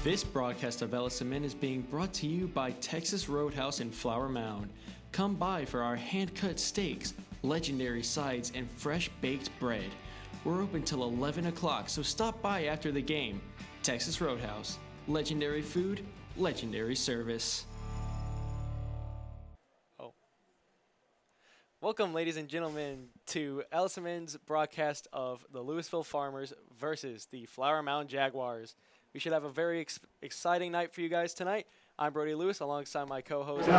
This broadcast of Ellison is being brought to you by Texas Roadhouse in Flower Mound. Come by for our hand-cut steaks, legendary sides, and fresh baked bread. We're open till 11 o'clock, so stop by after the game. Texas Roadhouse. Legendary food, legendary service. Welcome, ladies and gentlemen, to Ellison's broadcast of the Lewisville Farmers versus the Flower Mound Jaguars. We should have a very exciting night for you guys tonight. I'm Brody Lewis, alongside my co-host.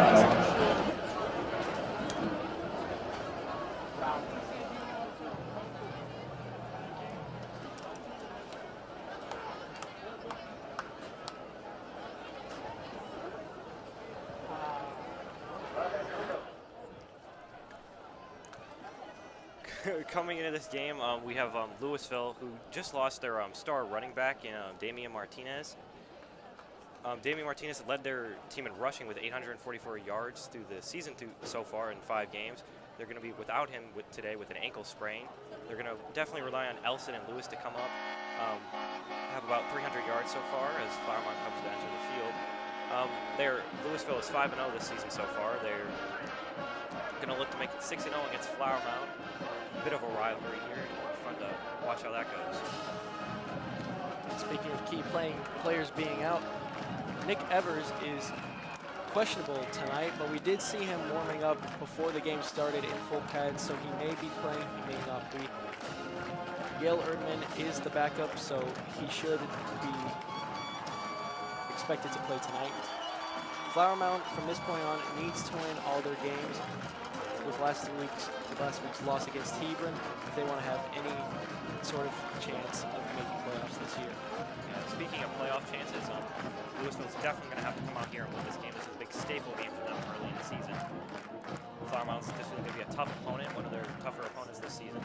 Coming into this game, we have Lewisville, who just lost their star running back in Damian Martinez. Damian Martinez led their team in rushing with 844 yards through the season so far in 5 games. They're going to be without him today with an ankle sprain. They're going to definitely rely on Ellison and Lewis to come up. Have about 300 yards so far as Flowermont comes to enter the field. Lewisville is 5-0 this season so far. They're going to look to make it 6-0 against Flower Mound. Bit of a rivalry here. Fun to watch how that goes. Speaking of key players being out, Nick Evers is questionable tonight, but we did see him warming up before the game started in full pads, so he may be playing, he may not be. Yale Erdman is the backup, so he should be expected to play tonight. Flower Mound, from this point on, needs to win all their games. With last week's loss against Hebron, if they want to have any sort of chance of making playoffs this year. Yeah, speaking of playoff chances, Lewisville's definitely going to have to come out here and win this game. This is a big staple game for them early in the season. Flower Mound's definitely going to be a tough opponent, one of their tougher opponents this season.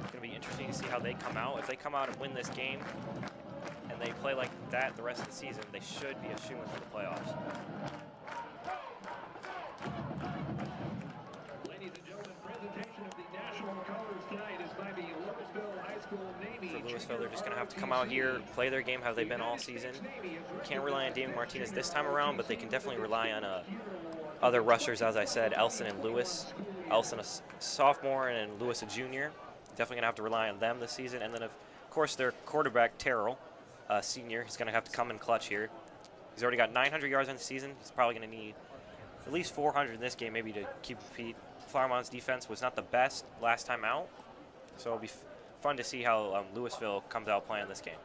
It's going to be interesting to see how they come out. If they come out and win this game, and they play like that the rest of the season, they should be a shoo-in for the playoffs. For Lewisville, they're just going to have to come out here, play their game how they've been all season. Can't rely on Damian Martinez this time around, but they can definitely rely on other rushers, as I said, Ellison and Lewis. Ellison a sophomore and Lewis a junior. Definitely going to have to rely on them this season. And then, of course, their quarterback, Terrell, senior, he's going to have to come in clutch here. He's already got 900 yards on the season. He's probably going to need at least 400 in this game, maybe to keep Pete. Flower Mound's defense was not the best last time out, so it'll be fun to see how Lewisville comes out playing this game.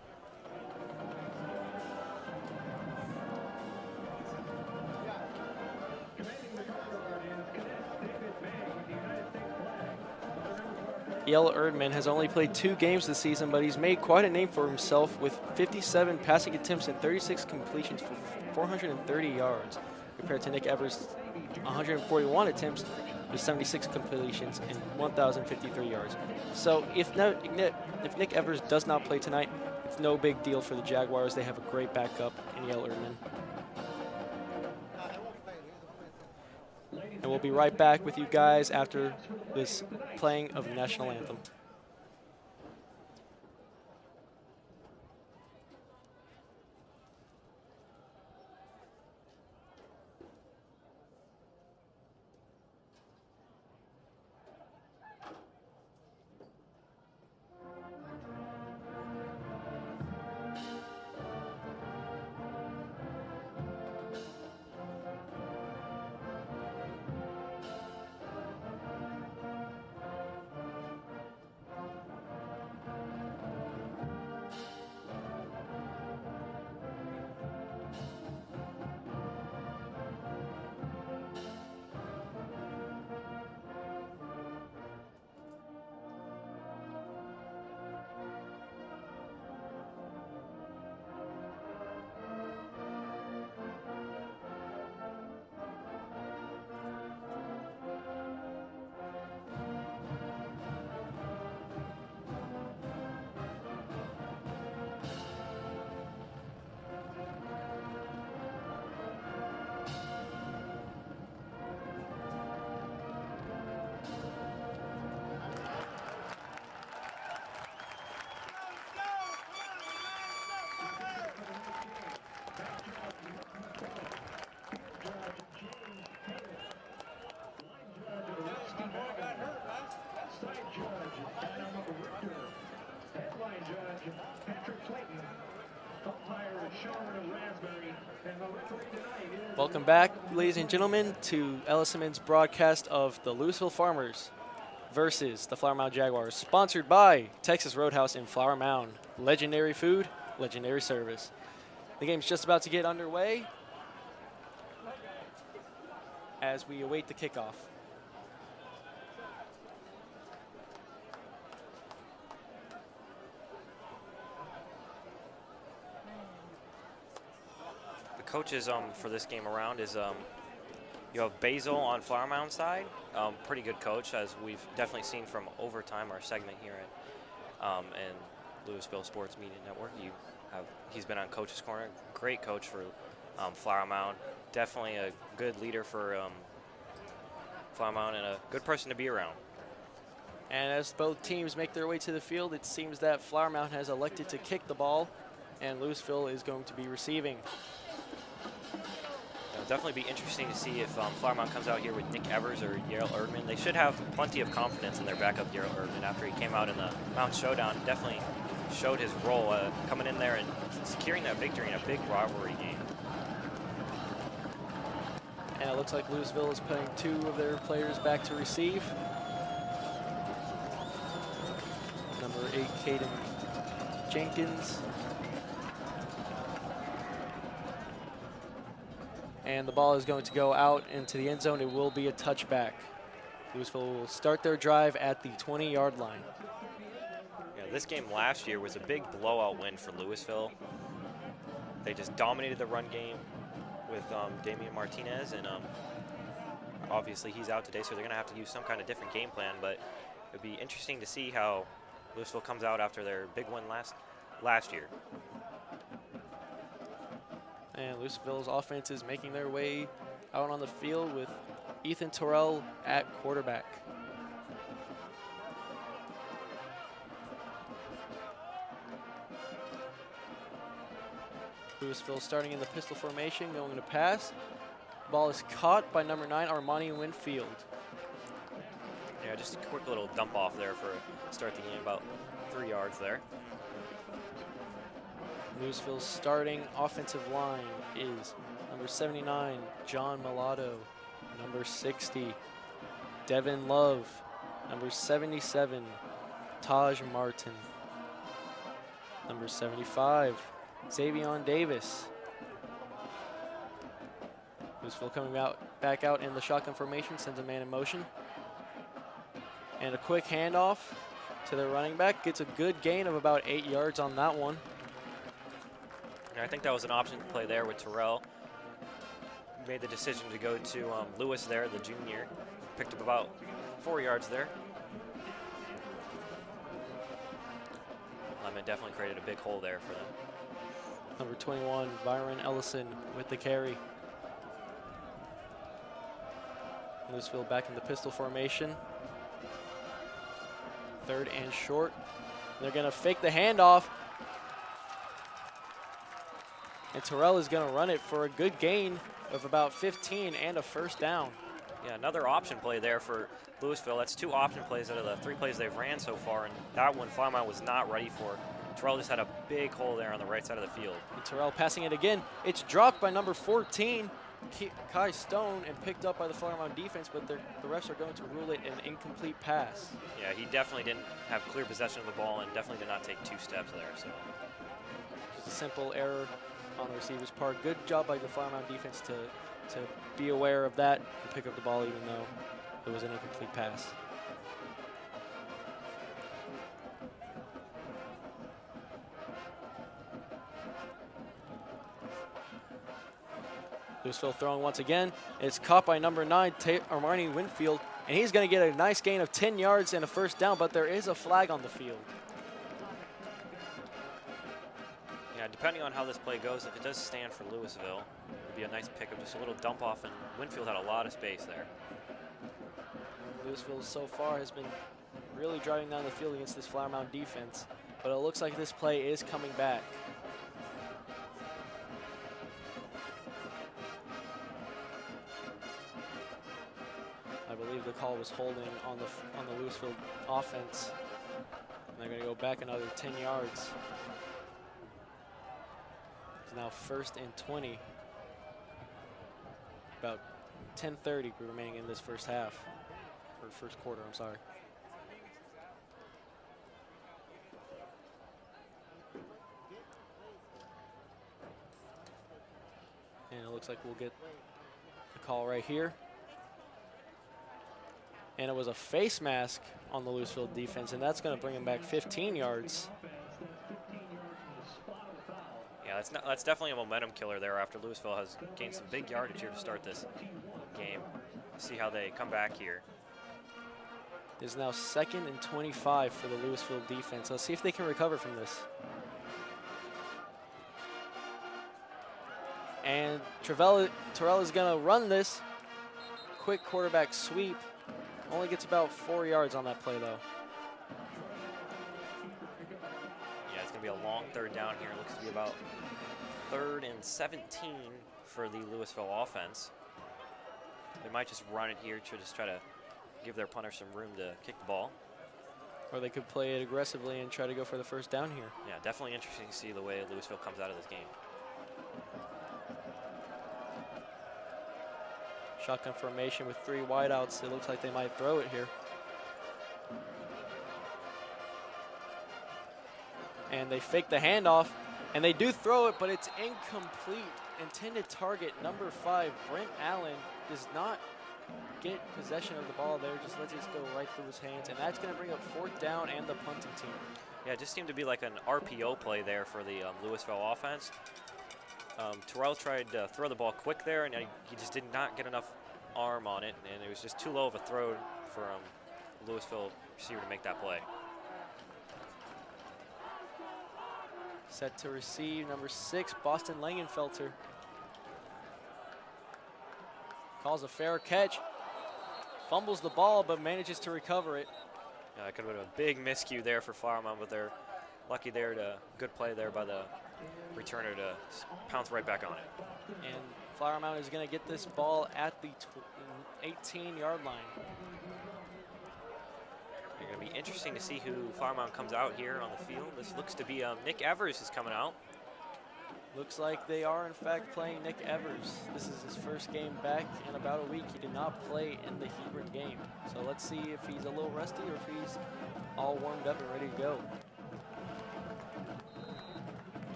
Yale Erdman has only played 2 games this season, but he's made quite a name for himself with 57 passing attempts and 36 completions for 430 yards, compared to Nick Evers' 141 attempts with 76 completions and 1,053 yards. So if Nick Evers does not play tonight, it's no big deal for the Jaguars. They have a great backup in Yale Erdman. And we'll be right back with you guys after this playing of the national anthem. Welcome back, ladies and gentlemen, to Ellison's broadcast of the Lewisville Farmers versus the Flower Mound Jaguars, sponsored by Texas Roadhouse in Flower Mound. Legendary food, legendary service. The game's just about to get underway as we await the kickoff. Coaches for this game around is you have Basil on Flower Mound side, pretty good coach, as we've definitely seen from Overtime, our segment here at and Lewisville Sports Media Network. He's been on Coach's Corner, great coach for Flower Mound, definitely a good leader for Flower Mound and a good person to be around. And as both teams make their way to the field, it seems that Flower Mound has elected to kick the ball, and Lewisville is going to be receiving. It'll definitely be interesting to see if Flower Mound comes out here with Nick Evers or Yale Erdman. They should have plenty of confidence in their backup, Yale Erdman, after he came out in the Mound Showdown. Definitely showed his role coming in there and securing that victory in a big rivalry game. And it looks like Lewisville is putting 2 of their players back to receive. Number 8, Caden Jenkins. And the ball is going to go out into the end zone. It will be a touchback. Lewisville will start their drive at the 20-yard line. Yeah, this game last year was a big blowout win for Lewisville. They just dominated the run game with Damian Martinez, and obviously he's out today, so they're going to have to use some kind of different game plan, but it'd be interesting to see how Lewisville comes out after their big win last year. And Lewisville's offense is making their way out on the field with Ethan Terrell at quarterback. Lewisville starting in the pistol formation, going to pass. Ball is caught by number 9, Armani Winfield. Yeah, just a quick little dump off there for start the game, about 3 yards there. Lewisville's starting offensive line is number 79, John Mulatto, number 60, Devin Love, number 77, Taj Martin, number 75, Xavion Davis. Lewisville coming back out in the shotgun formation, sends a man in motion. And a quick handoff to the running back, gets a good gain of about 8 yards on that one. I think that was an option play there with Terrell. Made the decision to go to Lewis there, the junior. Picked up about 4 yards there. Lemon definitely created a big hole there for them. Number 21, Byron Ellison with the carry. Lewisville back in the pistol formation. 3rd and short. They're going to fake the handoff. And Terrell is going to run it for a good gain of about 15 and a first down. Yeah, another option play there for Lewisville. That's 2 option plays out of the 3 plays they've ran so far, and that one Flower Mound was not ready for. Terrell just had a big hole there on the right side of the field. And Terrell passing it again. It's dropped by number 14, Kai Stone, and picked up by the Flower Mound defense, but the refs are going to rule it an incomplete pass. Yeah, he definitely didn't have clear possession of the ball and definitely did not take 2 steps there. So just a simple error on the receiver's part. Good job by the Flower Mound defense to be aware of that and pick up the ball even though it was an incomplete pass. Lewisville throwing once again. It's caught by number 9, Armani Winfield, and he's going to get a nice gain of 10 yards and a first down, but there is a flag on the field. yeah, depending on how this play goes, if it does stand for Lewisville, it'd be a nice pickup, just a little dump off, and Winfield had a lot of space there. Lewisville so far has been really driving down the field against this Flower Mound defense, but it looks like this play is coming back. I believe the call was holding on the Lewisville offense. And they're going to go back another 10 yards. It's now 1st and 20. About 10:30 remaining in this first half, or first quarter, I'm sorry. And it looks like we'll get the call right here. And it was a face mask on the Lewisville defense, and that's going to bring him back 15 yards. Yeah, that's definitely a momentum killer there after Lewisville has gained some big yardage here to start this game. See how they come back here. It is now 2nd and 25 for the Lewisville defense. Let's see if they can recover from this. And Terrell is going to run this. Quick quarterback sweep. Only gets about 4 yards on that play, though. Yeah, it's going to be a long 3rd down here. It looks to be about 3rd and 17 for the Lewisville offense. They might just run it here to just try to give their punter some room to kick the ball. Or they could play it aggressively and try to go for the 1st down here. Yeah, definitely interesting to see the way Lewisville comes out of this game. Shotgun formation with 3 wideouts. It looks like they might throw it here. And they fake the handoff, and they do throw it, but it's incomplete. Intended target, number 5, Brent Allen, does not get possession of the ball there, just lets it go right through his hands, and that's going to bring up 4th down and the punting team. Yeah, it just seemed to be like an RPO play there for the Lewisville offense. Terrell tried to throw the ball quick there, and he just did not get enough arm on it, and it was just too low of a throw for Lewisville receiver to make that play. Set to receive, number 6, Boston Langenfelter. Calls a fair catch. Fumbles the ball, but manages to recover it. Yeah, that could have been a big miscue there for Flower Mound, but they're lucky there to good play there by the returner to pounce right back on it. And Flower Mound is going to get this ball at the 18-yard line. It's going to be interesting to see who Flower Mound comes out here on the field. This looks to be Nick Evers is coming out. Looks like they are, in fact, playing Nick Evers. This is his first game back in about a week. He did not play in the Hebron game. So let's see if he's a little rusty or if he's all warmed up and ready to go.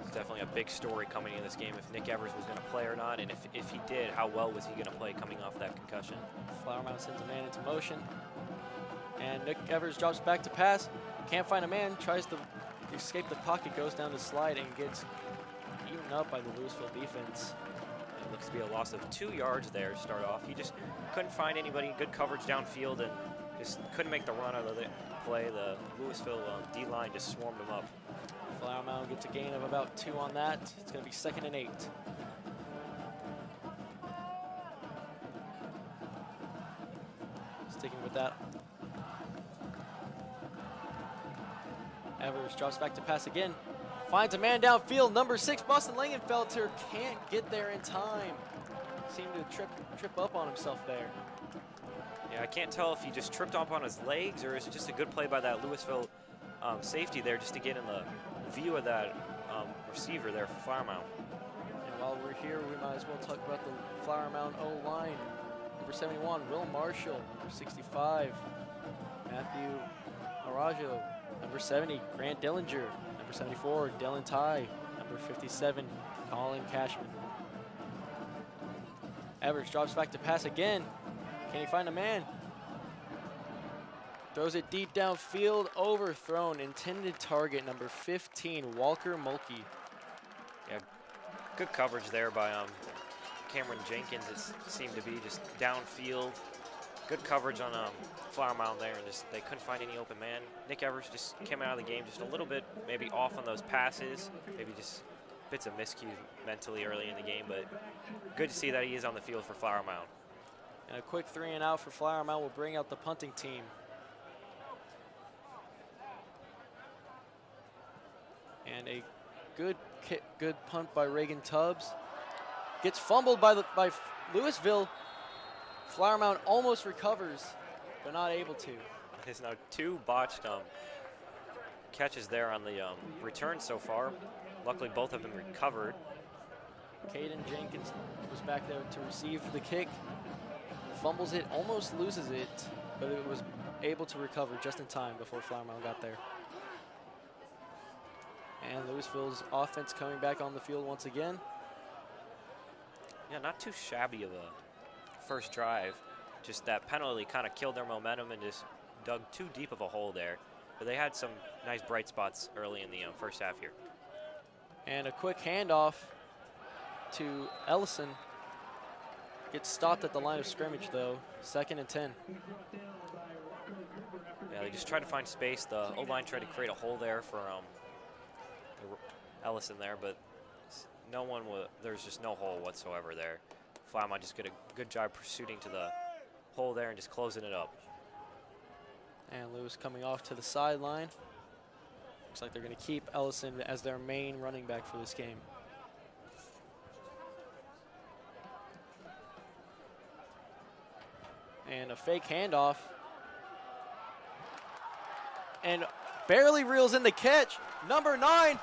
It's definitely a big story coming in this game if Nick Evers was going to play or not, and if he did, how well was he going to play coming off that concussion? Flower Mound sends a man into motion. And Nick Evers drops back to pass. Can't find a man, tries to escape the pocket, goes down the slide, and gets eaten up by the Lewisville defense. It looks to be a loss of 2 yards there to start off. He just couldn't find anybody, good coverage downfield, and just couldn't make the run out of the play. The Lewisville D-line just swarmed him up. Flower Mound gets a gain of about 2 on that. It's going to be 2nd and 8. Sticking with that. Evers drops back to pass again. Finds a man downfield. Number 6, Boston Langenfelter, can't get there in time. Seemed to trip up on himself there. Yeah, I can't tell if he just tripped up on his legs or is it just a good play by that Lewisville safety there just to get in the view of that receiver there for Flower Mound. And while we're here, we might as well talk about the Flower Mound O-line. Number 71, Will Marshall. Number 65, Matthew Arajo. Number 70, Grant Dillinger. Number 74, Dylan Ty. Number 57, Colin Cashman. Evers drops back to pass again. Can he find a man? Throws it deep downfield, overthrown. Intended target, number 15, Walker Mulkey. Yeah, good coverage there by Cameron Jenkins. It seemed to be just downfield. Good coverage on Flower Mound there, and just they couldn't find any open man. Nick Evers just came out of the game just a little bit maybe off on those passes, maybe just bits of miscues mentally early in the game, but good to see that he is on the field for Flower Mound. And a quick 3 and out for Flower Mound will bring out the punting team. And a good punt by Reagan Tubbs. Gets fumbled by Lewisville. Flower Mound almost recovers, but not able to. There's now 2 botched catches there on the return so far. Luckily, both of them recovered. Caden Jenkins was back there to receive the kick. Fumbles it, almost loses it, but it was able to recover just in time before Flower Mound got there. And Lewisville's offense coming back on the field once again. Yeah, not too shabby of a first drive. Just that penalty kind of killed their momentum and just dug too deep of a hole there. But they had some nice bright spots early in the first half here. And a quick handoff to Ellison. Gets stopped at the line of scrimmage, though. 2nd and 10. Yeah, they just tried to find space. The O-line tried to create a hole there for Ellison there, but no one there's just no hole whatsoever there. Flower Mound just did a good job pursuing to the hole there and just closing it up. And Lewis coming off to the sideline. Looks like they're going to keep Ellison as their main running back for this game. And a fake handoff. And barely reels in the catch. Number 9,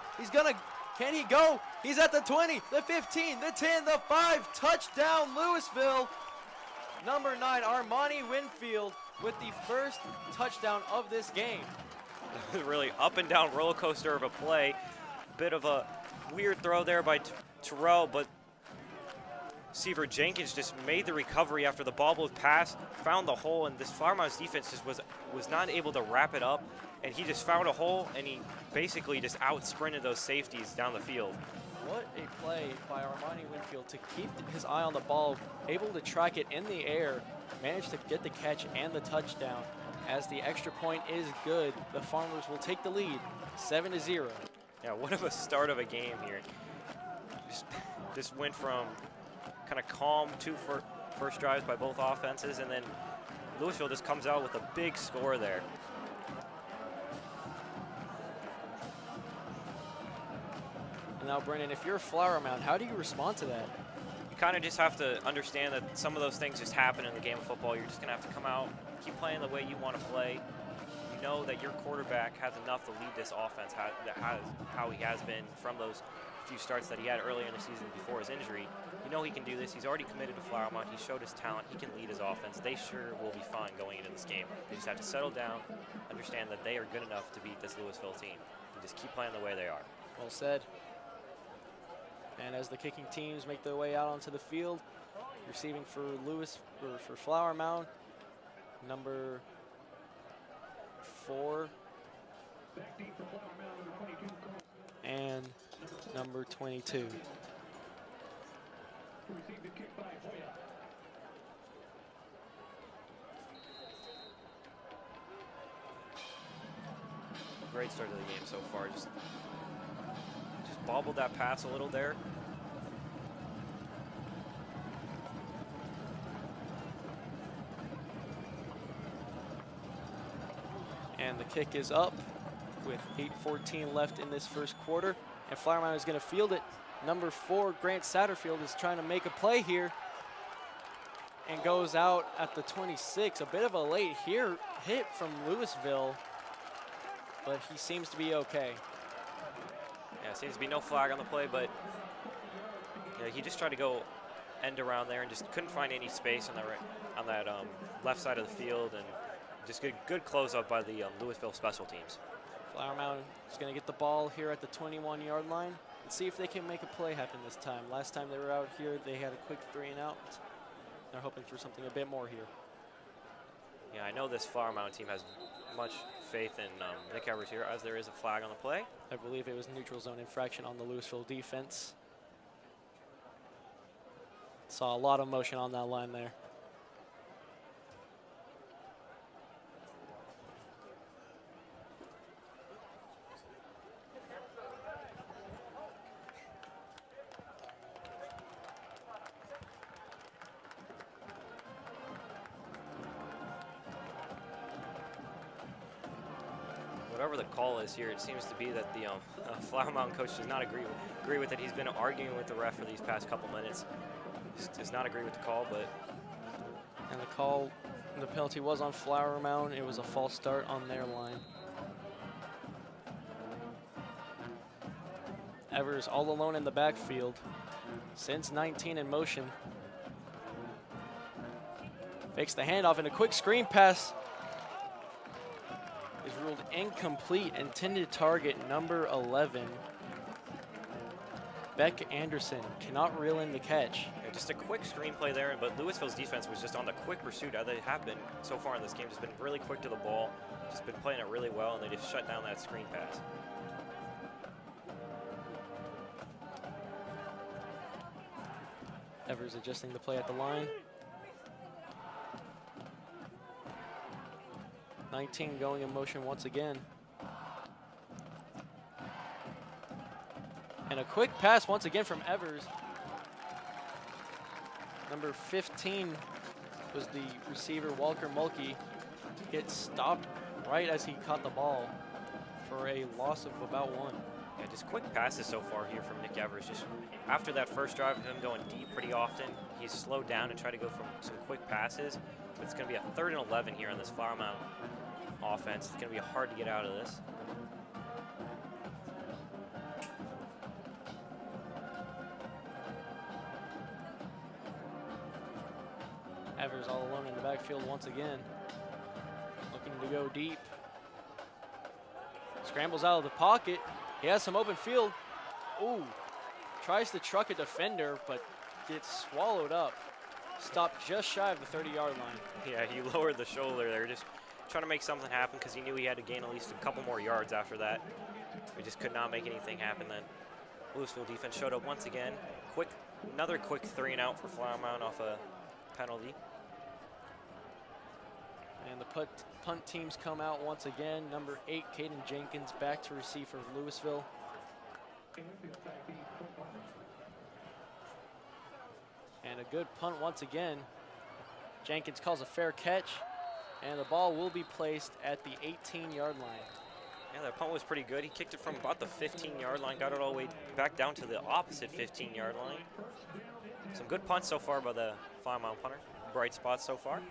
can he go? He's at the 20, the 15, the 10, the 5. Touchdown, Lewisville. Number 9, Armani Winfield with the first touchdown of this game. Really up and down roller coaster of a play. Bit of a weird throw there by Terrell, but receiver Jenkins just made the recovery after the ball was passed, found the hole, and this Flower Mound's defense just was not able to wrap it up, and he just found a hole, and he basically just out-sprinted those safeties down the field. What a play by Armani Winfield to keep his eye on the ball, able to track it in the air, managed to get the catch and the touchdown. As the extra point is good, the Farmers will take the lead, 7-0. Yeah, what of a start of a game here. Just went from kind of calm two first drives by both offenses, and then Lewisville just comes out with a big score there. And now, Brennan, if you're Flower Mound, how do you respond to that? You kind of just have to understand that some of those things just happen in the game of football. You're just going to have to come out, keep playing the way you want to play. You know that your quarterback has enough to lead this offense, how he has been from those few starts that he had earlier in the season before his injury. You know he can do this. He's already committed to Flower Mound. He showed his talent. He can lead his offense. They sure will be fine going into this game. They just have to settle down, understand that they are good enough to beat this Lewisville team, and just keep playing the way they are. Well said. And as the kicking teams make their way out onto the field, receiving for for Flower Mound, number 4 and number 22. Great start to the game so far. Just bobbled that pass a little there. And the kick is up with 8:14 left in this first quarter. And Flower Mound is going to field it. Number 4, Grant Satterfield, is trying to make a play here and goes out at the 26. A bit of a late hit from Lewisville, but he seems to be okay. Yeah, seems to be no flag on the play, but yeah, he just tried to go end around there and just couldn't find any space on that left side of the field, and just good close up by the Lewisville special teams. Flower Mound is going to get the ball here at the 21-yard line and see if they can make a play happen this time. Last time they were out here, they had a quick 3-and-out. They're hoping for something a bit more here. Yeah, I know this Flower Mound team has much faith in Nick Evers here, as there is a flag on the play. I believe it was neutral zone infraction on the Lewisville defense. Saw a lot of motion on that line there. Whatever the call is here, it seems to be that the Flower Mound coach does not agree with it. He's been arguing with the ref for these past couple minutes. Does not agree with the call, but... And the penalty was on Flower Mound. It was a false start on their line. Evers all alone in the backfield. Sends 19 in motion. Fakes the handoff, and a quick screen pass is ruled incomplete. Intended target number 11. Beck Anderson cannot reel in the catch. Yeah, just a quick screenplay there, but Lewisville's defense was just on the quick pursuit. They have been so far in this game, just been really quick to the ball, just been playing it really well, and they just shut down that screen pass. Evers adjusting the play at the line. 19 going in motion once again. And a quick pass once again from Evers. Number 15 was the receiver, Walker Mulkey. Gets stopped right as he caught the ball for a loss of about 1. Yeah, just quick passes so far here from Nick Evers. Just after that first drive of him going deep pretty often, he's slowed down and tried to go for some quick passes. But it's going to be a 3rd and 11 here on this Flower Mound offense. It's going to be hard to get out of this. Evers all alone in the backfield once again. Looking to go deep. Scrambles out of the pocket. He has some open field. Ooh, tries to truck a defender, but gets swallowed up. Stopped just shy of the 30-yard line. Yeah, he lowered the shoulder there, just trying to make something happen because he knew he had to gain at least a couple more yards after that. We just could not make anything happen then. Lewisville defense showed up once again. Another quick 3-and-out for Flower Mound off a penalty. And the punt teams come out once again. Number 8, Caden Jenkins, back to receive for Lewisville. And a good punt once again. Jenkins calls a fair catch, and the ball will be placed at the 18-yard line. Yeah, that punt was pretty good. He kicked it from about the 15-yard line, got it all the way back down to the opposite 15-yard line. Some good punts so far by the Flower Mound punter. Bright spots so far.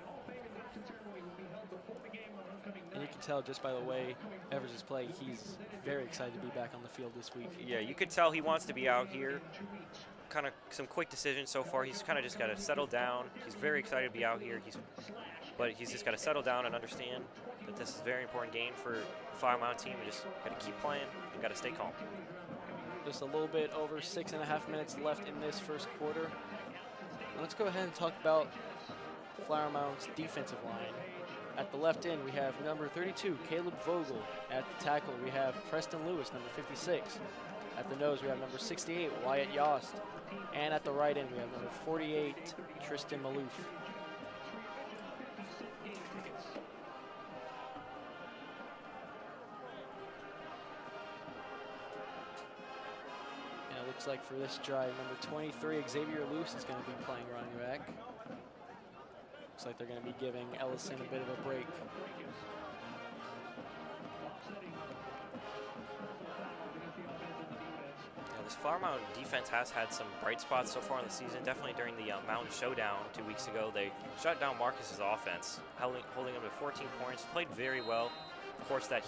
And you can tell just by the way Evers is playing, he's very excited to be back on the field this week. Yeah, you could tell he wants to be out here. Kind of some quick decisions so far. He's kind of just got to settle down. He's very excited to be out here. But he's just got to settle down and understand that this is a very important game for the Flower Mound team. We just got to keep playing and got to stay calm. Just a little bit over 6.5 minutes left in this first quarter. Let's go ahead and talk about Flower Mound's defensive line. At the left end, we have number 32, Caleb Vogel. At the tackle, we have Preston Lewis, number 56. At the nose, we have number 68, Wyatt Yost. And at the right end, we have number 48, Tristan Malouf. And it looks like for this drive, number 23, Xavier Luce is going to be playing running back. Looks like they're going to be giving Ellison a bit of a break. This Flower Mound defense has had some bright spots so far in the season. Definitely during the Mound Showdown 2 weeks ago, they shut down Marcus's offense, holding him to 14 points. Played very well. Of course, that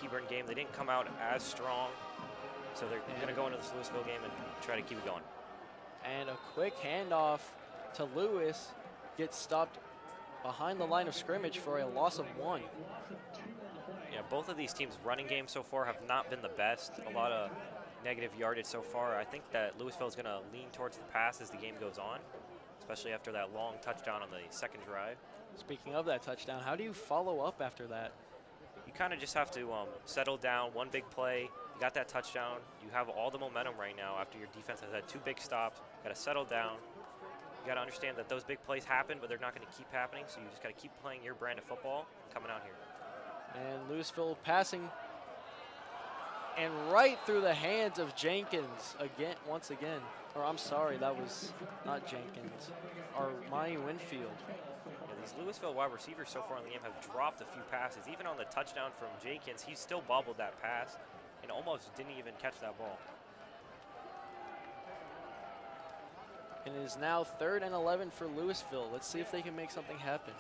Hebron game, they didn't come out as strong. So they're going to go into this Lewisville game and try to keep it going. And a quick handoff to Lewis. Gets stopped behind the line of scrimmage for a loss of 1. Yeah, both of these teams' running games so far have not been the best. A lot of negative yardage so far. I think that Lewisville is going to lean towards the pass as the game goes on, especially after that long touchdown on the second drive. Speaking of that touchdown, how do you follow up after that? You kind of just have to settle down. One big play, you got that touchdown. You have all the momentum right now after your defense has had 2 big stops. You got to settle down. You got to understand that those big plays happen, but they're not going to keep happening, so you just got to keep playing your brand of football and coming out here. And Lewisville passing, and right through the hands of Jenkins again, once again. Or I'm sorry, that was not Jenkins. Armani Winfield. Yeah, these Lewisville wide receivers so far in the game have dropped a few passes. Even on the touchdown from Jenkins, he still bobbled that pass and almost didn't even catch that ball. And it is now 3rd and 11 for Lewisville. Let's see if they can make something happen.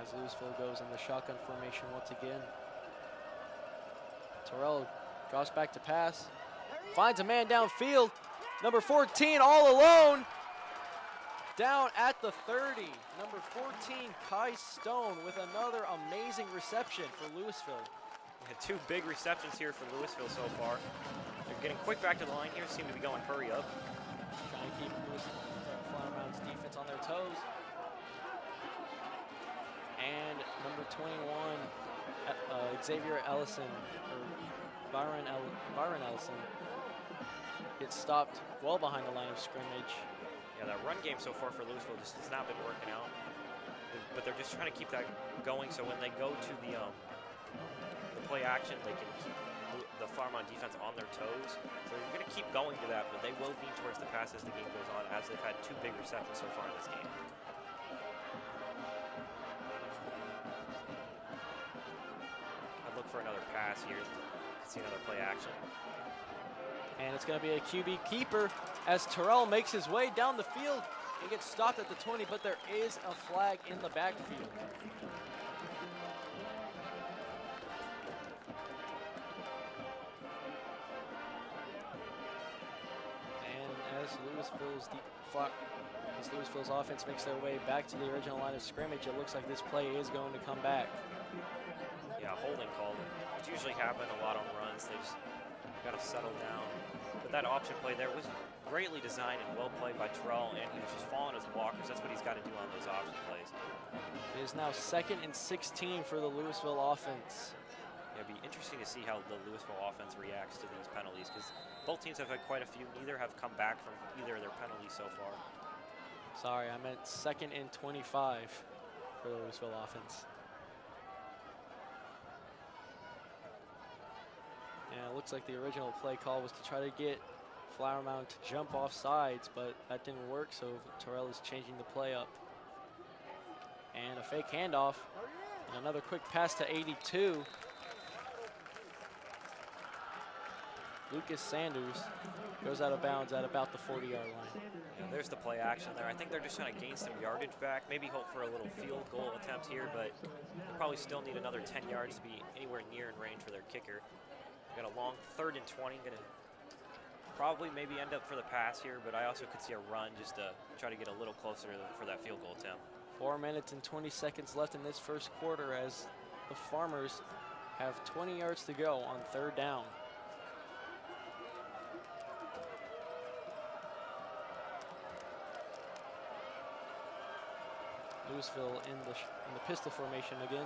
As Lewisville goes in the shotgun formation once again. Terrell drops back to pass. Finds a man downfield. Number 14 all alone. Down at the 30. Number 14, Kai Stone with another amazing reception for Lewisville. We had 2 big receptions here for Lewisville so far. They're getting quick back to the line here. Seem to be going hurry up. Trying to keep Flower Mound's defense on their toes. And number 21, Xavier Ellison, or Byron Ellison, gets stopped well behind the line of scrimmage. Yeah, that run game so far for Lewisville just has not been working out. But they're just trying to keep that going, so when they go to the play action, they can keep the Flower Mound defense on their toes. So you're going to keep going to that, but they will lean towards the pass as the game goes on, as they've had 2 big receptions so far in this game. I'd look for another pass here. See another play action. And it's going to be a QB keeper as Terrell makes his way down the field and gets stopped at the 20, but there is a flag in the backfield. And as Lewisville's offense makes their way back to the original line of scrimmage, it looks like this play is going to come back. Yeah, holding call. It's usually happen a lot on runs. They just got to settle down. But that option play there was greatly designed and well played by Terrell, and he was just following his blockers. That's what he's got to do on those option plays. It is now 2nd and 16 for the Lewisville offense. Yeah, it'd be interesting to see how the Lewisville offense reacts to these penalties, because both teams have had quite a few. Neither have come back from either of their penalties so far. Sorry, I meant 2nd and 25 for the Lewisville offense. And it looks like the original play call was to try to get Flower Mound to jump off sides, but that didn't work, so Terrell is changing the play up. And a fake handoff, and another quick pass to 82. Lucas Sanders goes out of bounds at about the 40-yard line. Yeah, there's the play action there. I think they're just trying to gain some yardage back, maybe hope for a little field goal attempt here, but they'll probably still need another 10 yards to be anywhere near in range for their kicker. Got a long 3rd and 20, gonna probably maybe end up for the pass here, but I also could see a run just to try to get a little closer for that field goal attempt. 4 minutes and 20 seconds left in this first quarter as the Farmers have 20 yards to go on 3rd down. Lewisville in the pistol formation again.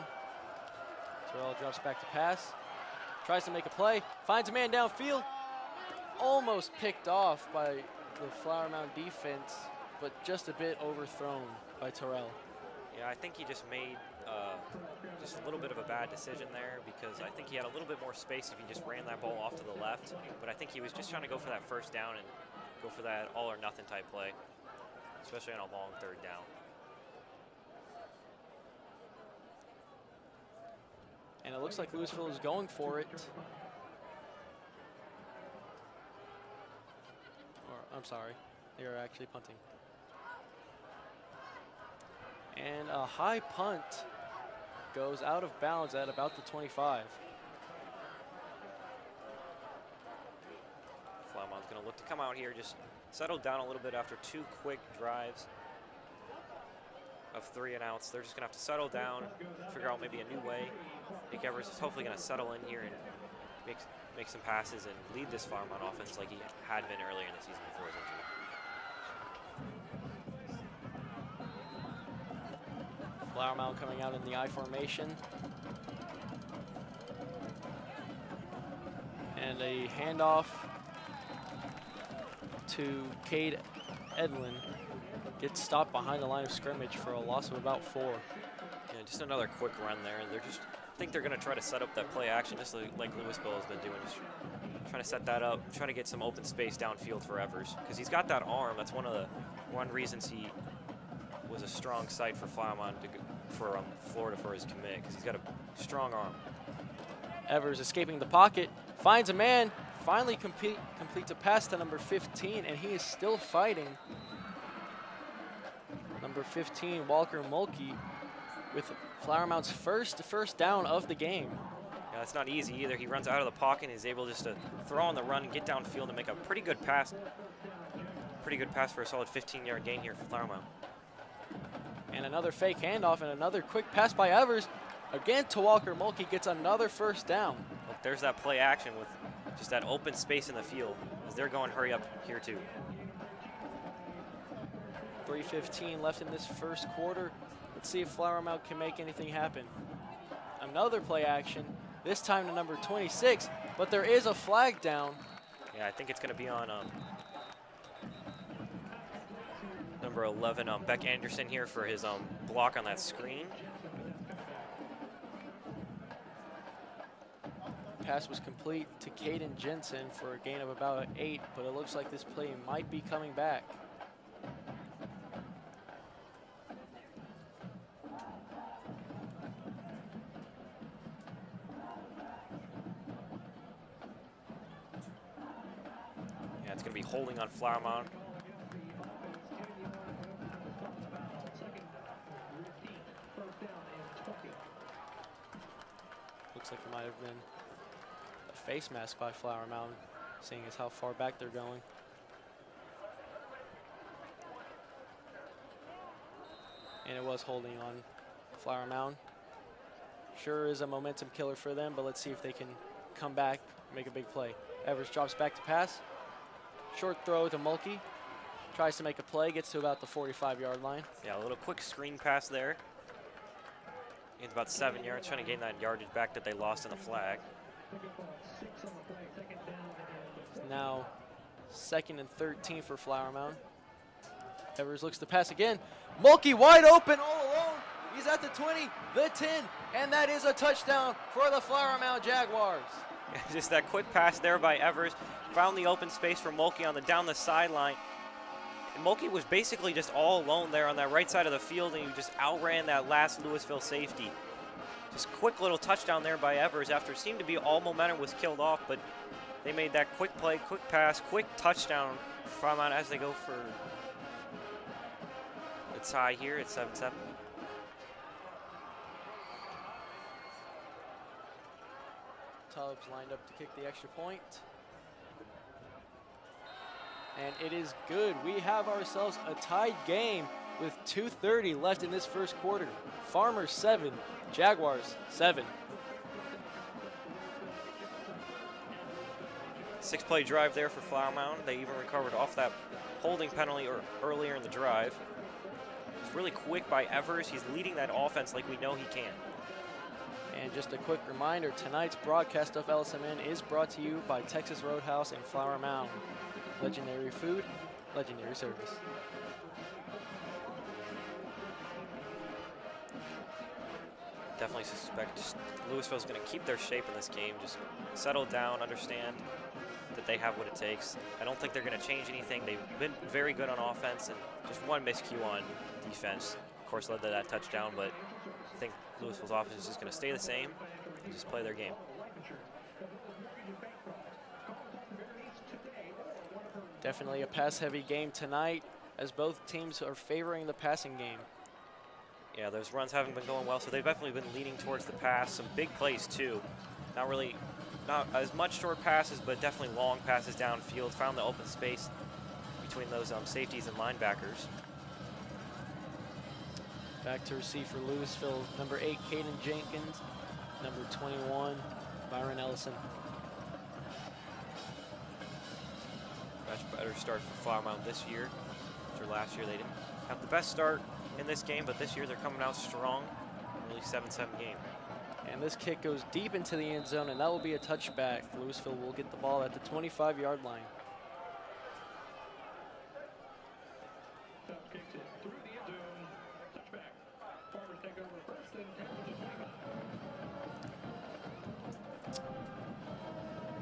Terrell drops back to pass. Tries to make a play, finds a man downfield. Almost picked off by the Flower Mound defense, but just a bit overthrown by Terrell. Yeah, I think he just made just a little bit of a bad decision there, because I think he had a little bit more space if he just ran that ball off to the left. But I think he was just trying to go for that 1st down and go for that all or nothing type play, especially on a long 3rd down. And it looks like Lewisville is going for it. Or, I'm sorry, they are actually punting. And a high punt goes out of bounds at about the 25. Flower Mound's going to look to come out here, just settle down a little bit after 2 quick drives of 3 and outs. They're just going to have to settle down, figure out maybe a new way. Nick Evers is hopefully going to settle in here and make some passes and lead this Flower Mound offense like he had been earlier in the season before his injury. Flower Mound coming out in the I formation. And a handoff to Cade Edlin. Gets stopped behind the line of scrimmage for a loss of about 4. Yeah, just another quick run there. They're just, I think they're going to try to set up that play action just like Lewisville has been doing. Just trying to set that up, trying to get some open space downfield for Evers, because he's got that arm. That's one reasons he was a strong site for Flower Mound for Florida for his commit, because he's got a strong arm. Evers escaping the pocket, finds a man, finally completes a pass to number 15, and he is still fighting. Number 15, Walker Mulkey, with Flower Mound's first down of the game. Yeah, it's not easy either. He runs out of the pocket and is able just to throw on the run and get downfield and make a pretty good pass. Pretty good pass for a solid 15-yard gain here for Flower Mound. And another fake handoff and another quick pass by Evers. Again to Walker. Mulkey gets another first down. Look, there's that play action with just that open space in the field as they're going hurry up here too. 3:15 left in this first quarter. Let's see if Flower Mound can make anything happen. Another play action, this time to number 26, but there is a flag down. Yeah, I think it's going to be on number 11, Beck Anderson here for his block on that screen. Pass was complete to Caden Jensen for a gain of about 8, but it looks like this play might be coming back. Yeah, it's going to be holding on Flower Mound. Looks like it might have been a face mask by Flower Mound, seeing as how far back they're going. And it was holding on Flower Mound. Sure is a momentum killer for them, but let's see if they can come back and make a big play. Evers drops back to pass. Short throw to Mulkey. Tries to make a play, gets to about the 45-yard line. Yeah, a little quick screen pass there. Gains about 7 yards, trying to gain that yardage back that they lost in the flag. Now 2nd and 13 for Flower Mound. Evers looks to pass again. Mulkey wide open all alone. He's at the 20, the 10, and that is a touchdown for the Flower Mound Jaguars. Just that quick pass there by Evers. Found the open space for Mulkey down the sideline. And Mulkey was basically just all alone there on that right side of the field, and he just outran that last Lewisville safety. Just quick little touchdown there by Evers after it seemed to be all momentum was killed off, but they made that quick play, quick pass, quick touchdown from out as they go for the tie here at 7-7. Tubbs lined up to kick the extra point. And it is good. We have ourselves a tied game with 2:30 left in this first quarter. Farmers 7, Jaguars 7. 6-play drive there for Flower Mound. They even recovered off that holding penalty earlier in the drive. It's really quick by Evers. He's leading that offense like we know he can. And just a quick reminder, tonight's broadcast of LSMN is brought to you by Texas Roadhouse and Flower Mound. Legendary food, legendary service. Definitely suspect Lewisville's going to keep their shape in this game. Just settle down, understand that they have what it takes. I don't think they're going to change anything. They've been very good on offense, and just one miscue on defense, of course, led to that touchdown. But I think Lewisville's offense is just going to stay the same and just play their game. Definitely a pass-heavy game tonight, as both teams are favoring the passing game. Yeah, those runs haven't been going well, so they've definitely been leaning towards the pass. Some big plays, too. Not as much short passes, but definitely long passes downfield. Found the open space between those safeties and linebackers. Back to receive for Lewisville, number 8, Caden Jenkins. Number 21, Byron Ellison. Much better start for Flower Mound this year. After last year, they didn't have the best start in this game, but this year they're coming out strong. Really 7-7 game. And this kick goes deep into the end zone, and that will be a touchback. Lewisville will get the ball at the 25-yard line.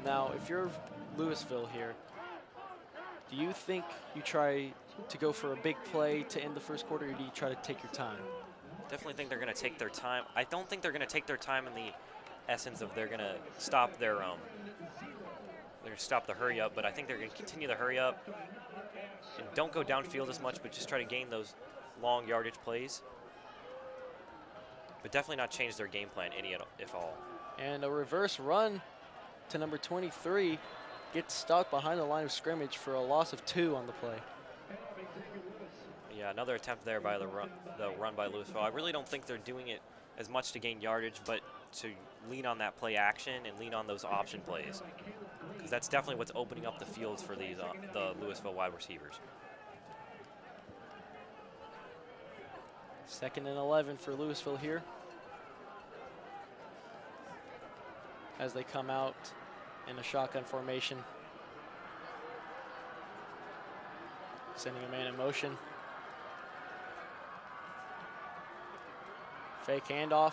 Now, if you're Lewisville here, do you think you try to go for a big play to end the first quarter, or do you try to take your time? Definitely think they're going to take their time. I don't think they're going to take their time in the essence of they're going to stop their they're going to stop the hurry up, but I think they're going to continue the hurry up and don't go downfield as much, but just try to gain those long yardage plays. But definitely not change their game plan any, if all. And a reverse run to number 23 gets stopped behind the line of scrimmage for a loss of 2 on the play. Yeah, another attempt there by the run by Lewisville. I really don't think they're doing it as much to gain yardage, but to lean on that play action and lean on those option plays, because that's definitely what's opening up the fields for these the Lewisville wide receivers. 2nd and 11 for Lewisville here, as they come out in a shotgun formation, sending a man in motion. Fake handoff.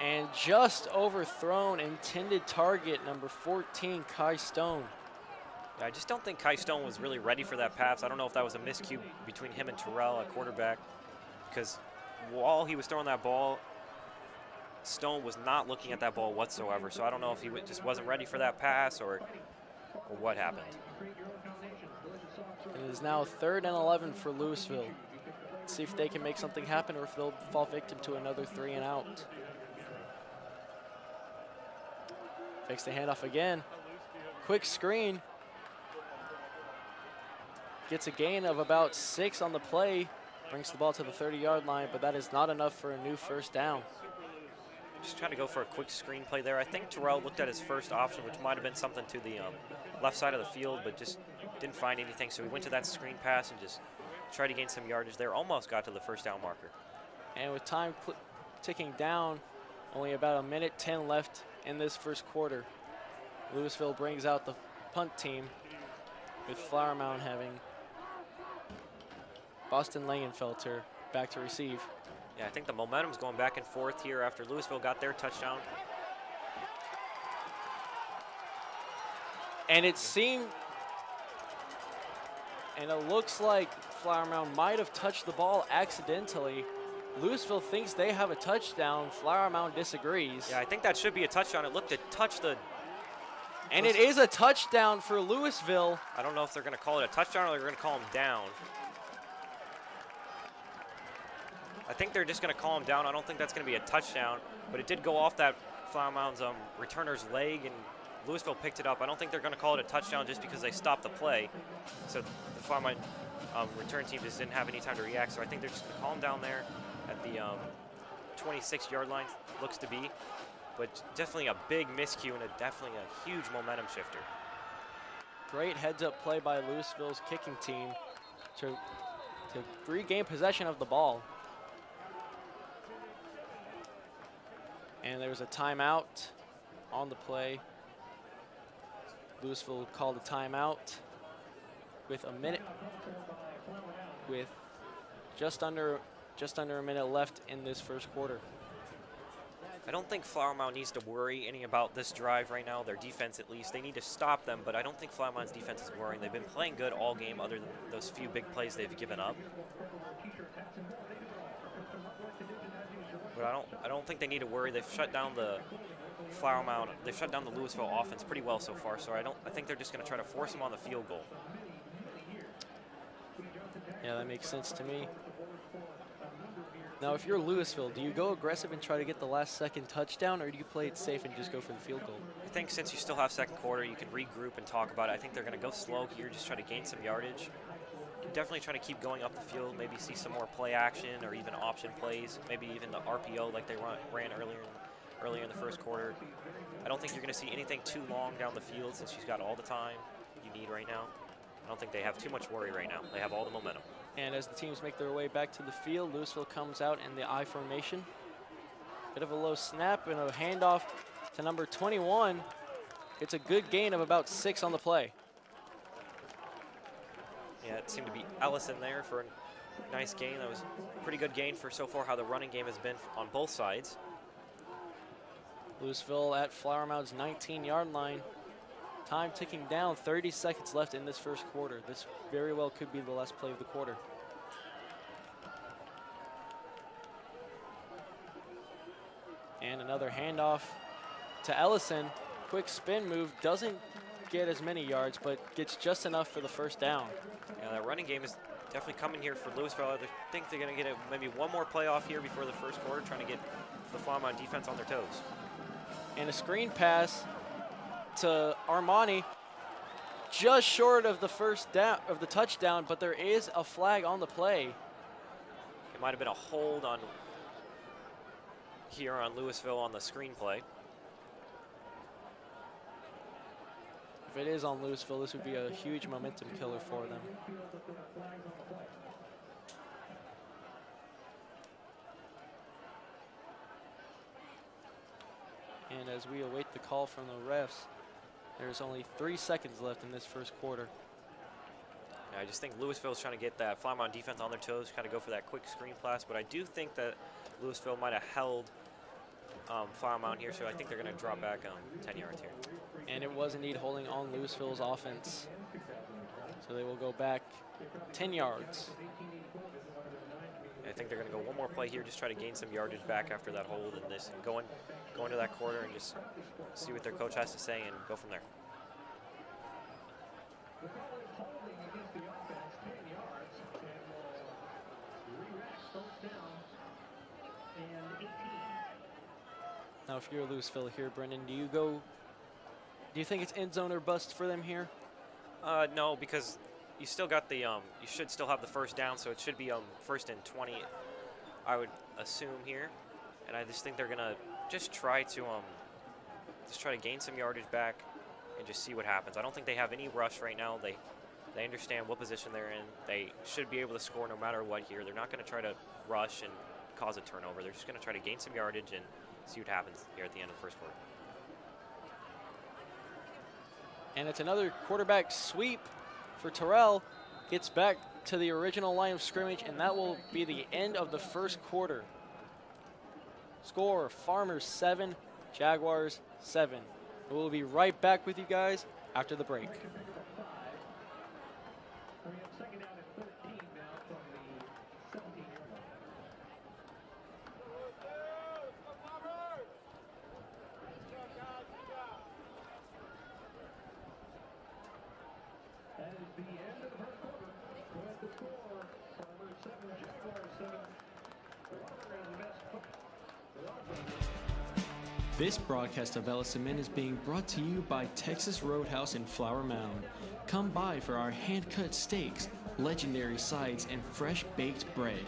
And just overthrown, intended target, number 14, Kai Stone. Yeah, I just don't think Kai Stone was really ready for that pass. I don't know if that was a miscue between him and Terrell at quarterback, because while he was throwing that ball, Stone was not looking at that ball whatsoever. So I don't know if he just wasn't ready for that pass or what happened. It is now 3rd and 11 for Lewisville. Let's see if they can make something happen or if they'll fall victim to another 3 and out. Fakes the handoff again. Quick screen. Gets a gain of about 6 on the play. Brings the ball to the 30-yard line, but that is not enough for a new first down. Just trying to go for a quick screen play there. I think Terrell looked at his first option, which might have been something to the left side of the field, but just didn't find anything. So he went to that screen pass and just tried to gain some yardage there. Almost got to the first down marker. And with time ticking down, only about 1:10 left in this first quarter, Lewisville brings out the punt team, with Flower Mound having Boston Langenfelter back to receive. Yeah, I think the momentum's going back and forth here after Lewisville got their touchdown. And it seemed, and it looks like Flower Mound might have touched the ball accidentally. Lewisville thinks they have a touchdown. Flower Mound disagrees. Yeah, I think that should be a touchdown. It looked to touch the... And it is a touchdown for Lewisville. I don't know if they're going to call it a touchdown or they're going to call him down. I think they're just going to call him down. I don't think that's going to be a touchdown, but it did go off that Flower Mound's returner's leg, and Lewisville picked it up. I don't think they're going to call it a touchdown just because they stopped the play. So the Flower Mound return team just didn't have any time to react, so I think they're just going to call him down there at the 26-yard line, looks to be. But definitely a big miscue and definitely a huge momentum shifter. Great heads-up play by Lewisville's kicking team to regain possession of the ball. And there was a timeout on the play. Lewisville called a timeout with a minute, with just under a minute left in this first quarter. I don't think Flower Mound needs to worry any about this drive right now, their defense at least. They need to stop them, but I don't think Flower Mound's defense is worrying. They've been playing good all game other than those few big plays they've given up. But I don't think they need to worry. They've shut down the Flower Mound. They've shut down the Lewisville offense pretty well so far, so I think they're just going to try to force them on the field goal. Yeah, that makes sense to me. Now, if you're Lewisville, do you go aggressive and try to get the last-second touchdown, or do you play it safe and just go for the field goal? I think since you still have second quarter, you can regroup and talk about it. I think they're going to go slow here, just try to gain some yardage. Definitely try to keep going up the field, maybe see some more play action or even option plays, maybe even the RPO like they ran earlier in the first quarter. I don't think you're going to see anything too long down the field since she's got all the time you need right now. I don't think they have too much worry right now. They have all the momentum. And as the teams make their way back to the field, Lewisville comes out in the I formation. Bit of a low snap and a handoff to number 21. It's a good gain of about 6 on the play. Yeah, it seemed to be Ellison there for a nice gain. That was a pretty good gain for so far how the running game has been on both sides. Lewisville at Flower Mound's 19-yard line. Time ticking down, 30 seconds left in this first quarter. This very well could be the last play of the quarter. And another handoff to Ellison. Quick spin move, doesn't get as many yards, but gets just enough for the first down. Yeah, that running game is definitely coming here for Lewisville. I think they're going to get maybe one more playoff here before the first quarter, trying to get the Flower Mound defense on their toes. And a screen pass to Armani, just short of the first down of the touchdown, but there is a flag on the play. It might have been a hold on here on Lewisville on the screenplay. If it is on Lewisville, this would be a huge momentum killer for them. And as we await the call from the refs, there's only 3 seconds left in this first quarter. Yeah, I just think Lewisville's trying to get that Flower Mound defense on their toes, kind of go for that quick screen pass, but I do think that Lewisville might have held Flower Mound here, so I think they're going to drop back 10 yards here. And it was indeed holding on Lewisville's offense. So they will go back 10 yards. I think they're going to go one more play here, just try to gain some yardage back after that hold and this, and go into that quarter and just see what their coach has to say and go from there. Now, if you're Lewisville here, Brendan, do you think it's end zone or bust for them here? No, because you still got the, you should still have the first down, so it should be 1st and 20, I would assume here. And I just think they're gonna just try to gain some yardage back and just see what happens. I don't think they have any rush right now. They understand what position they're in. They should be able to score no matter what here. They're not gonna try to rush and cause a turnover. They're just gonna try to gain some yardage and see what happens here at the end of the first quarter. And it's another quarterback sweep for Terrell. Gets back to the original line of scrimmage, and that will be the end of the first quarter. Score, Farmers 7, Jaguars 7. We'll be right back with you guys after the break. This broadcast of Ellison is being brought to you by Texas Roadhouse in Flower Mound. Come by for our hand-cut steaks, legendary sides, and fresh baked bread.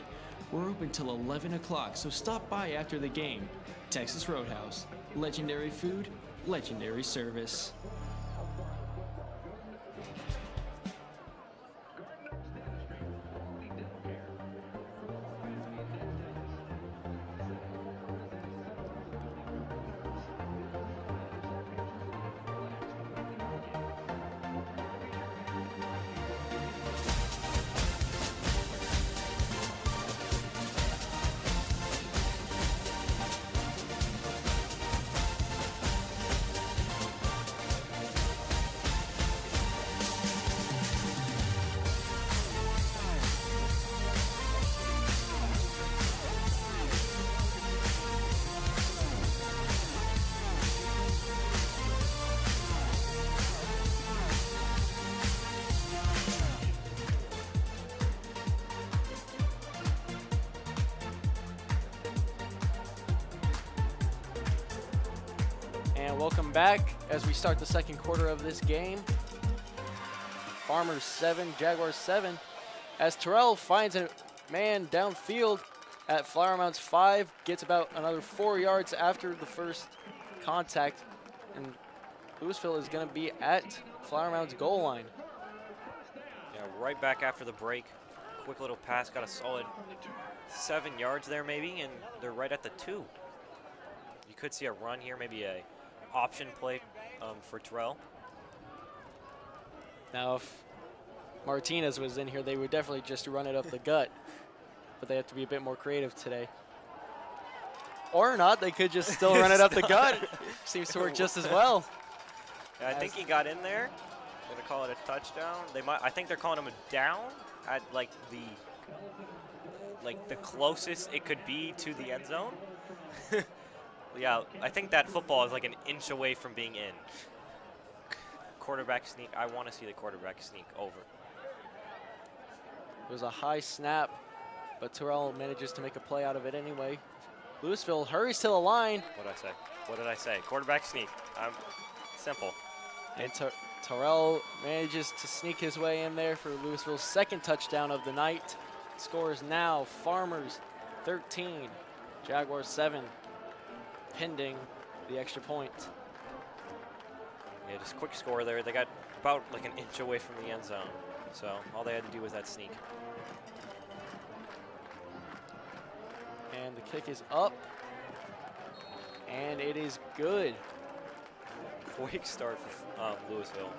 We're open till 11 o'clock, so stop by after the game. Texas Roadhouse. Legendary food, legendary service. Welcome back as we start the second quarter of this game. Farmers 7, Jaguars 7. As Terrell finds a man downfield at Flower Mound's 5, gets about another 4 yards after the first contact, and Lewisville is going to be at Flower Mound's goal line. Yeah, right back after the break. Quick little pass, got a solid 7 yards there maybe, and they're right at the 2. You could see a run here, maybe a option play for Terrell. Now, if Martinez was in here, they would definitely just run it up the gut, but they have to be a bit more creative today. Or not, they could just still run it up the gut. Seems to work just as well. Yeah, I think he got in there. They're gonna call it a touchdown. They might. I think they're calling him a down at like the closest it could be to the end zone. Yeah, I think that football is like an inch away from being in. Quarterback sneak. I want to see the quarterback sneak over. It was a high snap, but Terrell manages to make a play out of it anyway. Lewisville hurries to the line. What did I say? What did I say? Quarterback sneak. Simple. And Terrell manages to sneak his way in there for Lewisville's second touchdown of the night. Scores now Farmers 13, Jaguars 7, pending the extra point. Yeah, just quick score there. They got about like an inch away from the end zone. So all they had to do was that sneak. And the kick is up. And it is good. Quick start for Lewisville.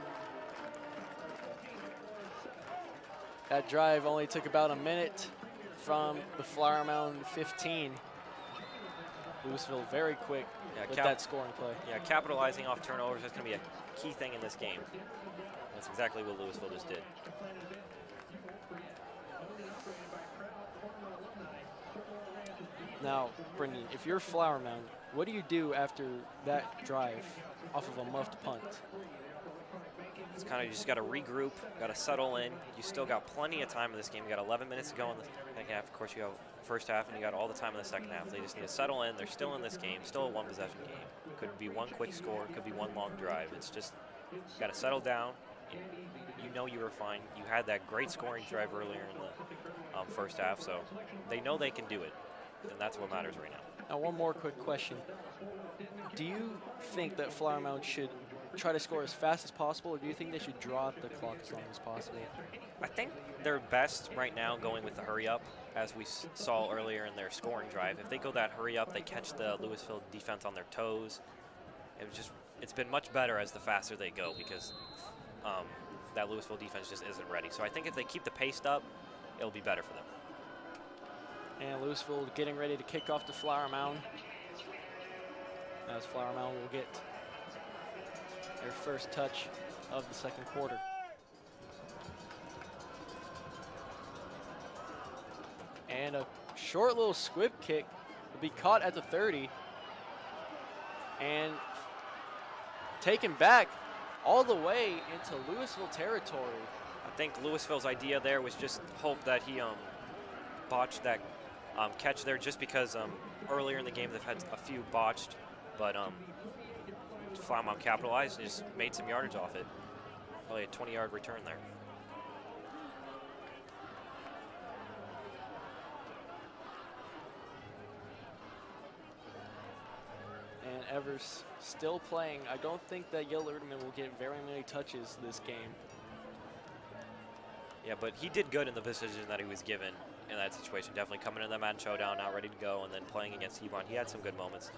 That drive only took about a minute from the Flower Mound 15. Lewisville very quick with that scoring play. Yeah, capitalizing off turnovers is going to be a key thing in this game. That's exactly what Lewisville just did. Now, Brendan, if you're Flower Mound, what do you do after that drive off of a muffed punt? It's kind of, you just got to regroup, got to settle in. You still got plenty of time in this game. You got 11 minutes to go in the second half. Of course, you got first half, and you got all the time in the second half. They just need to settle in. They're still in this game, still a one-possession game. Could be one quick score, could be one long drive. It's just, you got to settle down. You know you were fine. You had that great scoring drive earlier in the first half, so they know they can do it, and that's what matters right now. Now, one more quick question. Do you think that Flower Mound should try to score as fast as possible, or do you think they should draw out the clock as long as possible? I think they're best right now going with the hurry up, as we saw earlier in their scoring drive. If they go that hurry up, they catch the Lewisville defense on their toes. It's been much better as the faster they go, because that Lewisville defense just isn't ready. So I think if they keep the pace up, it'll be better for them. And Lewisville getting ready to kick off the Flower Mound, as Flower Mound will get their first touch of the second quarter. And a short little squib kick will be caught at the 30 and taken back all the way into Lewisville territory. I think Lewisville's idea there was just hope that he botched that catch there, just because earlier in the game they've had a few botched, but Flower Mound capitalized and just made some yardage off it. Probably a 20-yard return there. And Evers still playing. I don't think that Yale Erdman will get very many touches this game. Yeah, but he did good in the position that he was given in that situation. Definitely coming in the man showdown, not ready to go, and then playing against Hebron. He had some good moments.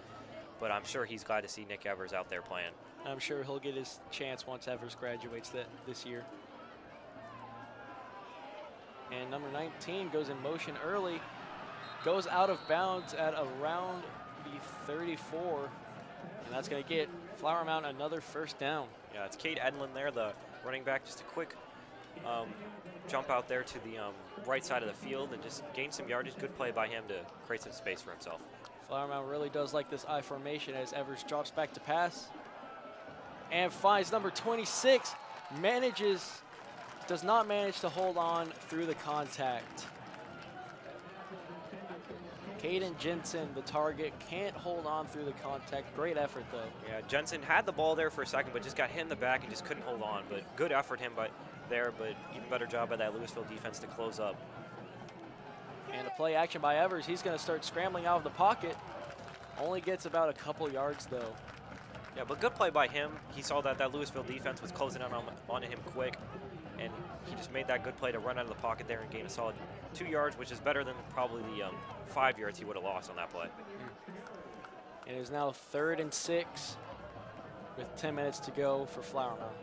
But I'm sure he's glad to see Nick Evers out there playing. I'm sure he'll get his chance once Evers graduates this year. And number 19 goes in motion early, goes out of bounds at around the 34, and that's going to get Flower Mound another first down. Yeah, it's Cade Edlin there, the running back. Just a quick jump out there to the right side of the field and just gain some yardage. Good play by him to create some space for himself. Flower Mound really does like this I formation as Evers drops back to pass and finds number 26, does not manage to hold on through the contact. Caden Jensen, the target, can't hold on through the contact. Great effort, though. Yeah, Jensen had the ball there for a second, but just got hit in the back and just couldn't hold on. But good effort but even better job by that Lewisville defense to close up. And a play action by Evers. He's going to start scrambling out of the pocket. Only gets about a couple yards, though. Yeah, but good play by him. He saw that Lewisville defense was closing in on him quick, and he just made that good play to run out of the pocket there and gain a solid 2 yards, which is better than probably the 5 yards he would have lost on that play. It is now 3rd and 6 with 10 minutes to go for Flower Mound.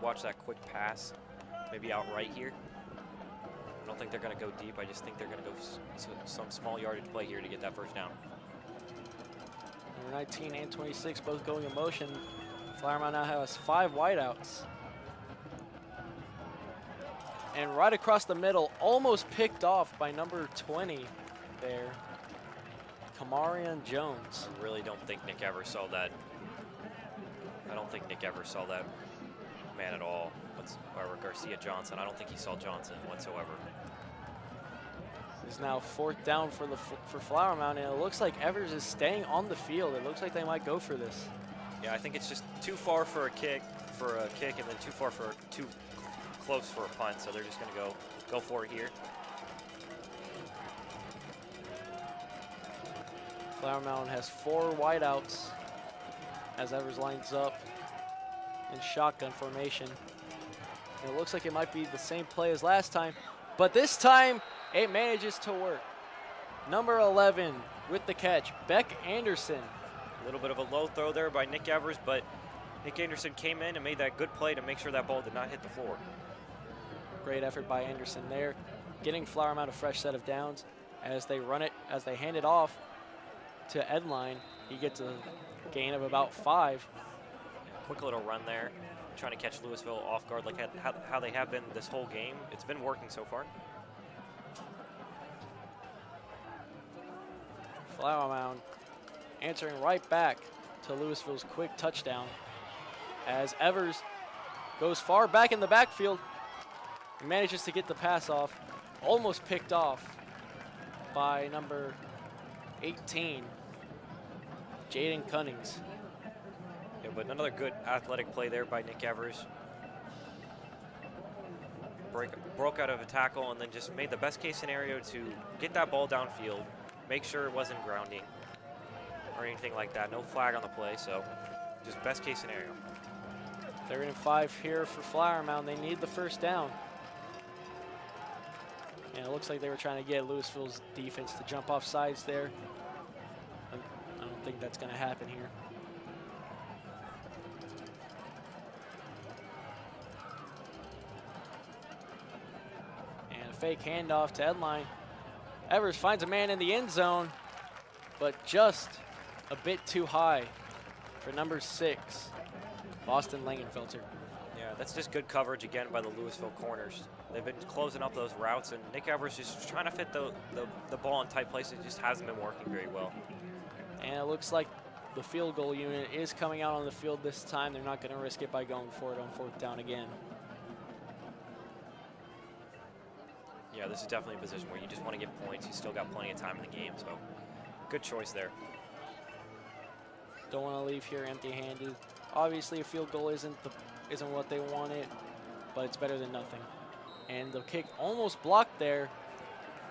Watch that quick pass, maybe out right here. I don't think they're going to go deep. I just think they're going to go some small yardage play here to get that first down. Number 19 and 26 both going in motion. Flower Mound now has 5 wideouts. And right across the middle, almost picked off by number 20 there, Kamarion Jones. I really don't think Nick Evers saw that. I don't think Nick Evers saw that man at all. Or Garcia Johnson. I don't think he saw Johnson whatsoever. It's now 4th down for Flower Mound, and it looks like Evers is staying on the field. It looks like they might go for this. Yeah, I think it's just too far for a kick, and then too close for a punt. So they're just going to go for it here. Flower Mound has 4 wideouts as Evers lines up in shotgun formation. And it looks like it might be the same play as last time, but this time it manages to work. Number 11 with the catch, Beck Anderson. A little bit of a low throw there by Nick Evers, but Nick Anderson came in and made that good play to make sure that ball did not hit the floor. Great effort by Anderson there, getting Flower Mound a fresh set of downs. As they hand it off to Edline, he gets a gain of about 5. Quick little run there, trying to catch Lewisville off guard like how they have been this whole game. It's been working so far. Flower Mound answering right back to Lewisville's quick touchdown as Evers goes far back in the backfield and manages to get the pass off, almost picked off by number 18, Jaden Cunnings. Yeah, but another good athletic play there by Nick Evers. Broke out of a tackle and then just made the best case scenario to get that ball downfield, make sure it wasn't grounding or anything like that. No flag on the play, so just best case scenario. 3rd and 5 here for Flower Mound. They need the 1st down. And it looks like they were trying to get Lewisville's defense to jump off sides there. I don't think that's going to happen here. And a fake handoff to Edline. Evers finds a man in the end zone, but just a bit too high for number 6, Boston Langenfelter. Yeah, that's just good coverage again by the Lewisville corners. They've been closing up those routes, and Nick Evers just trying to fit the ball in tight places. It just hasn't been working very well. And it looks like the field goal unit is coming out on the field this time. They're not going to risk it by going for it on 4th down again. Yeah, this is definitely a position where you just want to get points. You still got plenty of time in the game, so good choice there. Don't want to leave here empty-handed. Obviously, a field goal isn't what they wanted, but it's better than nothing. And the kick almost blocked there,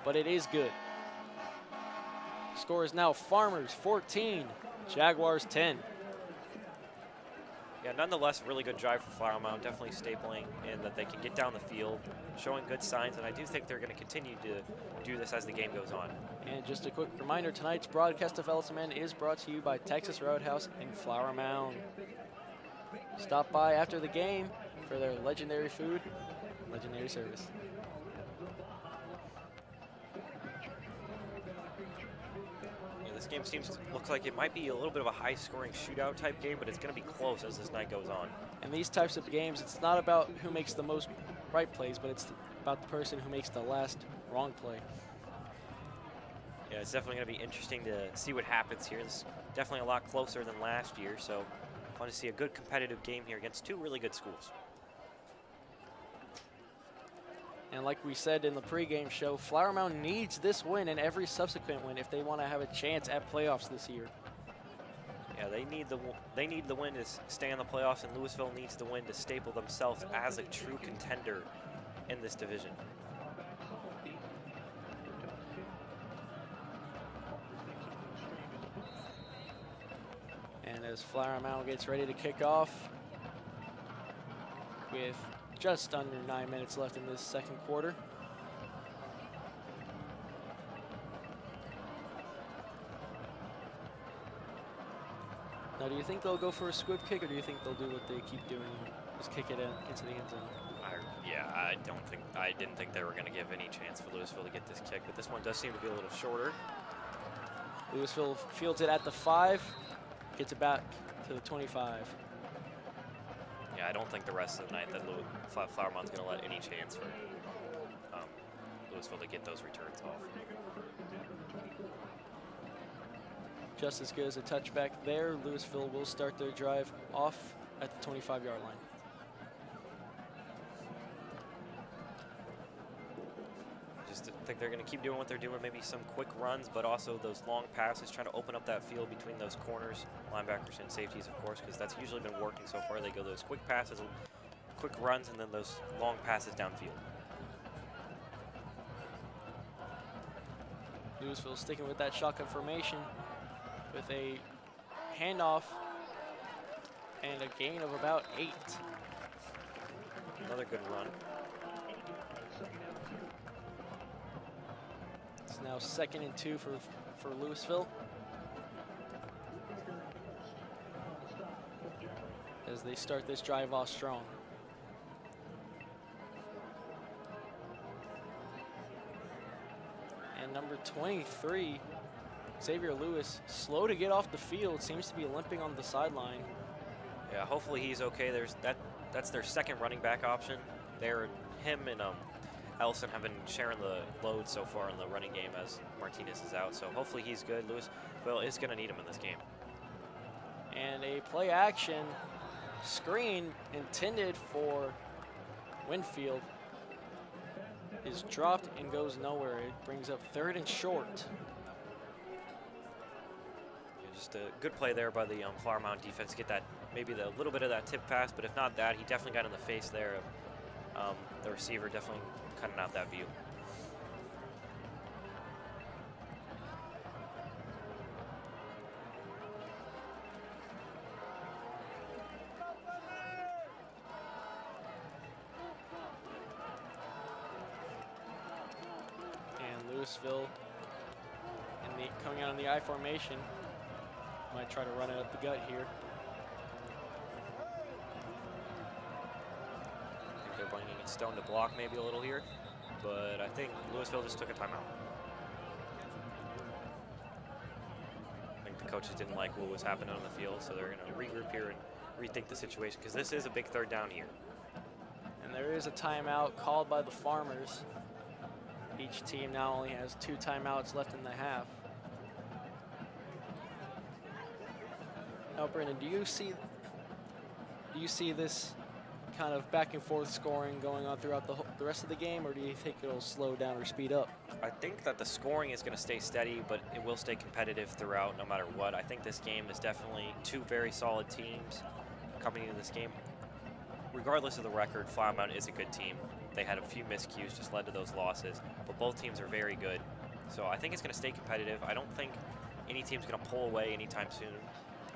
but it is good. Score is now Farmers 14, Jaguars 10. Yeah, nonetheless, really good drive for Flower Mound, definitely stapling in that they can get down the field, showing good signs, and I do think they're going to continue to do this as the game goes on. And just a quick reminder, tonight's broadcast of Ellison Men is brought to you by Texas Roadhouse in Flower Mound. Stop by after the game for their legendary food, legendary service. This game looks like it might be a little bit of a high-scoring shootout type game, but it's going to be close as this night goes on. And these types of games, it's not about who makes the most right plays, but it's about the person who makes the last wrong play. Yeah, it's definitely going to be interesting to see what happens here. This is definitely a lot closer than last year, so I want to see a good competitive game here against 2 really good schools. And like we said in the pregame show, Flower Mound needs this win and every subsequent win if they want to have a chance at playoffs this year. Yeah, they need the win to stay in the playoffs, and Lewisville needs the win to staple themselves as a true contender in this division. And as Flower Mound gets ready to kick off with just under 9 minutes left in this 2nd quarter. Now, do you think they'll go for a squib kick, or do you think they'll do what they keep doing, just kick it into the end zone? I didn't think they were going to give any chance for Lewisville to get this kick, but this one does seem to be a little shorter. Lewisville fields it at the 5, gets it back to the 25. Yeah, I don't think the rest of the night that Flower Mound's going to let any chance for Lewisville to get those returns off. Just as good as a touchback there. Lewisville will start their drive off at the 25-yard line. just think they're going to keep doing what they're doing, maybe some quick runs, but also those long passes, trying to open up that field between those corners, linebackers and safeties, of course, because that's usually been working so far. They go those quick passes, quick runs, and then those long passes downfield. Lewisville sticking with that shotgun formation with a handoff and a gain of about 8. Another good run. It's now 2nd and 2 for Lewisville, as they start this drive off strong. And number 23, Xavier Lewis, slow to get off the field, seems to be limping on the sideline. Yeah, hopefully he's okay. That's their second running back option. Him and Ellison have been sharing the load so far in the running game as Martinez is out. So hopefully he's good. Lewisville is going to need him in this game. And a play action screen intended for Winfield is dropped and goes nowhere. It brings up 3rd and short. Yeah, just a good play there by the Flower Mound defense. Get that, maybe a little bit of that tip pass, but if not that, he definitely got in the face there. The receiver definitely cutting out that view. And Lewisville coming out in the I formation. Might try to run it up the gut here. They're bringing in Stone to block maybe a little here, but I think Lewisville just took a timeout. I think the coaches didn't like what was happening on the field, so they're going to regroup here and rethink the situation, because this is a big 3rd down here. And there is a timeout called by the Farmers. Each team now only has 2 timeouts left in the half. Now, Brendan, do you see this kind of back and forth scoring going on throughout the rest of the game, or do you think it'll slow down or speed up? I think that the scoring is going to stay steady, but it will stay competitive throughout no matter what. I think this game is definitely 2 very solid teams coming into this game. Regardless of the record, Flower Mound is a good team. They had a few miscues, just led to those losses, but both teams are very good. So I think it's going to stay competitive. I don't think any team's going to pull away anytime soon.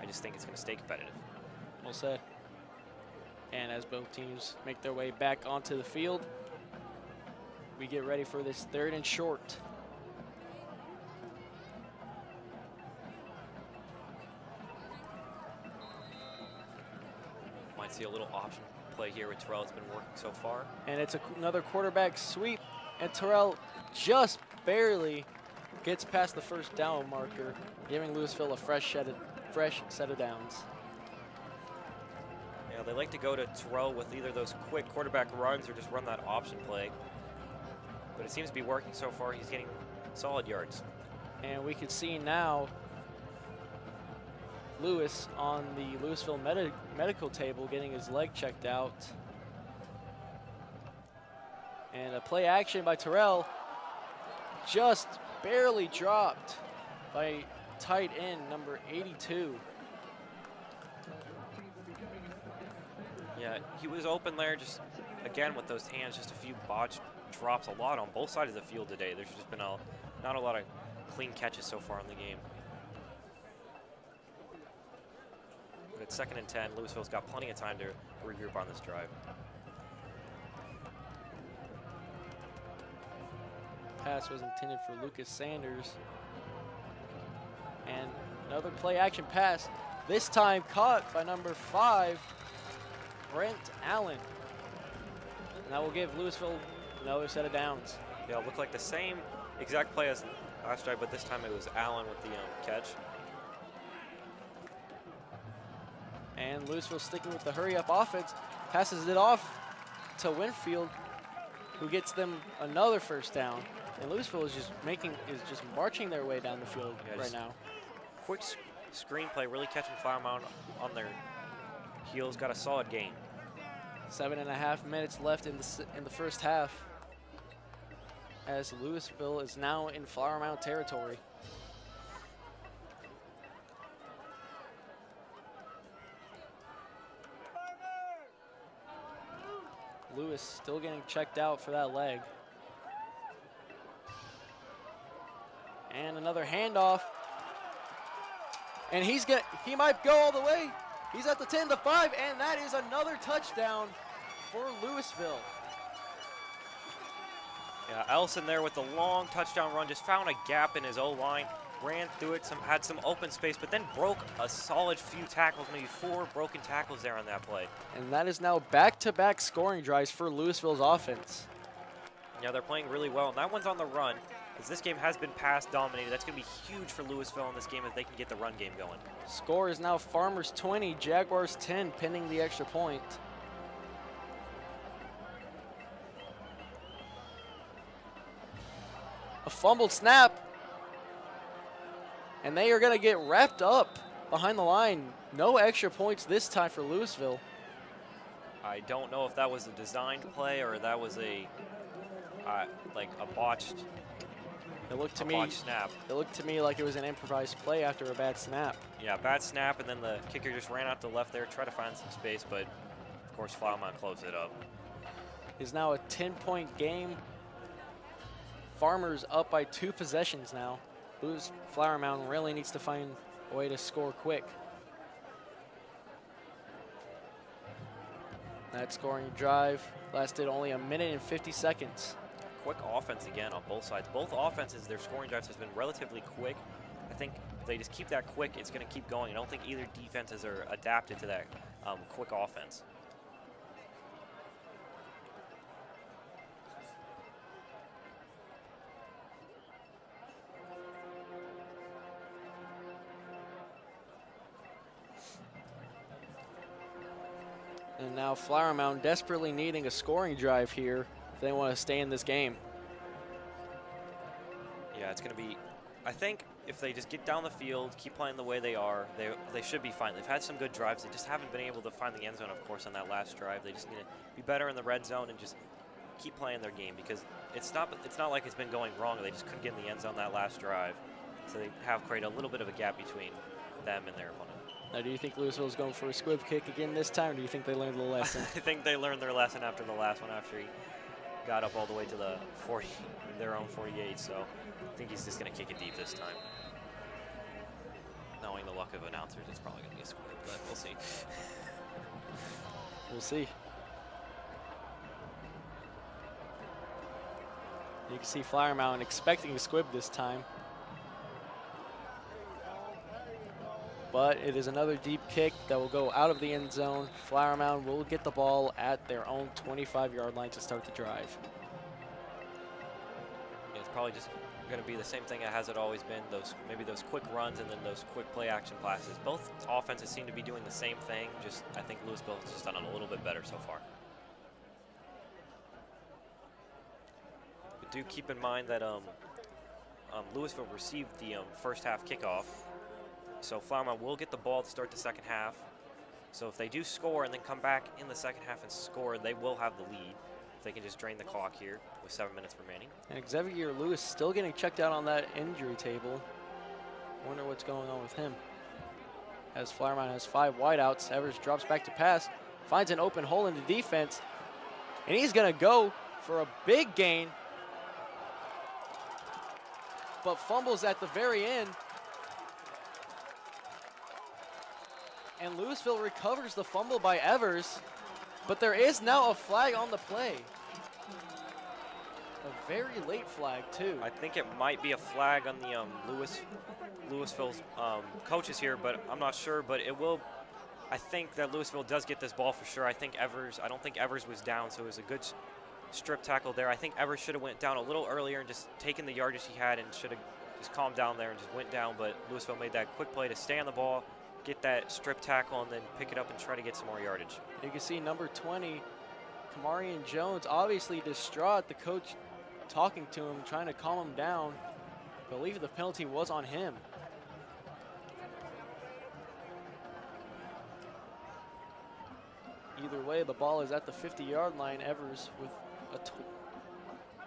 I just think it's going to stay competitive. Well said. And as both teams make their way back onto the field, we get ready for this 3rd and short. Might see a little option play here with Terrell. It's been working so far. And it's another quarterback sweep, and Terrell just barely gets past the 1st down marker, giving Lewisville a fresh set of downs. Yeah, they like to go to Terrell with either those quick quarterback runs or just run that option play. But it seems to be working so far. He's getting solid yards. And we can see now Lewis on the Lewisville medical table getting his leg checked out. And a play action by Terrell, just barely dropped by tight end number 82. Yeah, he was open there, just again with those hands, just a few botched drops, a lot on both sides of the field today. There's just been not a lot of clean catches so far in the game. But it's 2nd and 10. Lewisville's got plenty of time to regroup on this drive. Pass was intended for Lucas Sanders. And another play action pass, this time caught by number 5, Brent Allen. And that will give Lewisville another set of downs. Yeah, it looked like the same exact play as last drive, but this time it was Allen with the catch. And Lewisville sticking with the hurry-up offense, passes it off to Winfield, who gets them another 1st down. And Lewisville is just marching their way down the field right now. Quick screenplay, really catching Flower Mound on their heels. Got a solid gain. 7.5 minutes left in the 1st half. as Lewisville is now in Flower Mound territory. Lewis still getting checked out for that leg. And another handoff. And he might go all the way. He's at the 10-5, and that is another touchdown for Lewisville. Yeah, Ellison there with the long touchdown run, just found a gap in his O-line, ran through it, had some open space, but then broke a solid few tackles, maybe 4 broken tackles there on that play. And that is now back-to-back scoring drives for Lewisville's offense. Yeah, they're playing really well, and that one's on the run. As this game has been pass dominated, that's going to be huge for Lewisville in this game if they can get the run game going. Score is now Farmers 20, Jaguars 10, pending the extra point. A fumbled snap, and they are going to get wrapped up behind the line. No extra points this time for Lewisville. I don't know if that was a designed play or that was a like a botched. It looked to me like it was an improvised play after a bad snap. Yeah, bad snap, and then the kicker just ran out to the left there, tried to find some space, but of course Flower Mound closed it up. It's now a 10-point game. Farmers up by 2 possessions now. Flower Mound really needs to find a way to score quick. That scoring drive lasted only 1 minute and 50 seconds. Quick offense again on both sides. Both offenses, their scoring drives has been relatively quick. I think if they just keep that quick, it's going to keep going. I don't think either defenses are adapted to that quick offense. And now Flower Mound desperately needing a scoring drive here if they want to stay in this game. Yeah, it's going to be, I think if they just get down the field, keep playing the way they are, they should be fine. They've had some good drives. They just haven't been able to find the end zone, of course, on that last drive. They just need to be better in the red zone and just keep playing their game because it's not like it's been going wrong. They just couldn't get in the end zone that last drive. So they have created a little bit of a gap between them and their opponent. Now, do you think Lewisville's going for a squib kick again this time, or do you think they learned the lesson? I think they learned their lesson after the last one, after he got up all the way to the 40, their own 48. So I think he's just going to kick it deep this time. Knowing the luck of announcers, it's probably going to be a squib, but we'll see. We'll see. You can see Flower Mound expecting a squib this time. But it is another deep kick that will go out of the end zone. Flower Mound will get the ball at their own 25-yard line to start the drive. It's probably just going to be the same thing as it always been, maybe those quick runs and then those quick play action passes. Both offenses seem to be doing the same thing, just I think Lewisville has just done it a little bit better so far. But do keep in mind that Lewisville received the first half kickoff. So Flower Mound will get the ball to start the second half. So if they do score and then come back in the second half and score, they will have the lead. If they can just drain the clock here with 7 minutes remaining. And Xavier Lewis still getting checked out on that injury table. Wonder what's going on with him. As Flower Mound has 5 wideouts, Evers drops back to pass, finds an open hole in the defense, and he's gonna go for a big gain, but fumbles at the very end. And Lewisville recovers the fumble by Evers, but there is now a flag on the play. A very late flag, too. I think it might be a flag on the Lewisville's coaches here, but I'm not sure. But it will. I think that Lewisville does get this ball for sure. I don't think Evers was down, so it was a good strip tackle there. I think Evers should have went down a little earlier and just taken the yardage he had and should have just calmed down there and just went down. But Lewisville made that quick play to stay on the ball, get that strip tackle, and then pick it up and try to get some more yardage. You can see number 20, Kamarian Jones, obviously distraught. The coach talking to him, trying to calm him down. I believe the penalty was on him. Either way, the ball is at the 50-yard line. Evers with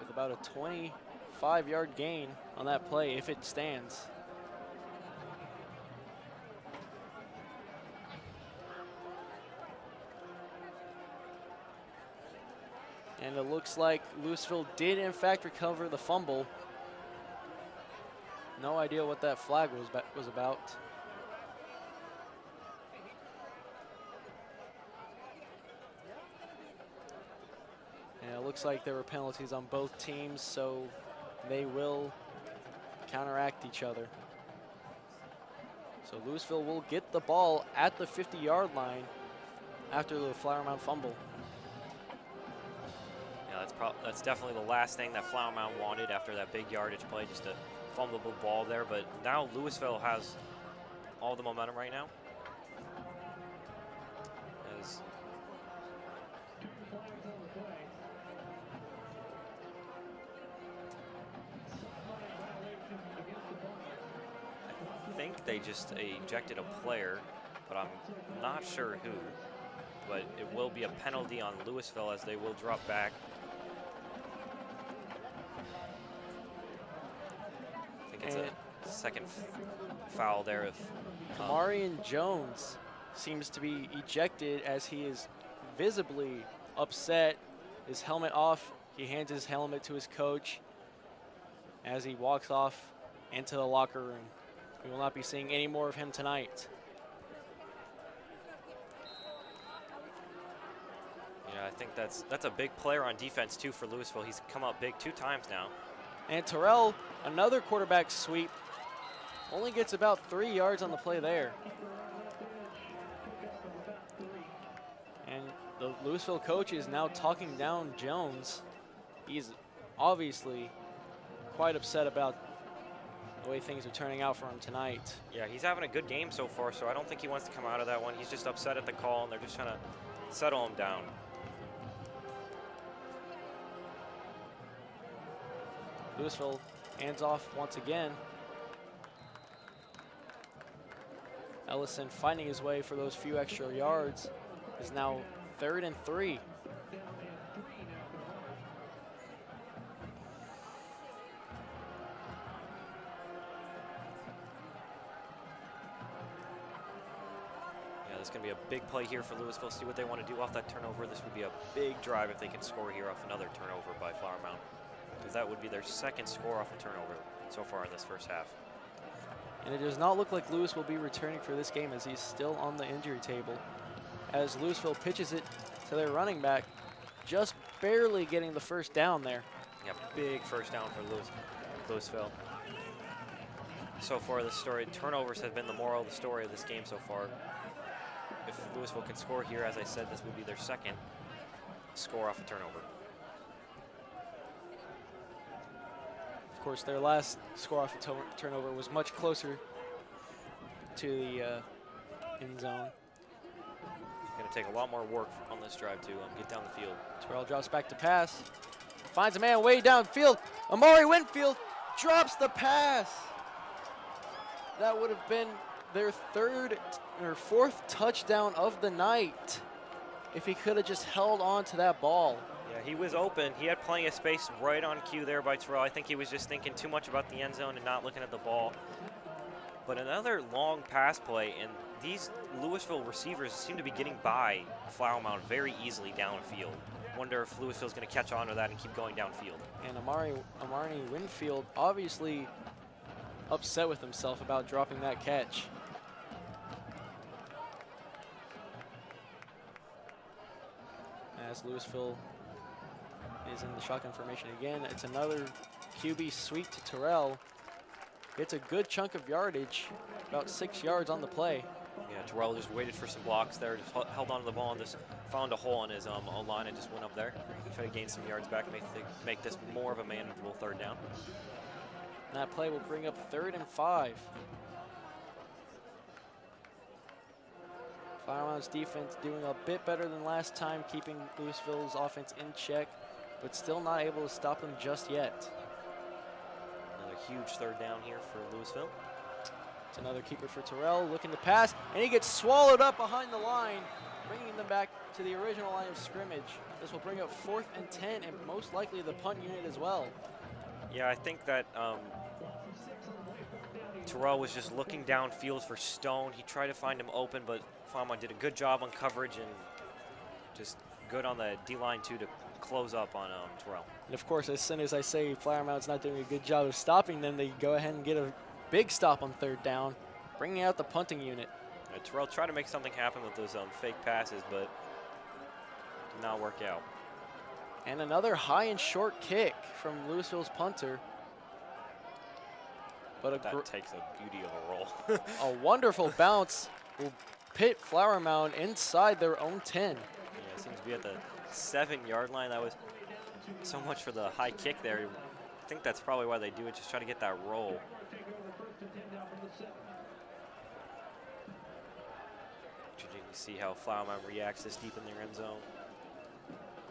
a about a 25-yard gain on that play if it stands. And it looks like Lewisville did, in fact, recover the fumble. No idea what that flag was about. And it looks like there were penalties on both teams, so they will counteract each other. So Lewisville will get the ball at the 50-yard line after the Flower Mound fumble. Yeah, that's definitely the last thing that Flower Mound wanted after that big yardage play, just a fumbleable ball there. But now Lewisville has all the momentum right now. As I think they just ejected a player, but I'm not sure who. But it will be a penalty on Lewisville as they will drop back. I think it's a second foul there. Of Kamarian Jones seems to be ejected as he is visibly upset. His helmet off. He hands his helmet to his coach as he walks off into the locker room. We will not be seeing any more of him tonight. Yeah, I think that's a big player on defense too for Lewisville. He's come up big 2 times now. And Terrell, another quarterback sweep, only gets about 3 yards on the play there. And the Lewisville coach is now talking down Jones. He's obviously quite upset about the way things are turning out for him tonight. Yeah, he's having a good game so far, so I don't think he wants to come out of that one. He's just upset at the call, and they're just trying to settle him down. Lewisville hands off once again. Ellison finding his way for those few extra yards is now 3rd and 3. It's going to be a big play here for Lewisville. See what they want to do off that turnover. This would be a big drive if they can score here off another turnover by Flower Mound, because that would be their second score off a turnover so far in this first half. And it does not look like Lewis will be returning for this game as he's still on the injury table. As Lewisville pitches it to their running back, just barely getting the first down there. Yeah, big first down for Lewisville. So far this story, turnovers have been the moral of the story of this game so far. If Lewisville can score here, as I said, this would be their second score off a turnover. Of course, their last score off a turnover was much closer to the end zone. Going to take a lot more work on this drive to get down the field. Terrell drops back to pass. Finds a man way downfield. Armani Winfield drops the pass. That would have been their 4th touchdown of the night if he could have just held on to that ball. Yeah, he was open. He had plenty of space right on cue there by Terrell. I think he was just thinking too much about the end zone and not looking at the ball. But another long pass play, and these Lewisville receivers seem to be getting by Flower Mound very easily downfield. Wonder if Lewisville's going to catch on to that and keep going downfield. And Armani Winfield obviously upset with himself about dropping that catch. As Lewisville is in the shotgun formation again, it's another QB sweep to Terrell. It's a good chunk of yardage, about 6 yards on the play. Yeah, Terrell just waited for some blocks there, just held onto the ball and just found a hole in his O-line and just went up there. Try to gain some yards back, make this more of a manageable 3rd down. And that play will bring up 3rd and 5. Flower Mound's defense doing a bit better than last time, keeping Lewisville's offense in check, but still not able to stop them just yet. Another huge 3rd down here for Lewisville. It's another keeper for Terrell, looking to pass, and he gets swallowed up behind the line bringing them back to the original line of scrimmage. This will bring up 4th and 10, and most likely the punt unit as well. Yeah, I think that Terrell was just looking downfield for Stone. He tried to find him open, but Flower did a good job on coverage and just good on the D-line, too, to close up on Terrell. And, of course, as soon as I say Flower Mound's not doing a good job of stopping them, they go ahead and get a big stop on 3rd down, bringing out the punting unit. Terrell tried to make something happen with those fake passes, but did not work out. And another high and short kick from Lewisville's punter. But that takes a beauty of a roll. A wonderful bounce will pit Flower Mound inside their own 10. Yeah, it seems to be at the 7-yard line. That was so much for the high kick there. I think that's probably why they do it, just try to get that roll. See how Flower Mound reacts this deep in their end zone.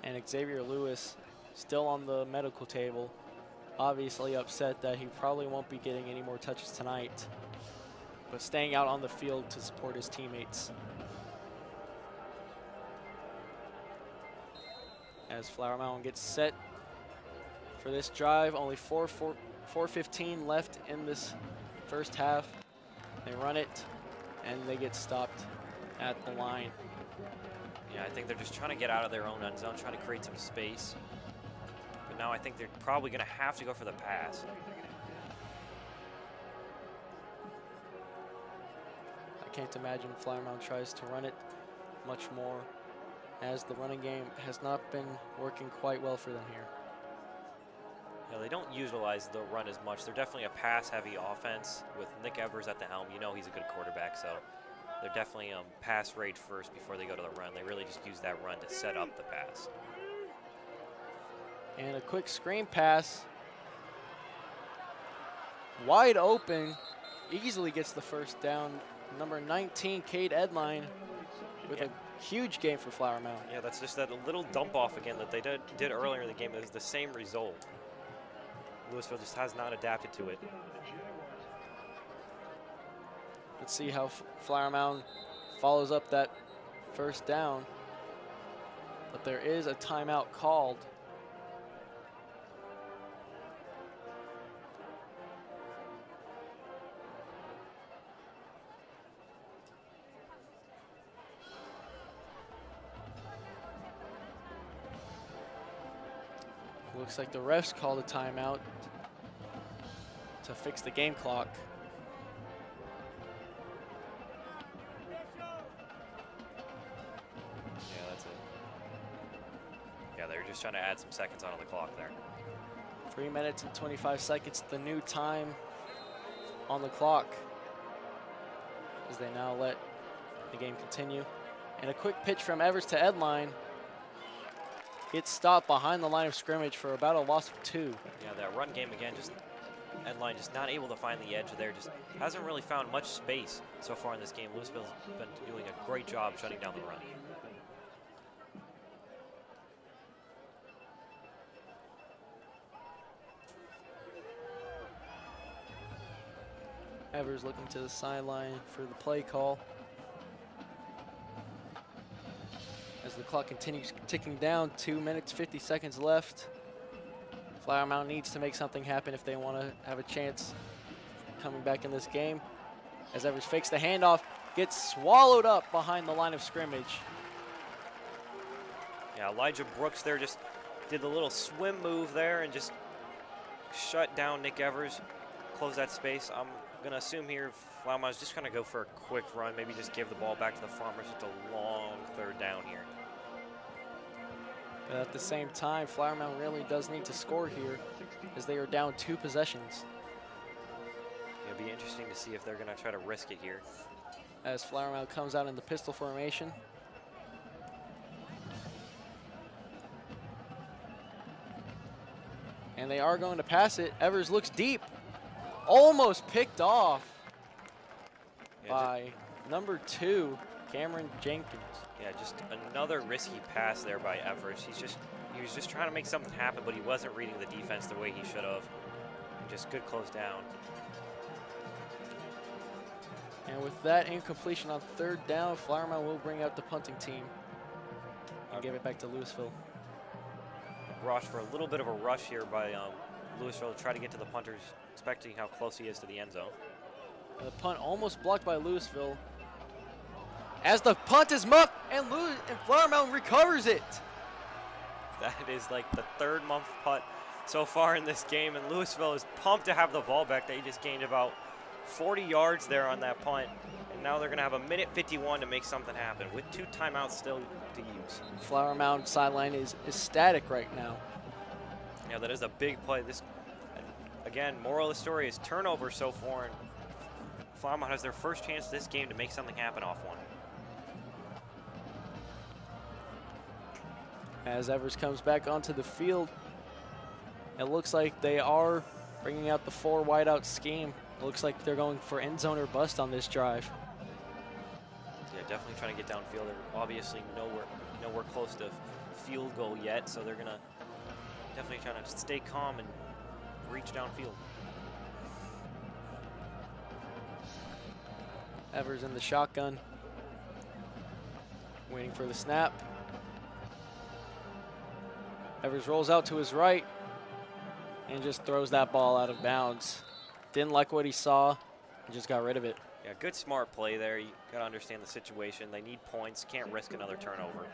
And Xavier Lewis still on the medical table, obviously upset that he probably won't be getting any more touches tonight, but staying out on the field to support his teammates. As Flower Mound gets set for this drive, only 4:15 left in this first half. They run it, and they get stopped at the line. Yeah, I think they're just trying to get out of their own end zone, trying to create some space. But now I think they're probably going to have to go for the pass. I can't imagine Flower Mound tries to run it much more, as the running game has not been working quite well for them here. Yeah, they don't utilize the run as much. They're definitely a pass-heavy offense with Nick Evers at the helm. You know he's a good quarterback, so they're definitely pass rate first before they go to the run. They really just use that run to set up the pass. And a quick screen pass. Wide open. Easily gets the first down. Number 19, Cade Edline, with a huge game for Flower Mound. Yeah, that's just that little dump off again that they did earlier in the game. It was the same result. Lewisville just has not adapted to it. Let's see how Flower Mound follows up that first down. But there is a timeout called. Looks like the refs called a timeout to fix the game clock. They're just trying to add some seconds onto the clock there. 3 minutes and 25 seconds, the new time on the clock, as they now let the game continue. And a quick pitch from Evers to Edline. Gets stopped behind the line of scrimmage for about a loss of 2. Yeah, that run game again, just Edline just not able to find the edge there. Just hasn't really found much space so far in this game. Lewisville's been doing a great job shutting down the run. Evers looking to the sideline for the play call. As the clock continues ticking down, 2 minutes, 50 seconds left. Flower Mound needs to make something happen if they want to have a chance coming back in this game. As Evers fakes the handoff, gets swallowed up behind the line of scrimmage. Yeah, Elijah Brooks there just did the little swim move there and just shut down Nick Evers, close that space. I'm going to assume here Flower Mound is just going to go for a quick run, maybe just give the ball back to the Farmers. Just a long 3rd down here. But at the same time, Flower Mound really does need to score here, as they are down 2 possessions. It'll be interesting to see if they're going to try to risk it here. As Flower Mound comes out in the pistol formation. And they are going to pass it. Evers looks deep. Almost picked off by number 2, Cameron Jenkins. Yeah, just another risky pass there by Evers. He was just trying to make something happen, but he wasn't reading the defense the way he should have. Just good close down. And with that incompletion on 3rd down, Flower Mound will bring out the punting team and give it back to Lewisville. Rush for a little bit of a rush here by Lewisville to try to get to the punters, expecting how close he is to the end zone. And the punt almost blocked by Lewisville. As the punt is muffed, and Flower Mound recovers it. That is like the 3rd month punt so far in this game, and Lewisville is pumped to have the ball back. They just gained about 40 yards there on that punt, and now they're going to have a minute 51 to make something happen with 2 timeouts still to use. Flower Mound sideline is static right now. Yeah, that is a big play. This, again, moral of the story is turnover so far, and Flower Mound has their first chance this game to make something happen off one. As Evers comes back onto the field, it looks like they are bringing out the 4 wideout scheme. It looks like they're going for end zone or bust on this drive. Yeah, definitely trying to get downfield. They're obviously nowhere close to field goal yet, so they're gonna definitely trying to stay calm and reach downfield. Evers in the shotgun, waiting for the snap. Evers rolls out to his right and just throws that ball out of bounds. Didn't like what he saw and just got rid of it. Yeah, good smart play there. You gotta understand the situation. They need points, can't risk another turnover.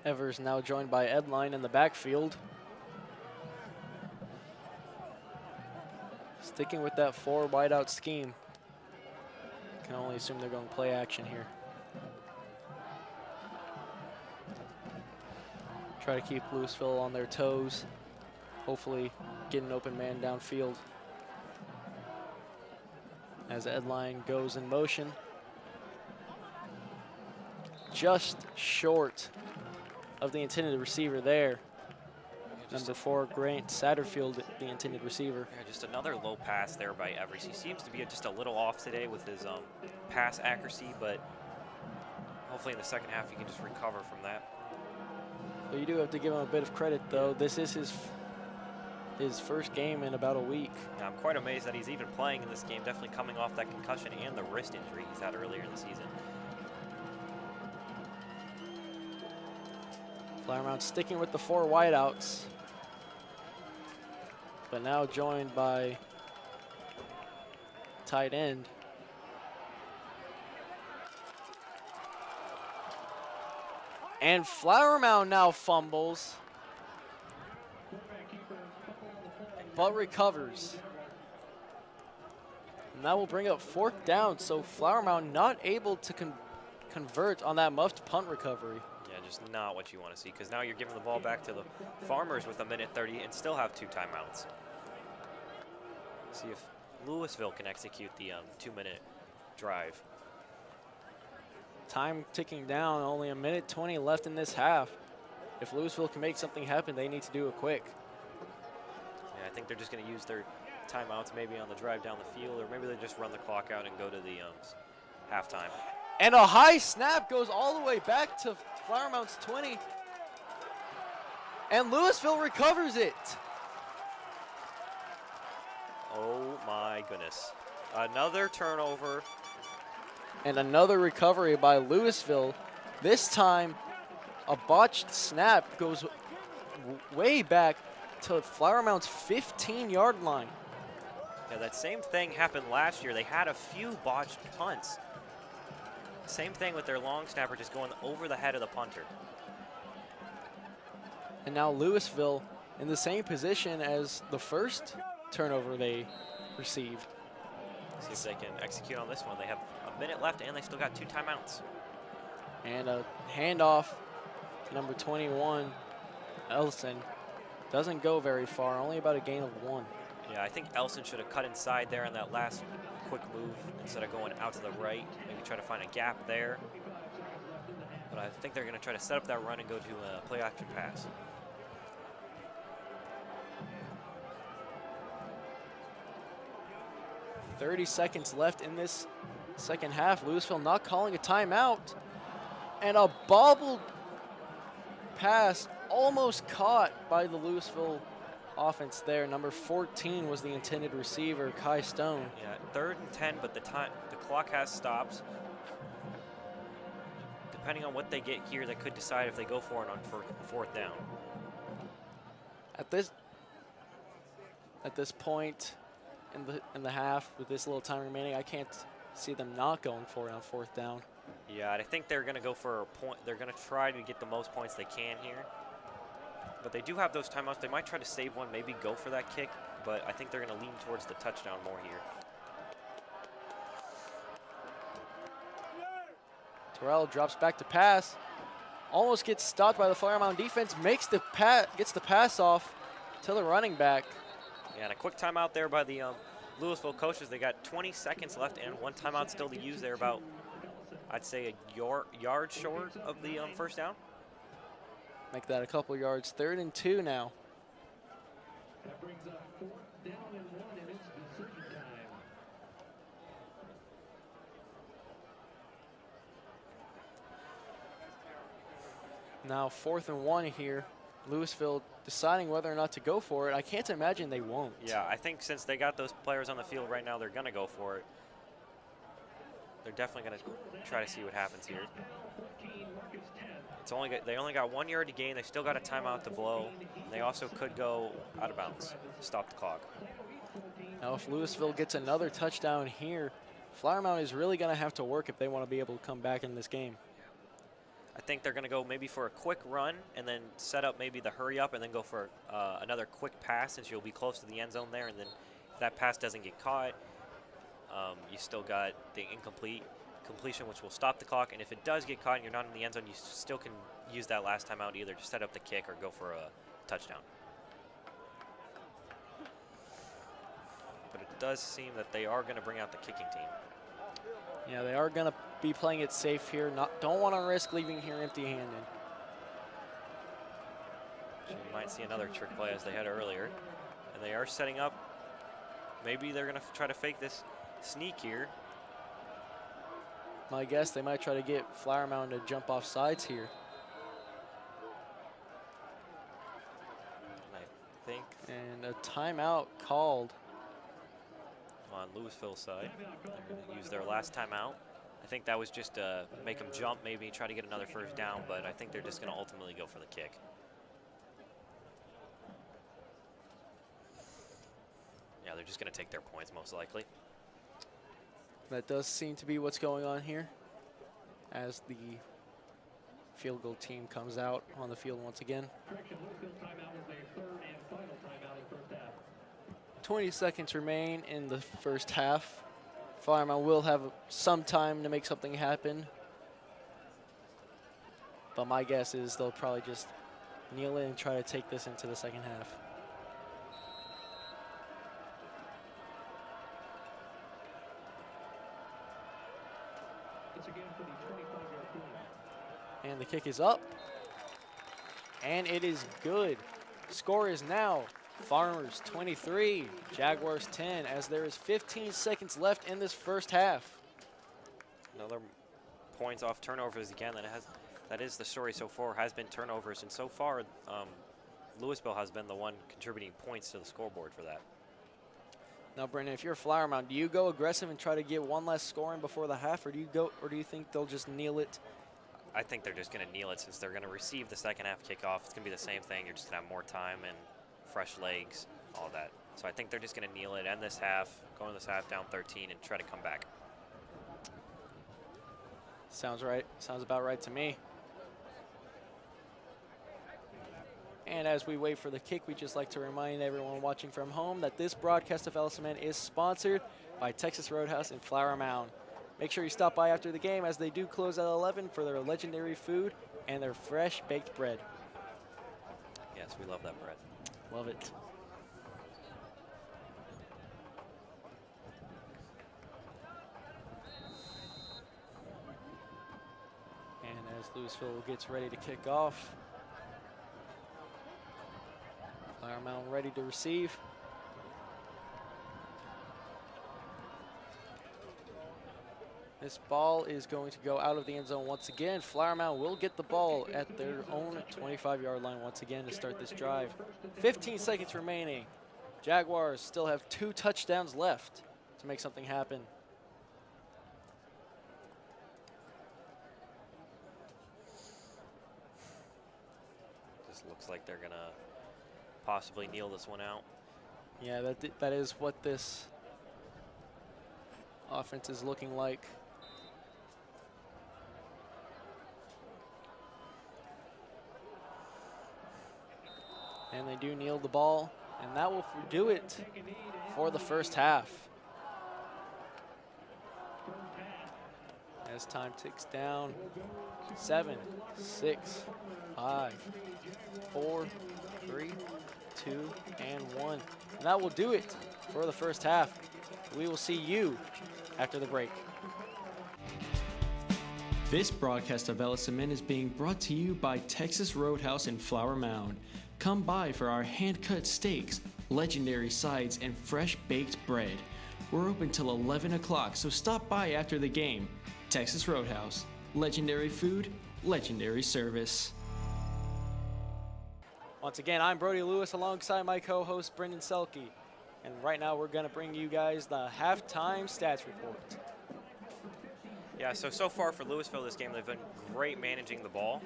Evers now joined by Edline in the backfield. Sticking with that 4 wideout scheme. Can only assume they're going play action here. Try to keep Lewisville on their toes. Hopefully get an open man downfield. As Edline goes in motion. Just short of the intended receiver there. Number 4, Grant Satterfield, the intended receiver. Yeah, just another low pass there by Evers. He seems to be just a little off today with his pass accuracy, but hopefully in the second half he can just recover from that. Well, you do have to give him a bit of credit, though. This is his first game in about a week. Yeah, I'm quite amazed that he's even playing in this game, definitely coming off that concussion and the wrist injury he's had earlier in the season. Flower Mound sticking with the 4 wideouts, but now joined by tight end. And Flower Mound now fumbles, but recovers. And that will bring up 4th down, so Flower Mound not able to convert on that muffed punt recovery. Yeah, just not what you want to see, because now you're giving the ball back to the Farmers with a minute 30 and still have 2 timeouts. See if Lewisville can execute the 2-minute drive. Time ticking down, only a minute 20 left in this half. If Lewisville can make something happen, they need to do it quick. Yeah, I think they're just going to use their timeouts maybe on the drive down the field, or maybe they just run the clock out and go to the halftime. And a high snap goes all the way back to Flower Mound's 20. And Lewisville recovers it. Oh my goodness. Another turnover. And another recovery by Lewisville. This time, a botched snap goes way back to Flower Mound's 15-yard line. Yeah, that same thing happened last year. They had a few botched punts. Same thing with their long snapper just going over the head of the punter. And now Lewisville in the same position as the first turnover they received. See if they can execute on this one. They have a minute left and they still got 2 timeouts. And a handoff to number 21, Ellison. Doesn't go very far, only about a gain of 1. Yeah, I think Ellison should have cut inside there on that last quick move instead of going out to the right. Maybe try to find a gap there. But I think they're going to try to set up that run and go to a play action pass. .30 seconds left in this second half. Lewisville not calling a timeout. And a bobbled pass almost caught by the Lewisville offense there. Number 14 was the intended receiver, Kai Stone. Yeah, 3rd and 10, but the clock has stopped. Depending on what they get here, they could decide if they go for it on 4th down. At this point in the half, with this little time remaining, I can't see them not going for it on 4th down. Yeah, I think they're going to go for a point. They're going to try to get the most points they can here. But they do have those timeouts. They might try to save one, maybe go for that kick, but I think they're going to lean towards the touchdown more here. Terrell drops back to pass. Almost gets stopped by the Flower Mound defense. Gets the pass off to the running back. Yeah, and a quick timeout there by the Lewisville coaches. They got 20 seconds left and one timeout still to use. They're about, I'd say, a yard short of the 1st down. Make that a couple yards. 3rd and 2 now. That brings up 4th down and 1, and it's decision time. Now 4th and 1 here. Lewisville deciding whether or not to go for it. I can't imagine they won't. Yeah, I think since they got those players on the field right now, they're going to go for it. They're definitely going to try to see what happens here. They only got 1 yard to gain. They still got a timeout to blow. And they also could go out of bounds, stop the clock. Now if Lewisville gets another touchdown here, Flower Mound is really going to have to work if they want to be able to come back in this game. I think they're going to go maybe for a quick run and then set up maybe the hurry up and then go for another quick pass since you'll be close to the end zone there. And then if that pass doesn't get caught, you still got the completion, which will stop the clock. And if it does get caught and you're not in the end zone, you still can use that last time out either to set up the kick or go for a touchdown. But it does seem that they are going to bring out the kicking team. Yeah, they are going to be playing it safe here. Don't want to risk leaving here empty-handed. So you might see another trick play as they had earlier. And they are setting up. Maybe they're going to try to fake this sneak here. My guess, they might try to get Flower Mound to jump off sides here. And I think And a timeout called. On Lewisville's side, they're going to use their last timeout. I think that was just to make them jump, maybe try to get another 1st down, but I think they're just going to ultimately go for the kick. Yeah, they're just going to take their points most likely. That does seem to be what's going on here as the field goal team comes out on the field once again. Correction, Lewisville timeout is a 3rd and final timeout in 1st half. 20 seconds remain in the 1st half. Flower Mound will have some time to make something happen. But my guess is they'll probably just kneel in and try to take this into the 2nd half. It's again for the 25-yard penalty. And the kick is up. And it is good. Score is now Farmers 23, Jaguars 10, as there is 15 seconds left in this 1st half. Another points off turnovers again. That is the story so far, has been turnovers. And so far, Lewisville has been the one contributing points to the scoreboard for that. Now, Brendan, if you're a Flower Mound, do you go aggressive and try to get one less scoring before the half, or do you think they'll just kneel it? I think they're just going to kneel it since they're going to receive the 2nd half kickoff. It's going to be the same thing. You're just going to have more time and fresh legs, all that. So I think they're just going to kneel it, end this half, go in this half down 13, and try to come back. Sounds right. Sounds about right to me. And as we wait for the kick, we'd just like to remind everyone watching from home that this broadcast of LSMN is sponsored by Texas Roadhouse in Flower Mound. Make sure you stop by after the game as they do close at 11 for their legendary food and their fresh baked bread. Yes, we love that bread. Love it. And as Lewisville gets ready to kick off, Flower Mound ready to receive. This ball is going to go out of the end zone once again. Flower Mound will get the ball at their own 25-yard line once again to start this drive. 15 seconds remaining. Jaguars still have 2 touchdowns left to make something happen. Just looks like they're going to possibly kneel this one out. Yeah, that is what this offense is looking like. And they do kneel the ball, and that will do it for the first half. As time ticks down, 7, 6, 5, 4, 3, 2, and 1. And that will do it for the first half. We will see you after the break. This broadcast of Ellison is being brought to you by Texas Roadhouse in Flower Mound. Come by for our hand-cut steaks, legendary sides, and fresh baked bread. We're open till 11 o'clock, so stop by after the game. Texas Roadhouse. Legendary food, legendary service. Once again, I'm Brody Lewis alongside my co-host Brendan Selke. And right now we're going to bring you guys the halftime stats report. Yeah, so far for Lewisville this game, they've been great managing the ball.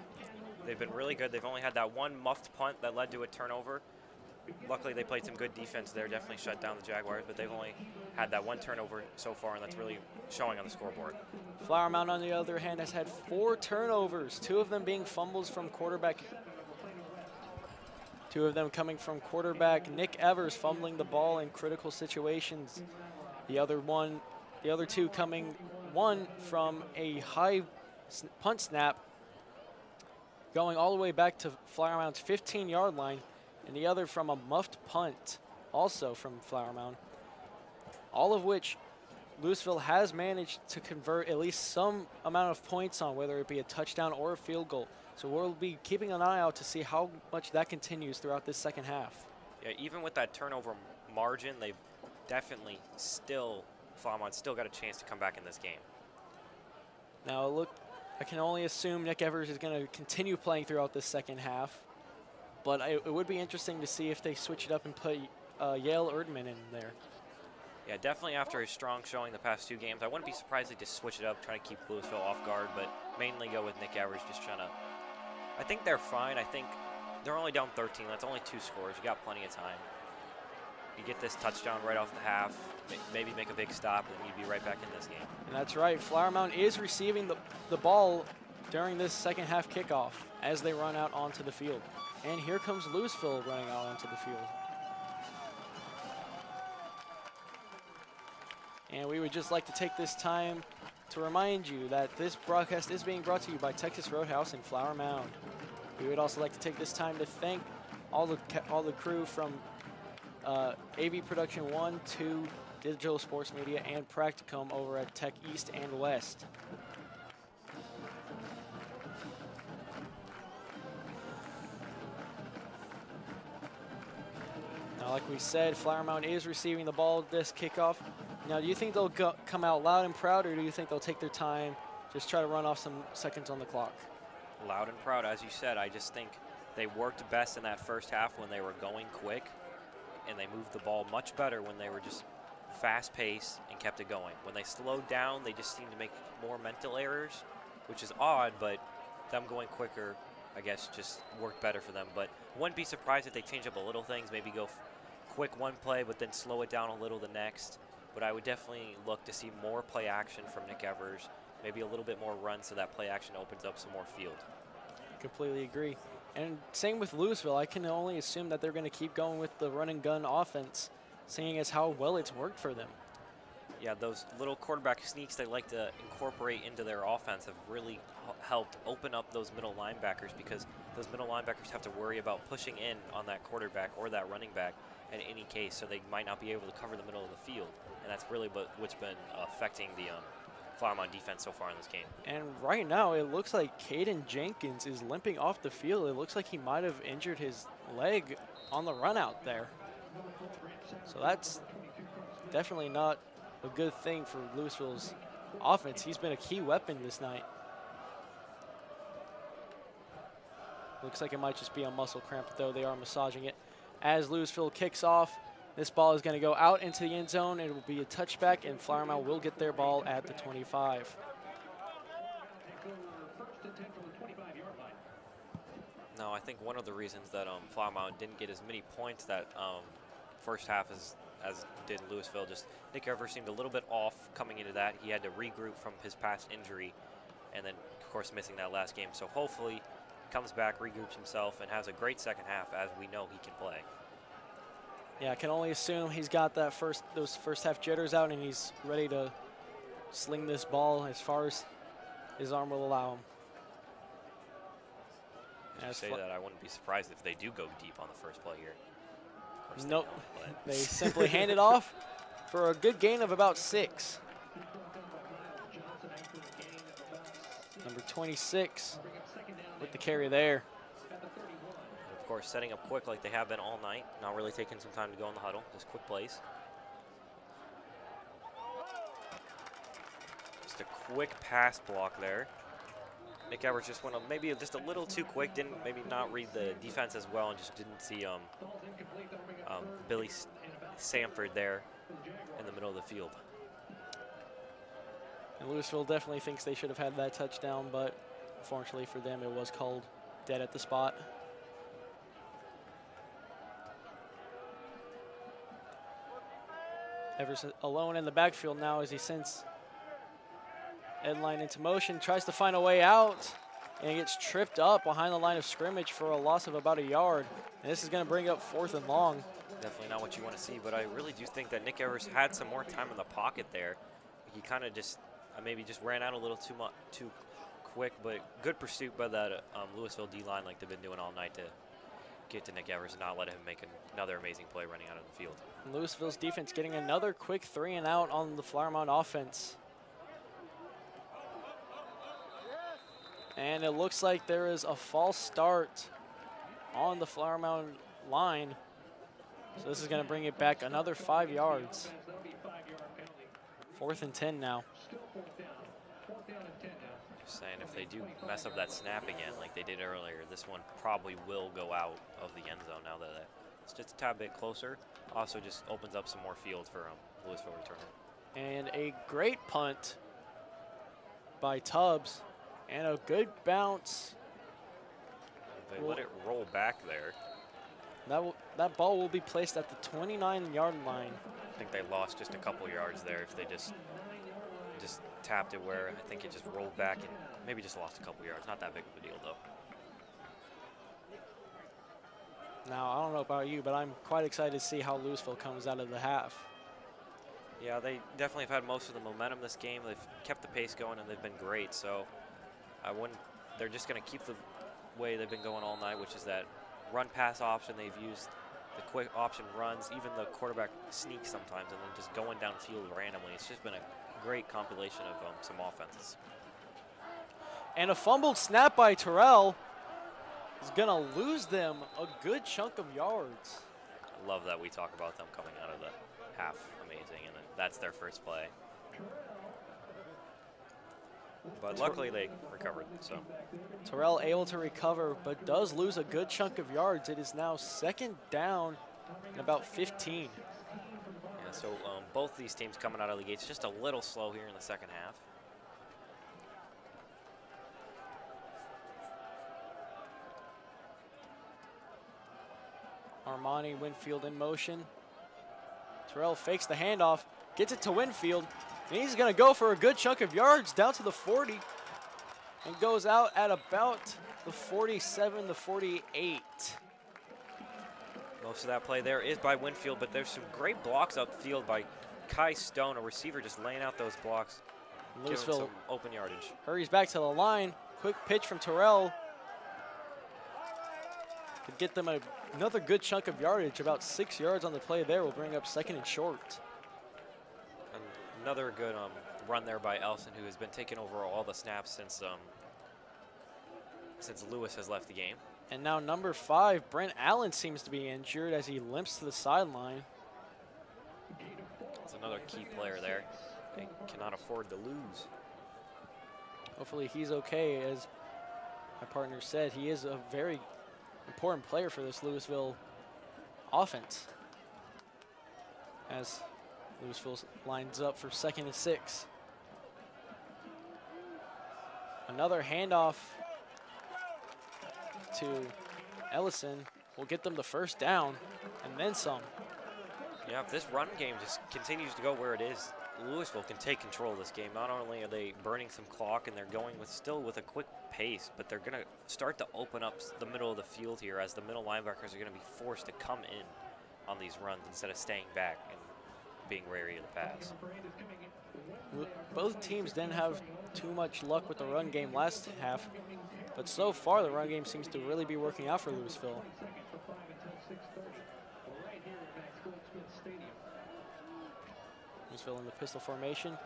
They've been really good. They've only had that one muffed punt that led to a turnover. Luckily, they played some good defense there, definitely shut down the Jaguars, but they've only had that one turnover so far, and that's really showing on the scoreboard. Flower Mound, on the other hand, has had 4 turnovers, 2 of them being fumbles from quarterback. 2 of them coming from quarterback Nick Evers, fumbling the ball in critical situations. The other 2 coming, one from a high punt snap, going all the way back to Flower Mound's 15-yard line, and the other from a muffed punt, also from Flower Mound. All of which Lewisville has managed to convert at least some amount of points on, whether it be a touchdown or a field goal. So we'll be keeping an eye out to see how much that continues throughout this second half. Yeah, even with that turnover margin, they've definitely Flower Mound still got a chance to come back in this game. Now look, I can only assume Nick Evers is going to continue playing throughout this second half, but it would be interesting to see if they switch it up and put Yale Erdman in there. Yeah, definitely after a strong showing the past 2 games, I wouldn't be surprised if they just switch it up, try to keep Lewisville off guard, but mainly go with Nick Evers, just trying to. I think they're fine. I think they're only down 13. That's only 2 scores. You got plenty of time. You get this touchdown right off the half, maybe make a big stop, and you'd be right back in this game. And that's right. Flower Mound is receiving the ball during this second half kickoff as they run out onto the field. And here comes Lewisville running out onto the field. And we would just like to take this time to remind you that this broadcast is being brought to you by Texas Roadhouse in Flower Mound. We would also like to take this time to thank all the crew from AV Production 1, 2, Digital Sports Media, and Practicum over at Tech East and West. Now, like we said, Flower Mound is receiving the ball this kickoff. Now, do you think they'll come out loud and proud, or do you think they'll take their time, just try to run off some seconds on the clock? Loud and proud, as you said. I just think they worked best in that first half when they were going quick, and they moved the ball much better when they were just fast-paced and kept it going. When they slowed down, they just seemed to make more mental errors, which is odd, but them going quicker, I guess, just worked better for them. But I wouldn't be surprised if they change up a little things, maybe go quick one play, but then slow it down a little the next. But I would definitely look to see more play action from Nick Evers, maybe a little bit more run so that play action opens up some more field. Completely agree. And same with Lewisville. I can only assume that they're going to keep going with the run and gun offense, seeing as how well it's worked for them. Yeah, those little quarterback sneaks they like to incorporate into their offense have really helped open up those middle linebackers, because those middle linebackers have to worry about pushing in on that quarterback or that running back in any case, so they might not be able to cover the middle of the field. And that's really what's been affecting the Flower Mound defense so far in this game. And right now, it looks like Caden Jenkins is limping off the field. It looks like he might have injured his leg on the run out there. So that's definitely not a good thing for Lewisville's offense. He's been a key weapon this night. Looks like it might just be a muscle cramp, though. They are massaging it. As Lewisville kicks off, this ball is going to go out into the end zone. It will be a touchback, and Flower Mound will get their ball at the 25. No, I think one of the reasons that Flower Mound didn't get as many points that first half as did Lewisville, just Nick Evers seemed a little bit off coming into that. He had to regroup from his past injury, and then, of course, missing that last game. So hopefully comes back, regroups himself, and has a great second half, as we know he can play. Yeah, I can only assume he's got that those first half jitters out, and he's ready to sling this ball as far as his arm will allow him. As you say that, I wouldn't be surprised if they do go deep on the first play here. Of course Nope. They They simply hand it off for a good gain of about 6. Number 26 with the carry there. Of course, setting up quick like they have been all night, not really taking some time to go in the huddle, just quick plays. Just a quick pass block there. Nick Evers just went maybe just a little too quick, didn't maybe not read the defense as well, and just didn't see Billy Samford there in the middle of the field. And Lewisville definitely thinks they should have had that touchdown, but unfortunately for them, it was called dead at the spot. Evers alone in the backfield now as he sends Edline into motion, tries to find a way out, and he gets tripped up behind the line of scrimmage for a loss of about a yard. And this is going to bring up 4th and long. Definitely not what you want to see, but I really do think that Nick Evers had some more time in the pocket there. He kind of just maybe just ran out a little too quick, but good pursuit by that Lewisville D-line like they've been doing all night to get to Nick Evers and not let him make another amazing play running out of the field. And Lewisville's defense getting another quick 3 and out on the Flower Mound offense. And it looks like there is a false start on the Flower Mound line. So this is going to bring it back another 5 yards. 4th and 10 now. Just saying, if they do mess up that snap again like they did earlier, this one probably will go out of the end zone now that it's just a tad bit closer. Also just opens up some more field for Lewisville returner. And a great punt by Tubbs. And a good bounce. They let it roll back there. That ball will be placed at the 29-yard line. I think they lost just a couple yards there if they just tapped it where I think it just rolled back and maybe just lost a couple yards. Not that big of a deal, though. Now, I don't know about you, but I'm quite excited to see how Lewisville comes out of the half. Yeah, they definitely have had most of the momentum this game. They've kept the pace going, and they've been great. So they're just going to keep the way they've been going all night, which is that run-pass option they've used, the quick option runs, even the quarterback sneaks sometimes, and then just going downfield randomly. It's just been a great compilation of some offenses. And a fumbled snap by Terrell is going to lose them a good chunk of yards. I love that we talk about them coming out of the half amazing, and then that's their first play. But luckily they recovered, so. Terrell able to recover, but does lose a good chunk of yards. It is now 2nd down and about 15. Yeah, so both these teams coming out of the gates just a little slow here in the second half. Armani Winfield in motion. Terrell fakes the handoff, gets it to Winfield, and he's going to go for a good chunk of yards down to the 40 and goes out at about the 47, the 48. Most of that play there is by Winfield, but there's some great blocks upfield by Kai Stone, a receiver just laying out those blocks, giving some open yardage. Hurries back to the line. Quick pitch from Terrell. Could get them another good chunk of yardage. About 6 yards on the play there will bring up 2nd and short. And another good run there by Ellison, who has been taking over all the snaps since Lewis has left the game. And now number 5, Brent Allen, seems to be injured as he limps to the sideline. That's another key player there. They cannot afford to lose. Hopefully he's okay. As my partner said, he is a very important player for this Lewisville offense. As Lewisville lines up for 2nd and 6. Another handoff to Ellison will get them the first down and then some. Yeah, if this run game just continues to go where it is, Lewisville can take control of this game. Not only are they burning some clock and they're going still with a quick pace, but they're going to start to open up the middle of the field here as the middle linebackers are going to be forced to come in on these runs instead of staying back and being wary of the pass. Both teams didn't have too much luck with the run game last half, but so far the run game seems to really be working out for Lewisville. Lewisville in the pistol formation.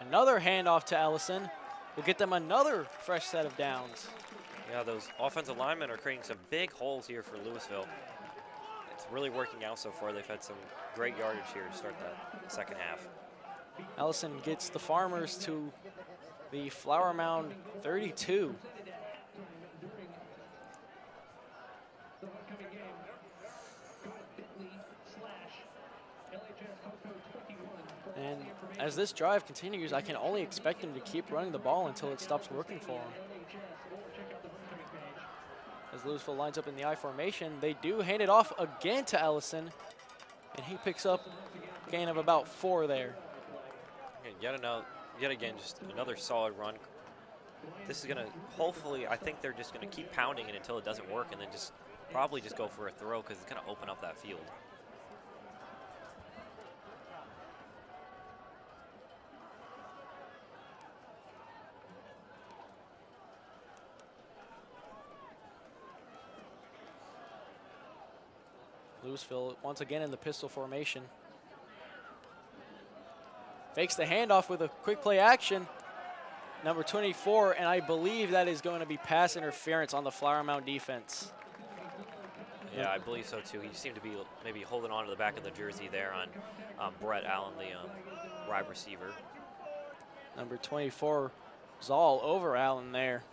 Another handoff to Ellison will get them another fresh set of downs. Yeah, those offensive linemen are creating some big holes here for Lewisville. It's really working out so far. They've had some great yardage here to start the second half. Ellison gets the Farmers to the Flower Mound 32. And as this drive continues, I can only expect them to keep running the ball until it stops working for them. As Lewisville lines up in the I formation, they do hand it off again to Ellison, and he picks up a gain of about 4 there. Yet again, just another solid run. This is going to, hopefully, I think they're just going to keep pounding it until it doesn't work and then probably just go for a throw because it's going to open up that field. Lewisville once again in the pistol formation. Fakes the handoff with a quick play action. Number 24, and I believe that is going to be pass interference on the Flower Mound defense. Yeah, I believe so too. He seemed to be maybe holding on to the back of the jersey there on Brent Allen, the wide receiver. Number 24 is all over Allen there.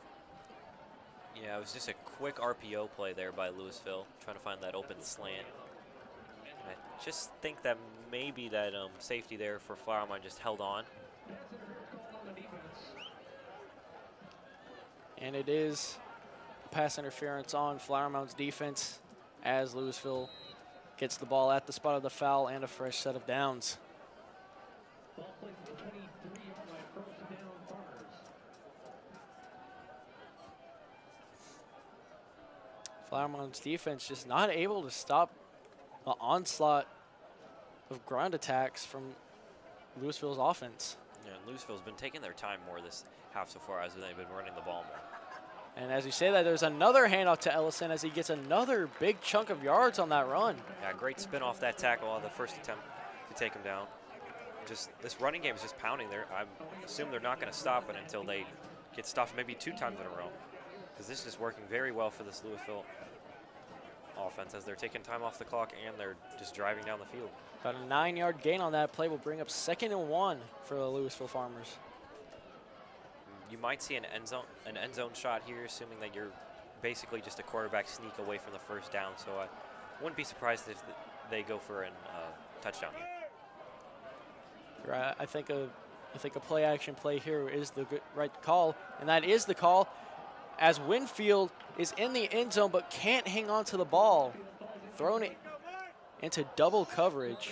Yeah, it was just a quick RPO play there by Lewisville, trying to find that open slant. And I just think that maybe that safety there for Flower Mound just held on. And it is pass interference on Flower Mound's defense as Lewisville gets the ball at the spot of the foul and a fresh set of downs. Flower Mound's defense just not able to stop the onslaught of ground attacks from Lewisville's offense. Yeah, Lewisville's been taking their time more this half so far as they've been running the ball more. And as you say that, there's another handoff to Ellison as he gets another big chunk of yards on that run. Yeah, great spin off that tackle on the first attempt to take him down. Just this running game is just pounding there. I assume they're not going to stop it until they get stopped maybe 2 times in a row. Because this is working very well for this Lewisville offense as they're taking time off the clock and they're just driving down the field. About a 9-yard gain on that play will bring up 2nd and 1 for the Lewisville Farmers. You might see an end zone shot here, assuming that you're basically just a quarterback sneak away from the first down. So I wouldn't be surprised if they go for a touchdown here. Right, I think a play action play here is the right call, and that is the call as Winfield is in the end zone but can't hang on to the ball, thrown it into double coverage.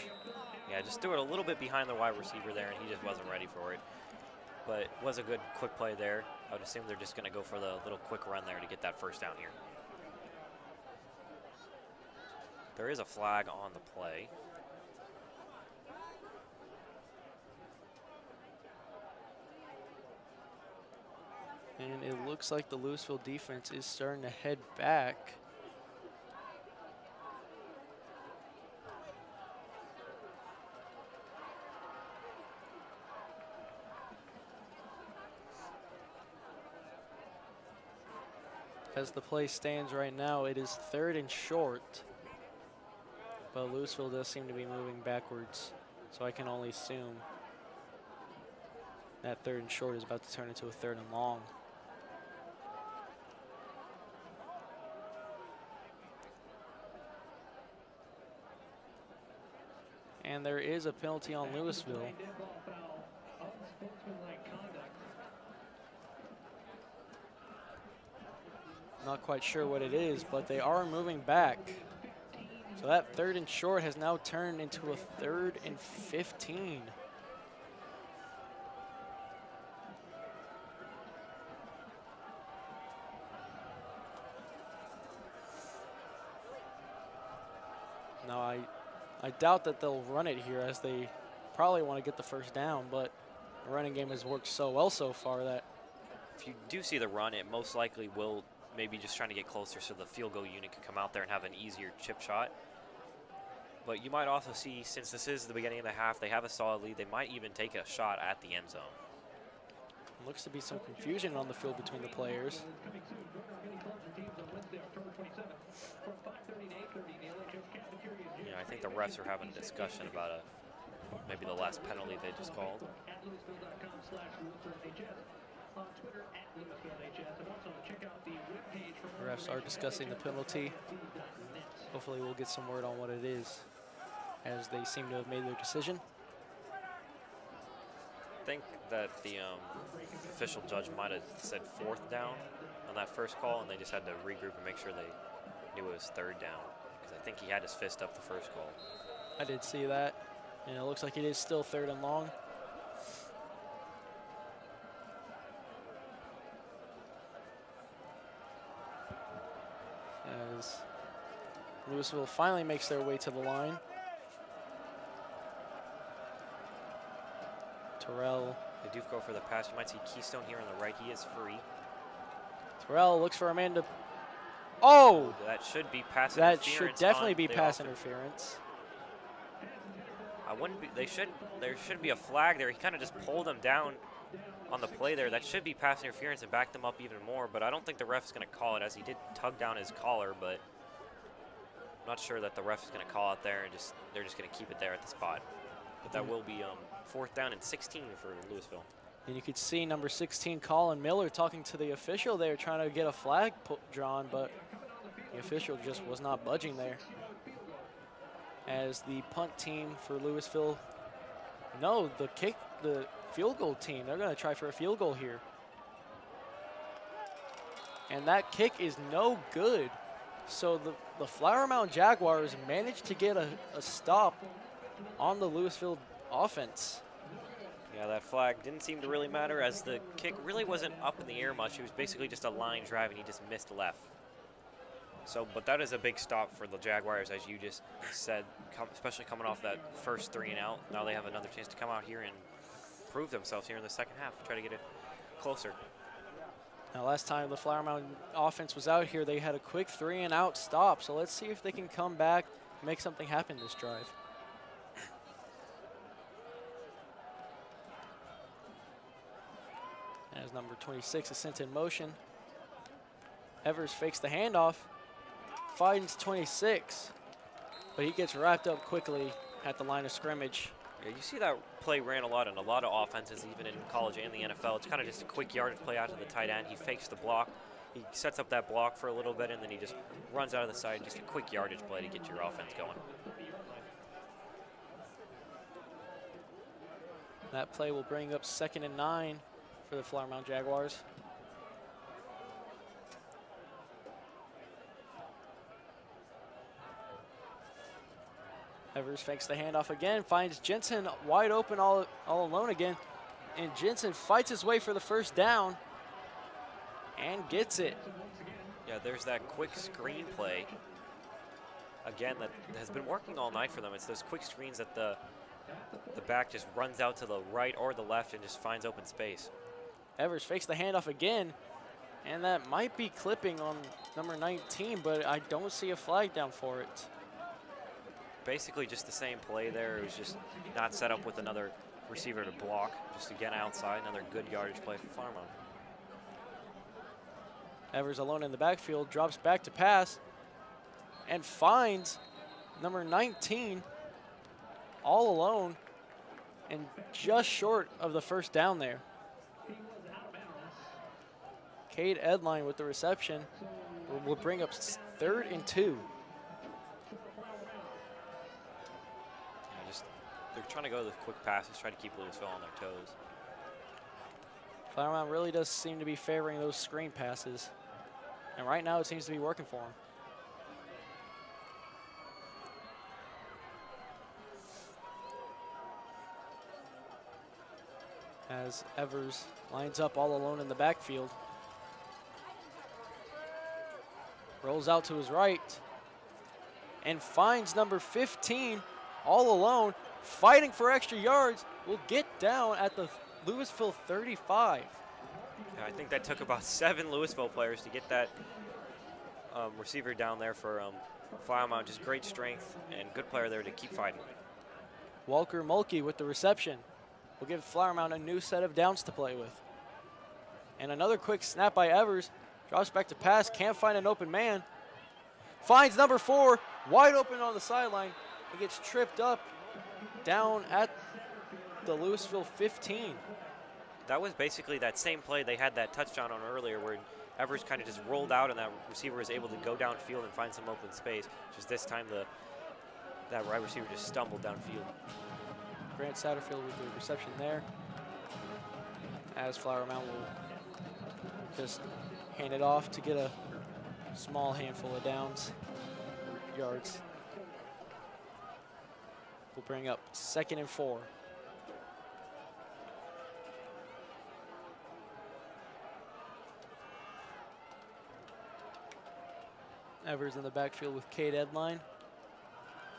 Yeah, just threw it a little bit behind the wide receiver there, and he just wasn't ready for it. But it was a good quick play there. I would assume they're just going to go for the little quick run there to get that first down here. There is a flag on the play. And it looks like the Lewisville defense is starting to head back. As the play stands right now, it is 3rd and short. But Lewisville does seem to be moving backwards, so I can only assume That 3rd and short is about to turn into a 3rd and long. And there is a penalty on Lewisville. Not quite sure what it is, but they are moving back. So that 3rd and short has now turned into a 3rd and 15. Now I doubt that they'll run it here, as they probably want to get the first down, but the running game has worked so well so far that If you do see the run, it most likely will maybe just trying to get closer so the field goal unit can come out there and have an easier chip shot. But you might also see, since this is the beginning of the half, they have a solid lead. They might even take a shot at the end zone. looks to be some confusion on the field between the players. Yeah, I think the refs are having a discussion about maybe the last penalty they just called. The refs are discussing the penalty. Hopefully we'll get some word on what it is, as they seem to have made their decision. I think that the official judge might have said 4th down on that first call, and they just had to regroup and make sure they knew it was 3rd down, because I think he had his fist up the first call. I did see that, and it looks like it is still 3rd and long. As Lewisville finally makes their way to the line. Terrell. They do go for the pass. You might see Keystone here on the right. He is free. Terrell looks for a man to. Oh! That should be pass That interference. should definitely be the pass offense. interference. I wouldn't be. There should be a flag there. He kind of just pulled him down on the play there. That should be pass interference and backed him up even more. But I don't think the ref is going to call it, as he did tug down his collar. But I'm not sure that the ref is going to call it there, and they're just going to keep it there at the spot. But that will be 4th down and 16 for Lewisville. And you could see number 16, Colin Miller, talking to the official there, trying to get a flag drawn, but the official just was not budging there. As the punt team for Lewisville, no, the field goal team, they're going to try for a field goal here. And that kick is no good. So the Flower Mound Jaguars managed to get a stop on the Lewisville offense. Yeah, that flag didn't seem to really matter, as the kick really wasn't up in the air much. It was basically just a line drive, and he just missed left. So, but that is a big stop for the Jaguars, as you just said, especially coming off that first 3 and out. Now they have another chance to come out here and prove themselves here in the second half, try to get it closer. Now, last time the Flower Mound offense was out here, they had a quick 3 and out stop. So let's see if they can come back and make something happen this drive. As number 26 is sent in motion. Evers fakes the handoff, finds 26, but he gets wrapped up quickly at the line of scrimmage. Yeah, you see that play ran a lot in a lot of offenses, even in college and the NFL. It's kind of just a quick yardage play out to the tight end. He fakes the block. He sets up that block for a little bit, and then he just runs out of the side. Just a quick yardage play to get your offense going. That play will bring up 2nd and 9 for the Flower Mound Jaguars. Evers fakes the handoff again, finds Jensen wide open all alone again, and Jensen fights his way for the first down and gets it. Yeah, there's that quick screen play, again, that has been working all night for them. It's those quick screens that the back just runs out to the right or the left and just finds open space. Evers fakes the handoff again, and that might be clipping on number 19, but I don't see a flag down for it. Basically just the same play there. It was just not set up with another receiver to block. Just again outside, another good yardage play for Flower Mound. Evers alone in the backfield, drops back to pass, and finds number 19 all alone and just short of the first down there. Cade Edline with the reception will bring up 3rd and 2. They're trying to go to the quick passes, try to keep Lewisville on their toes. Flower Mound really does seem to be favoring those screen passes. And right now it seems to be working for them. As Evers lines up all alone in the backfield. Rolls out to his right and finds number 15 all alone, fighting for extra yards, will get down at the Lewisville 35. Yeah, I think that took about 7 Lewisville players to get that receiver down there for Flower Mound. Just great strength and good player there to keep fighting. Walker Mulkey with the reception will give Flower Mound a new set of downs to play with. And another quick snap by Evers. Drops back to pass, can't find an open man. Finds number 4, wide open on the sideline. He gets tripped up down at the Lewisville 15. That was basically that same play they had that touchdown on earlier where Evers kind of just rolled out and that receiver was able to go downfield and find some open space. Just this time that wide receiver just stumbled downfield. Grant Satterfield with the reception there. As Flower Mound will just hand it off to get a small handful of yards. We'll bring up 2nd and 4. Evers in the backfield with Cade Edline.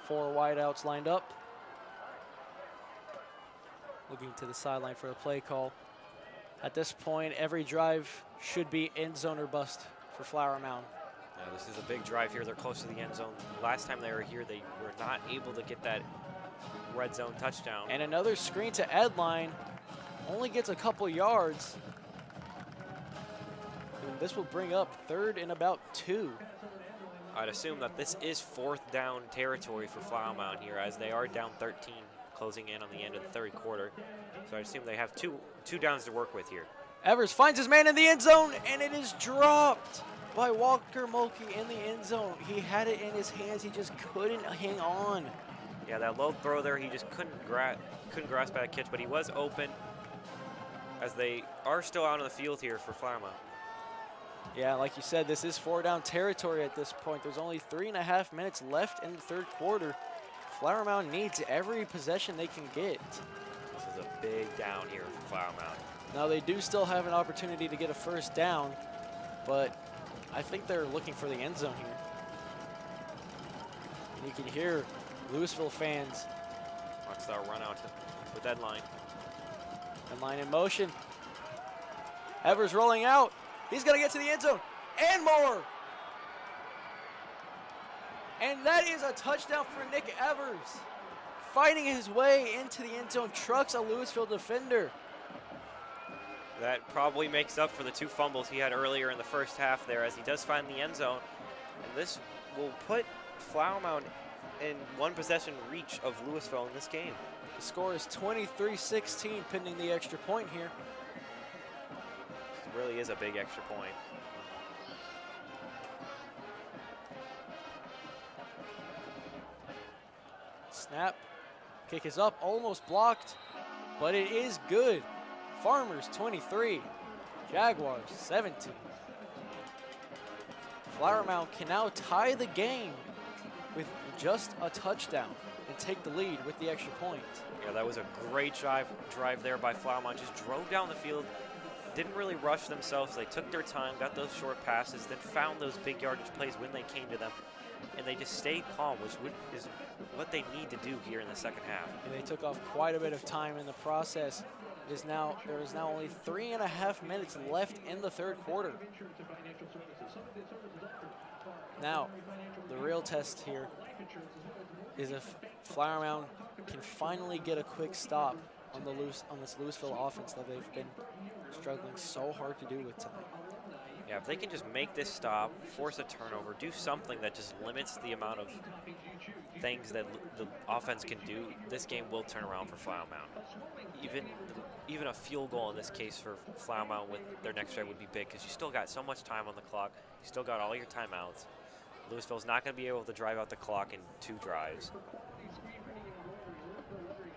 4 wideouts lined up. Looking to the sideline for a play call. At this point, every drive should be end zone or bust for Flower Mound. Yeah, this is a big drive here. They're close to the end zone. Last time they were here, they were not able to get that red zone touchdown. And another screen to Edline. Only gets a couple yards. And this will bring up 3rd and about 2. I'd assume that this is 4th down territory for Flower Mound here, as they are down 13, closing in on the end of the 3rd quarter. So I assume they have two downs to work with here. Evers finds his man in the end zone, and it is dropped by Walker Mulkey in the end zone. He had it in his hands. He just couldn't hang on. Yeah, that low throw there, he just couldn't grasp that catch, but he was open, as they are still out on the field here for Flower Mound. Yeah, like you said, this is 4 down territory at this point. There's only 3.5 minutes left in the 3rd quarter. Flower Mound needs every possession they can get. This is a big down here for Flower Mound. Now, they do still have an opportunity to get a 1st down, but I think they're looking for the end zone here. And you can hear Lewisville fans. Watch that run out with Edline. Edline in motion. Evers rolling out. He's going to get to the end zone and more. And that is a touchdown for Nick Evers. Fighting his way into the end zone, trucks a Lewisville defender. That probably makes up for the 2 fumbles he had earlier in the first half there, as he does find the end zone. And this will put Flower Mound in 1 possession reach of Lewisville in this game. The score is 23-16 pending the extra point here. This really is a big extra point. Snap. Kick is up, almost blocked, but it is good. Farmers 23, Jaguars 17. Flower Mound can now tie the game with just a touchdown and take the lead with the extra point. Yeah, that was a great drive there by Flower Mound. Just drove down the field, didn't really rush themselves. They took their time, got those short passes, then found those big yardage plays when they came to them. And they just stayed calm, which is what they need to do here in the second half. And they took off quite a bit of time in the process. There is now only 3.5 minutes left in the 3rd quarter. Now, the real test here is if Flower Mound can finally get a quick stop on this Lewisville offense that they've been struggling so hard to do with tonight. Yeah, if they can just make this stop, force a turnover, do something that just limits the amount of things that the offense can do, this game will turn around for Flower Mound. Even a field goal in this case for Flower Mound with their next drive would be big because you still got so much time on the clock. You still got all your timeouts. Lewisville's not going to be able to drive out the clock in 2 drives.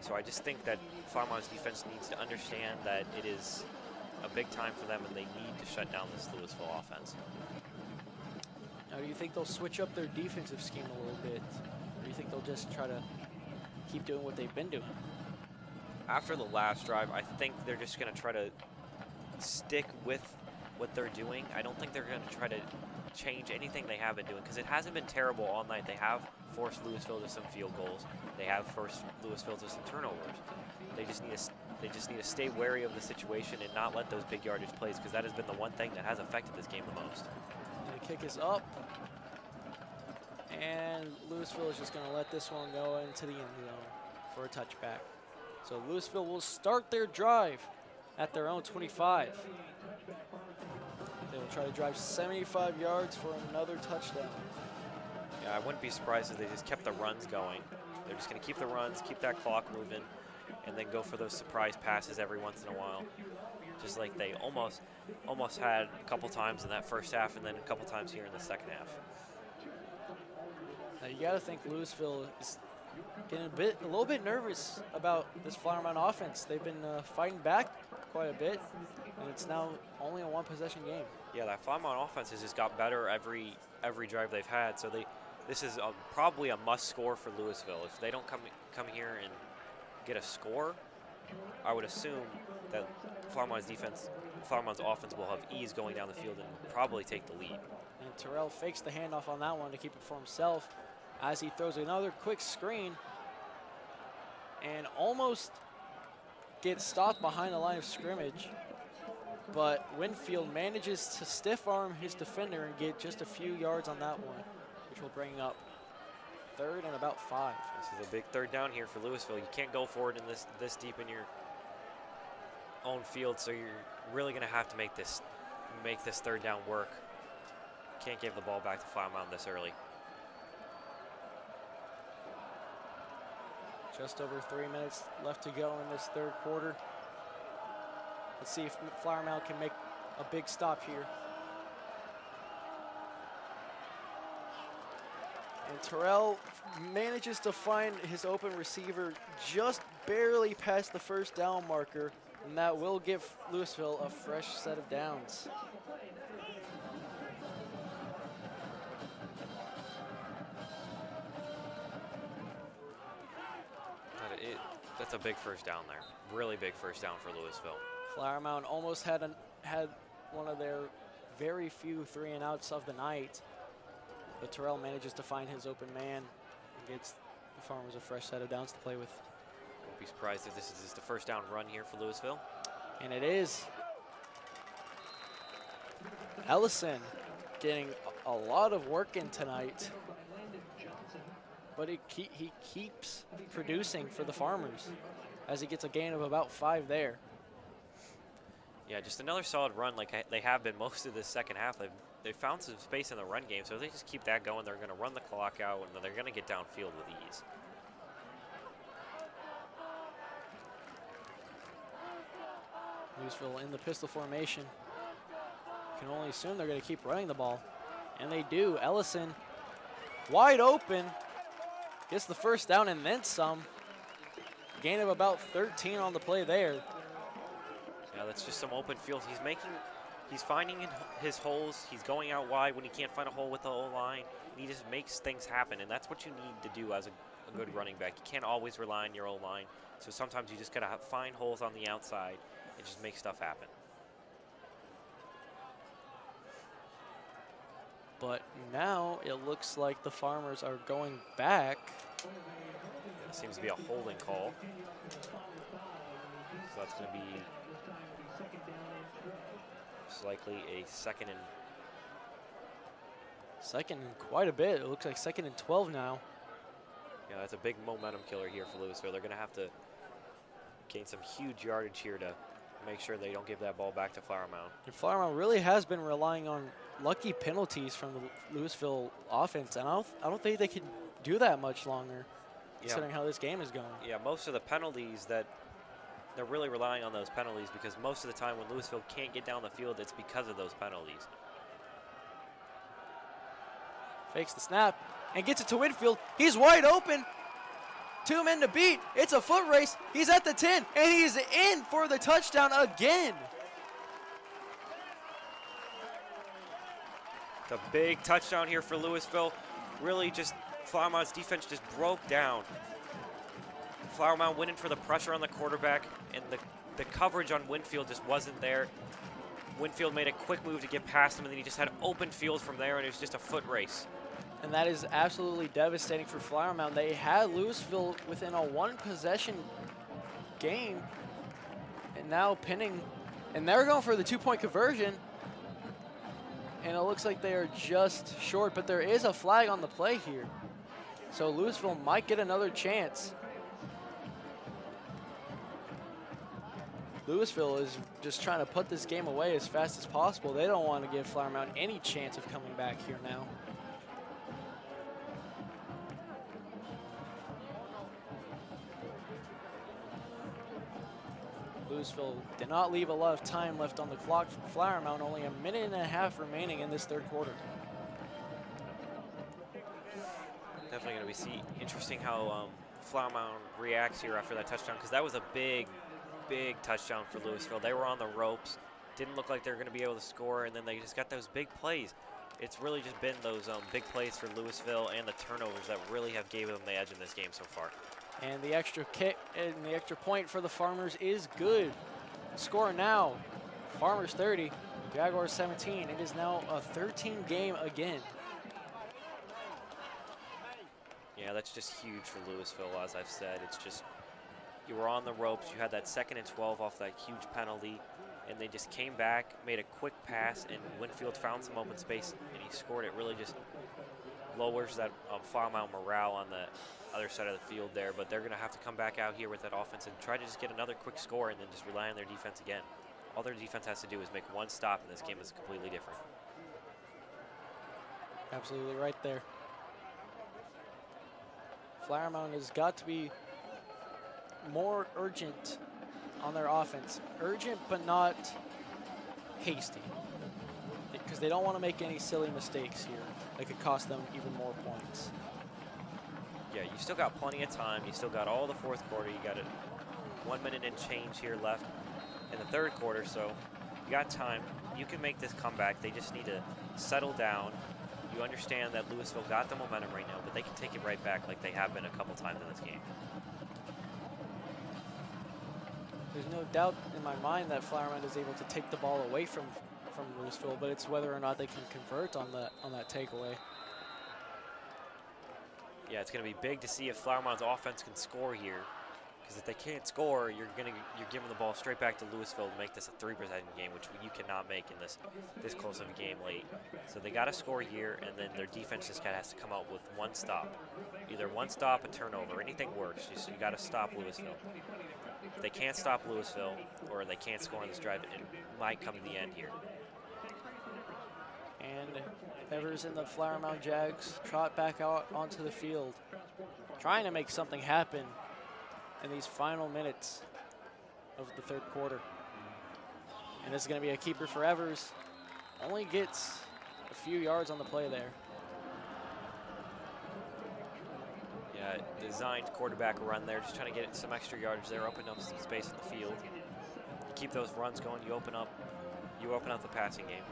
So I just think that Flower Mound's defense needs to understand that it is a big time for them and they need to shut down this Lewisville offense. Now, do you think they'll switch up their defensive scheme a little bit? Or do you think they'll just try to keep doing what they've been doing? After the last drive, I think they're just going to try to stick with what they're doing. I don't think they're going to try to change anything they have been doing because it hasn't been terrible all night. They have forced Lewisville to some field goals. They have forced Lewisville to some turnovers. They just need to stay wary of the situation and not let those big yardage plays because that has been the one thing that has affected this game the most. And the kick is up. And Lewisville is just going to let this one go into the end zone for a touchback. So Lewisville will start their drive at their own 25. They will try to drive 75 yards for another touchdown. Yeah, I wouldn't be surprised if they just kept the runs going. They're just going to keep the runs, keep that clock moving, and then go for those surprise passes every once in a while. Just like they almost had a couple times in that first half and then a couple times here in the second half. Now you got to think Lewisville is getting a little bit nervous about this Flower Mound offense. They've been fighting back quite a bit, and it's now only a 1-possession game. Yeah, that Flower Mound offense has just got better every drive they've had. So this is probably a must score for Lewisville. If they don't come here and get a score, I would assume that Flower Mound's offense will have ease going down the field and probably take the lead. And Terrell fakes the handoff on that one to keep it for himself as he throws another quick screen and almost gets stopped behind the line of scrimmage. But Winfield manages to stiff arm his defender and get just a few yards on that one, which will bring up 3rd and about 5. This is a big 3rd down here for Lewisville. You can't go forward in this deep in your own field, so you're really going to have to make this 3rd down work. Can't give the ball back to Flower Mound this early. Just over 3 minutes left to go in this 3rd quarter. Let's see if Flower Mound can make a big stop here. And Terrell manages to find his open receiver just barely past the 1st down marker, and that will give Lewisville a fresh set of downs. That's a big 1st down there. Really big 1st down for Lewisville. Flower Mound almost had one of their very few 3-and-outs of the night, but Terrell manages to find his open man and gets the Farmers a fresh set of downs to play with. Won't be surprised if this is just a 1st down run here for Lewisville. And it is. Ellison getting a lot of work in tonight, but he keeps producing for the Farmers as he gets a gain of about 5 there. Yeah, just another solid run like they have been most of this second half. They've found some space in the run game, so if they just keep that going, they're going to run the clock out, and they're going to get downfield with ease. Lewisville in the pistol formation. Can only assume they're going to keep running the ball, and they do. Ellison wide open, gets the 1st down and then some. Gain of about 13 on the play there. Yeah, that's just some open field. He's finding his holes. He's going out wide when he can't find a hole with the O-line. He just makes things happen, and that's what you need to do as a good running back. You can't always rely on your O-line, so sometimes you just got to find holes on the outside and just make stuff happen. But now it looks like the Farmers are going back. It seems to be a holding call. So that's going to be likely a second and quite a bit. It looks like 2nd and 12 now. Yeah, that's a big momentum killer here for Lewisville. They're going to have to gain some huge yardage here to make sure they don't give that ball back to Flower Mound. And Flower Mound really has been relying on lucky penalties from the Lewisville offense, and I don't think they can do that much longer, considering how this game is going. Yeah, most of the penalties that they're really relying on those penalties, because most of the time when Lewisville can't get down the field, it's because of those penalties. Fakes the snap and gets it to Winfield. He's wide open. 2 men to beat. It's a foot race. He's at the 10, and he's in for the touchdown again. The big touchdown here for Lewisville. Really just Flower Mound's defense just broke down. Flower Mound went in for the pressure on the quarterback, and the coverage on Winfield just wasn't there. Winfield made a quick move to get past him, and then he just had open field from there, and it was just a foot race. And that is absolutely devastating for Flower Mound. They had Lewisville within a 1-possession game, and now pinning, and they're going for the 2-point conversion, and it looks like they are just short, but there is a flag on the play here. So Lewisville might get another chance. Lewisville is just trying to put this game away as fast as possible. They don't want to give Flower Mound any chance of coming back here now. Lewisville did not leave a lot of time left on the clock for Flower Mound, only a minute and a half remaining in this 3rd quarter. Definitely going to be interesting how Flower Mound reacts here after that touchdown, because that was a big touchdown for Lewisville. They were on the ropes, didn't look like they were going to be able to score, and then they just got those big plays. It's really just been those big plays for Lewisville and the turnovers that really have gave them the edge in this game so far. And the extra kick and the extra point for the Farmers is good. Score now, Farmers 30, Jaguars 17. It is now a 13 game again. Yeah, that's just huge for Lewisville, as I've said. It's just, you were on the ropes, you had that 2nd and 12 off that huge penalty, and they just came back, made a quick pass, and Winfield found some open space, and he scored it. Really just lowers that Flower Mound morale on the other side of the field there, but they're going to have to come back out here with that offense and try to just get another quick score and then just rely on their defense again. All their defense has to do is make one stop, and this game is completely different. Absolutely right there. Flower Mound has got to be more urgent on their offense. Urgent, but not hasty, because they don't want to make any silly mistakes here that could cost them even more points. Yeah, you still got plenty of time. You still got all the 4th quarter. You got 1 minute and change here left in the 3rd quarter, so you got time. You can make this comeback. They just need to settle down. You understand that Lewisville got the momentum right now, but they can take it right back like they have been a couple times in this game. There's no doubt in my mind that Flower Mound is able to take the ball away from Lewisville, but it's whether or not they can convert on that takeaway. Yeah, it's going to be big to see if Flower Mound's offense can score here, because if they can't score, you're giving the ball straight back to Lewisville to make this a 3% game, which you cannot make in this close of a game late. So they got to score here, and then their defense just kind of has to come out with one stop, either one stop, a turnover, anything works. You got to stop Lewisville. If they can't stop Lewisville, or they can't score on this drive, it might come to the end here. And Evers and the Flower Mound Jags trot back out onto the field, trying to make something happen in these final minutes of the 3rd quarter. And this is going to be a keeper for Evers. Only gets a few yards on the play there. Yeah, designed quarterback run there, just trying to get some extra yardage there, open up some space in the field. You keep those runs going, you open up the passing game,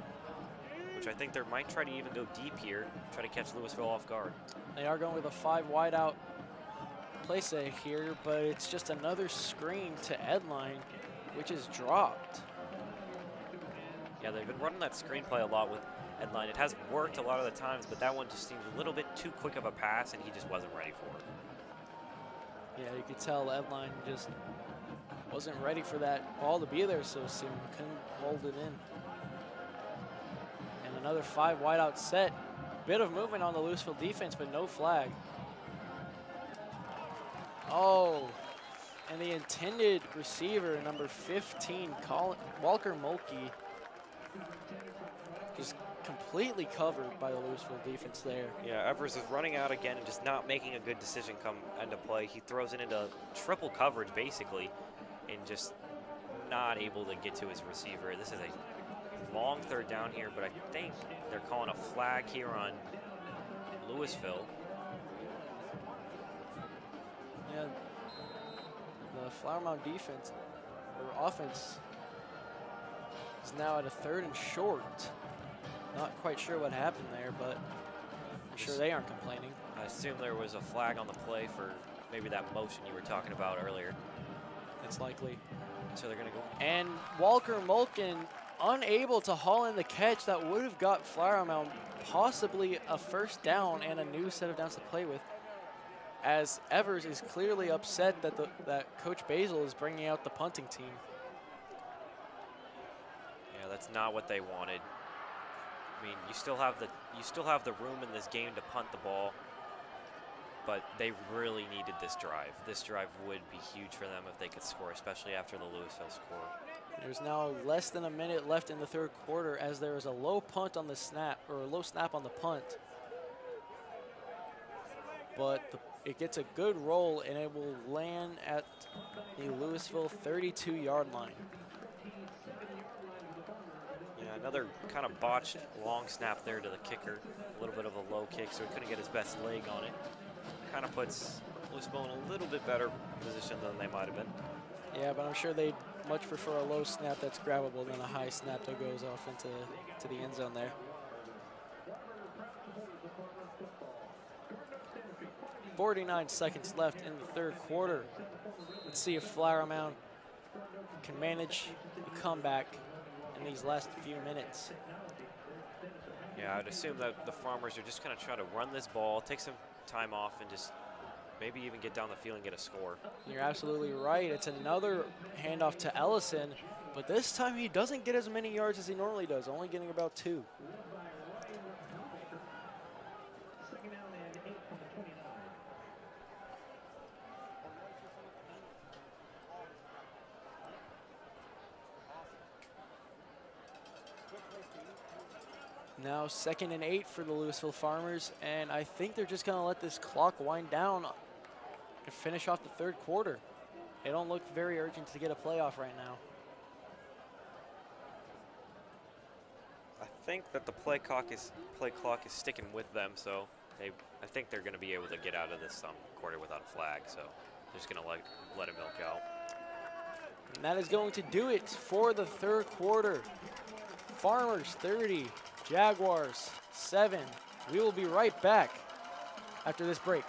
which I think they might try to even go deep here, try to catch Lewisville off guard. They are going with a 5 wide out play set here, but it's just another screen to Edline, which is dropped. Yeah, they've been running that screen play a lot with Edline. It has worked a lot of the times, but that one just seemed a little bit too quick of a pass, and he just wasn't ready for it. Yeah, you could tell Edline just wasn't ready for that ball to be there so soon. Couldn't hold it in. And another 5 wide out set. Bit of movement on the Lewisville defense, but no flag. Oh, And the intended receiver, number 15, Walker Mulkey, just completely covered by the Lewisville defense there. Yeah, Evers is running out again and just not making a good decision come end of play. He throws it into triple coverage, basically, and just not able to get to his receiver. This is a long third down here, but I think they're calling a flag here on Lewisville. Yeah, the Flower Mound defense, or offense, is now at a 3rd and short. Not quite sure what happened there, but I'm sure they aren't complaining. I assume there was a flag on the play for maybe that motion you were talking about earlier. It's likely. So they're going to go. And Walker Mulkin unable to haul in the catch that would have got Flower Mound possibly a 1st down and a new set of downs to play with, as Evers is clearly upset that that Coach Basil is bringing out the punting team. Yeah, that's not what they wanted. I mean, you still have the room in this game to punt the ball, but they really needed this drive. This drive would be huge for them if they could score, especially after the Lewisville score. There's now less than a minute left in the 3rd quarter, as there is a low punt on the snap, or a low snap on the punt. But it gets a good roll, and it will land at the Lewisville 32-yard line. Yeah, another kind of botched long snap there to the kicker. A little bit of a low kick, so he couldn't get his best leg on it. Kind of puts Lewisville in a little bit better position than they might have been. Yeah, but I'm sure they'd much prefer a low snap that's grabbable than a high snap that goes off into the end zone there. 49 seconds left in the 3rd quarter. Let's see if Flower Mound can manage a comeback in these last few minutes. Yeah, I'd assume that the Farmers are just going to try to run this ball, take some time off, and just maybe even get down the field and get a score. You're absolutely right. It's another handoff to Ellison, but this time he doesn't get as many yards as he normally does, only getting about 2. Now 2nd and 8 for the Lewisville Farmers, and I think they're just going to let this clock wind down and finish off the 3rd quarter. They don't look very urgent to get a playoff right now. I think that the play clock is sticking with them, so I think they're going to be able to get out of this quarter without a flag. So they're just going to let it milk out. And that is going to do it for the 3rd quarter. Farmers 30, Jaguars 7. We will be right back after this break.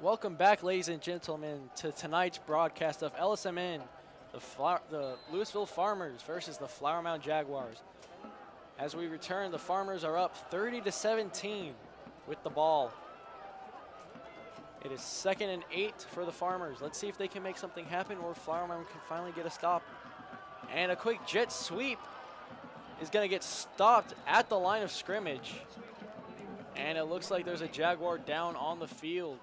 Welcome back, ladies and gentlemen, to tonight's broadcast of LSMN, the Lewisville Farmers versus the Flower Mound Jaguars. As we return, the Farmers are up 30-17 with the ball. It is 2nd and 8 for the Farmers. Let's see if they can make something happen or if Flower Mound can finally get a stop. And a quick jet sweep is going to get stopped at the line of scrimmage. And it looks like there's a Jaguar down on the field.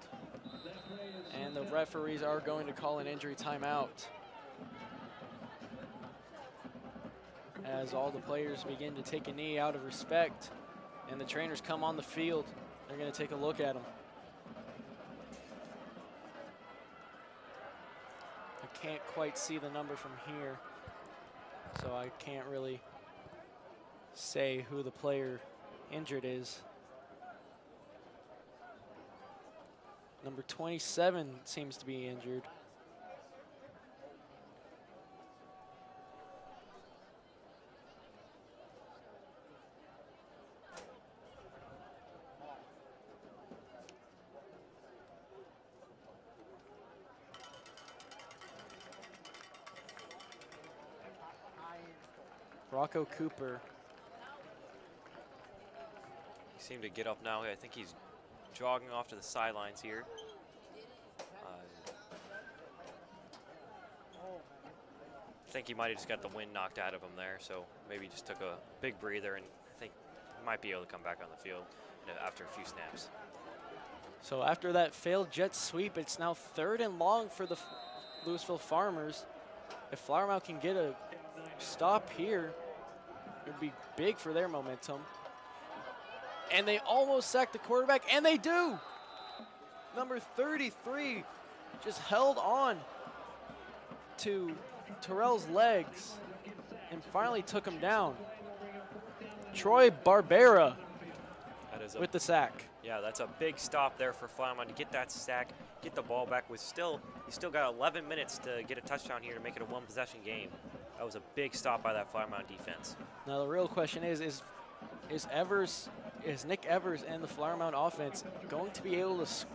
And the referees are going to call an injury timeout. as all the players begin to take a knee out of respect and the trainers come on the field. They're going to take a look at them. I can't quite see the number from here, so I can't really say who the player injured is. Number 27 seems to be injured. Rocco Cooper. He seemed to get up now. I think he's jogging off to the sidelines here. I think he might have just got the wind knocked out of him there, so maybe he just took a big breather, and I think he might be able to come back on the field after a few snaps. So after that failed jet sweep, it's now 3rd and long for the Lewisville Farmers. If Flower Mound can get a stop here, it would be big for their momentum. And they almost sacked the quarterback, and they do! Number 33 just held on to Terrell's legs and finally took him down. Troy Barbera with the sack. Yeah, that's a big stop there for Flower Mound to get that sack, get the ball back. He's still got 11 minutes to get a touchdown here to make it a 1-possession game. That was a big stop by that Flower Mound defense. Now the real question is Nick Evers and the Flower Mound offense going to be able to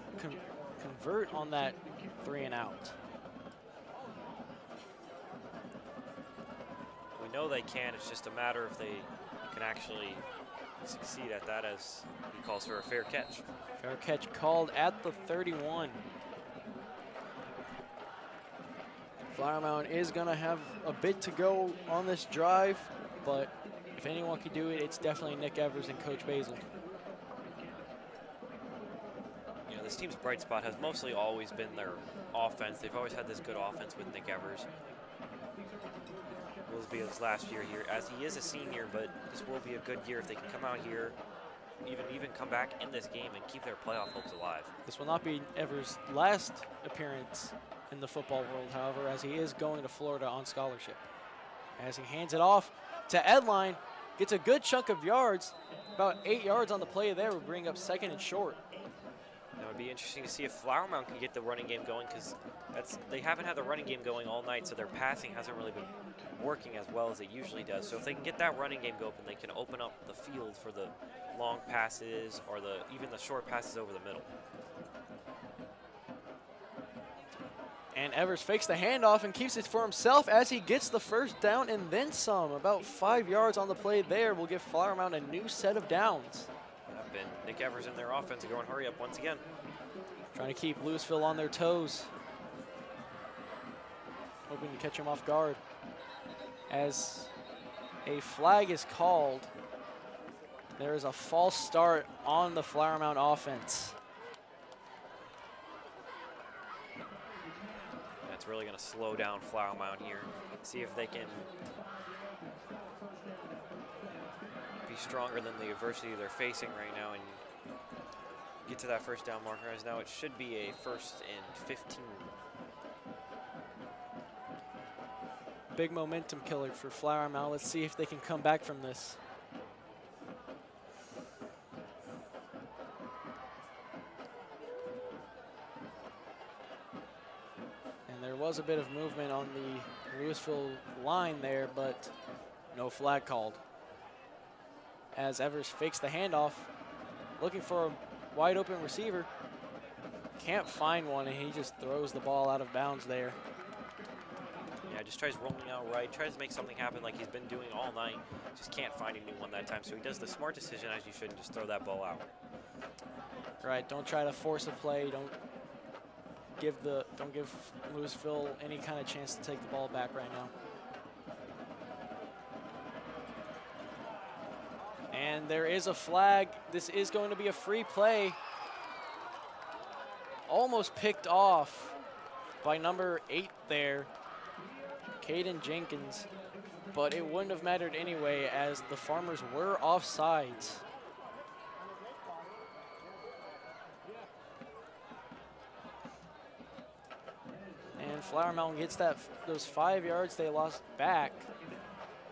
convert on that 3 and out? We know they can. It's just a matter if they can actually succeed at that, as he calls for a fair catch. Fair catch called at the 31. Flower Mound is going to have a bit to go on this drive, but if anyone could do it, it's definitely Nick Evers and Coach Basil. You know, this team's bright spot has mostly always been their offense. They've always had this good offense with Nick Evers. Will be his last year here, as he is a senior, but this will be a good year if they can come out here, even come back in this game and keep their playoff hopes alive. This will not be Evers' last appearance in the football world, however, as he is going to Florida on scholarship. As he hands it off to Edline, gets a good chunk of yards, about 8 yards on the play there, will bring up 2nd and short. It would be interesting to see if Flower Mound can get the running game going, because they haven't had the running game going all night, so their passing hasn't really been working as well as it usually does. So if they can get that running game going, they can open up the field for the long passes or even the short passes over the middle. And Evers fakes the handoff and keeps it for himself as he gets the 1st down and then some. About 5 yards on the play there will give Flower Mound a new set of downs. And Nick Evers in their offense going hurry up once again. Trying to keep Lewisville on their toes. Hoping to catch him off guard. As a flag is called, there is a false start on the Flower Mound offense. That's really going to slow down Flower Mound here. See if they can be stronger than the adversity they're facing right now and get to that 1st down marker, as now it should be a 1st and 15. Big momentum killer for Flower Mound. Let's see if they can come back from this. And there was a bit of movement on the Lewisville line there, but no flag called. As Evers fakes the handoff, looking for a wide open receiver. Can't find one, and he just throws the ball out of bounds there. Yeah, just tries rolling out right, tries to make something happen like he's been doing all night. Just can't find anyone that time, so he does the smart decision, as you should, and just throw that ball out. Right, don't try to force a play. Don't give Lewisville any kind of chance to take the ball back right now. And there is a flag. This is going to be a free play. Almost picked off by number 8 there, Caden Jenkins. but it wouldn't have mattered anyway as the Farmers were offsides. And Flower Mound gets those 5 yards they lost back.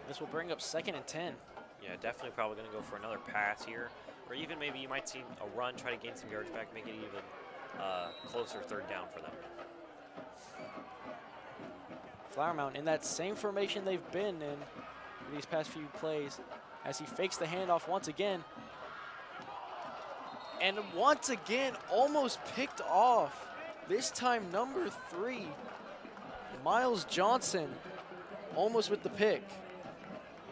This will bring up 2nd and 10. Yeah, definitely probably going to go for another pass here. Or even maybe you might see a run, try to gain some yards back, make it even closer 3rd down for them. Flower Mound in that same formation they've been in these past few plays as he fakes the handoff once again. And once again, almost picked off. This time, number 3, Miles Johnson, almost with the pick.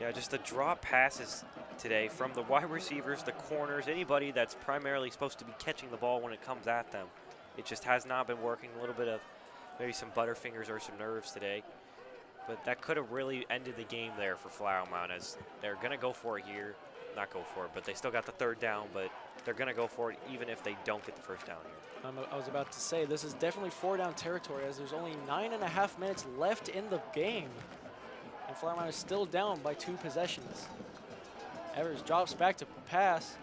Yeah, just the drop passes today from the wide receivers, the corners, anybody that's primarily supposed to be catching the ball when it comes at them. It just has not been working. A little bit of maybe some butterfingers or some nerves today. But that could have really ended the game there for Flower Mound, as they're going to go for it here. Not go for it, but they still got the 3rd down, but they're going to go for it even if they don't get the 1st down here. I was about to say, this is definitely 4-down territory as there's only 9.5 minutes left in the game. And Flower Mound is still down by 2 possessions. Evers drops back to pass.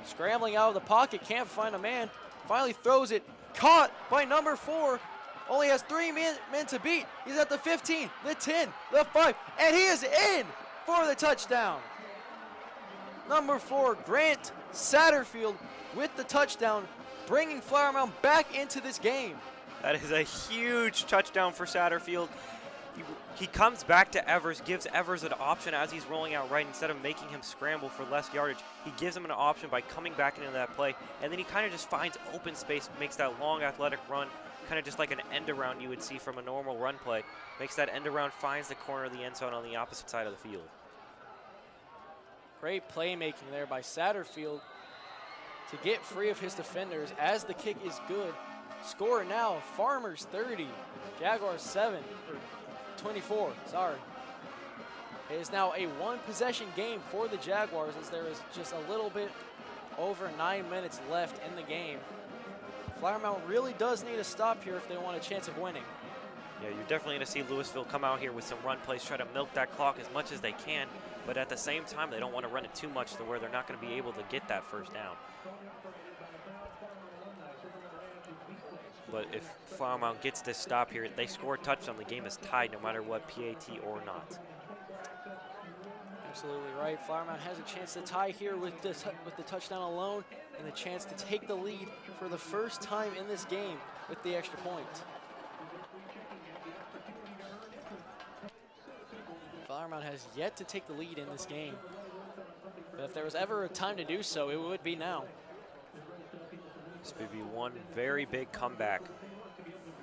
Scrambling out of the pocket, can't find a man. Finally throws it, caught by number 4. Only has 3 men to beat. He's at the 15, the 10, the 5, and he is in for the touchdown. Number 4, Grant Satterfield with the touchdown, bringing Flower Mound back into this game. That is a huge touchdown for Satterfield. He comes back to Evers, gives Evers an option as he's rolling out right. Instead of making him scramble for less yardage, he gives him an option by coming back into that play, and then he kind of just finds open space, makes that long athletic run, kind of just like an end around you would see from a normal run play. Makes that end around, finds the corner of the end zone on the opposite side of the field. Great playmaking there by Satterfield to get free of his defenders as the kick is good. Score now, Farmers 30, Jaguars 24, sorry. It is now a 1-possession game for the Jaguars as there is just a little bit over 9 minutes left in the game. Flower Mound really does need a stop here if they want a chance of winning. Yeah, you're definitely going to see Lewisville come out here with some run plays, try to milk that clock as much as they can, but at the same time, they don't want to run it too much to where they're not going to be able to get that 1st down. But if Flower Mound gets this stop here, they score a touchdown, the game is tied no matter what, PAT or not. Absolutely right. Flower Mound has a chance to tie here with the touchdown alone and the chance to take the lead for the first time in this game with the extra point. Flower Mound has yet to take the lead in this game. But if there was ever a time to do so, it would be now. This would be one very big comeback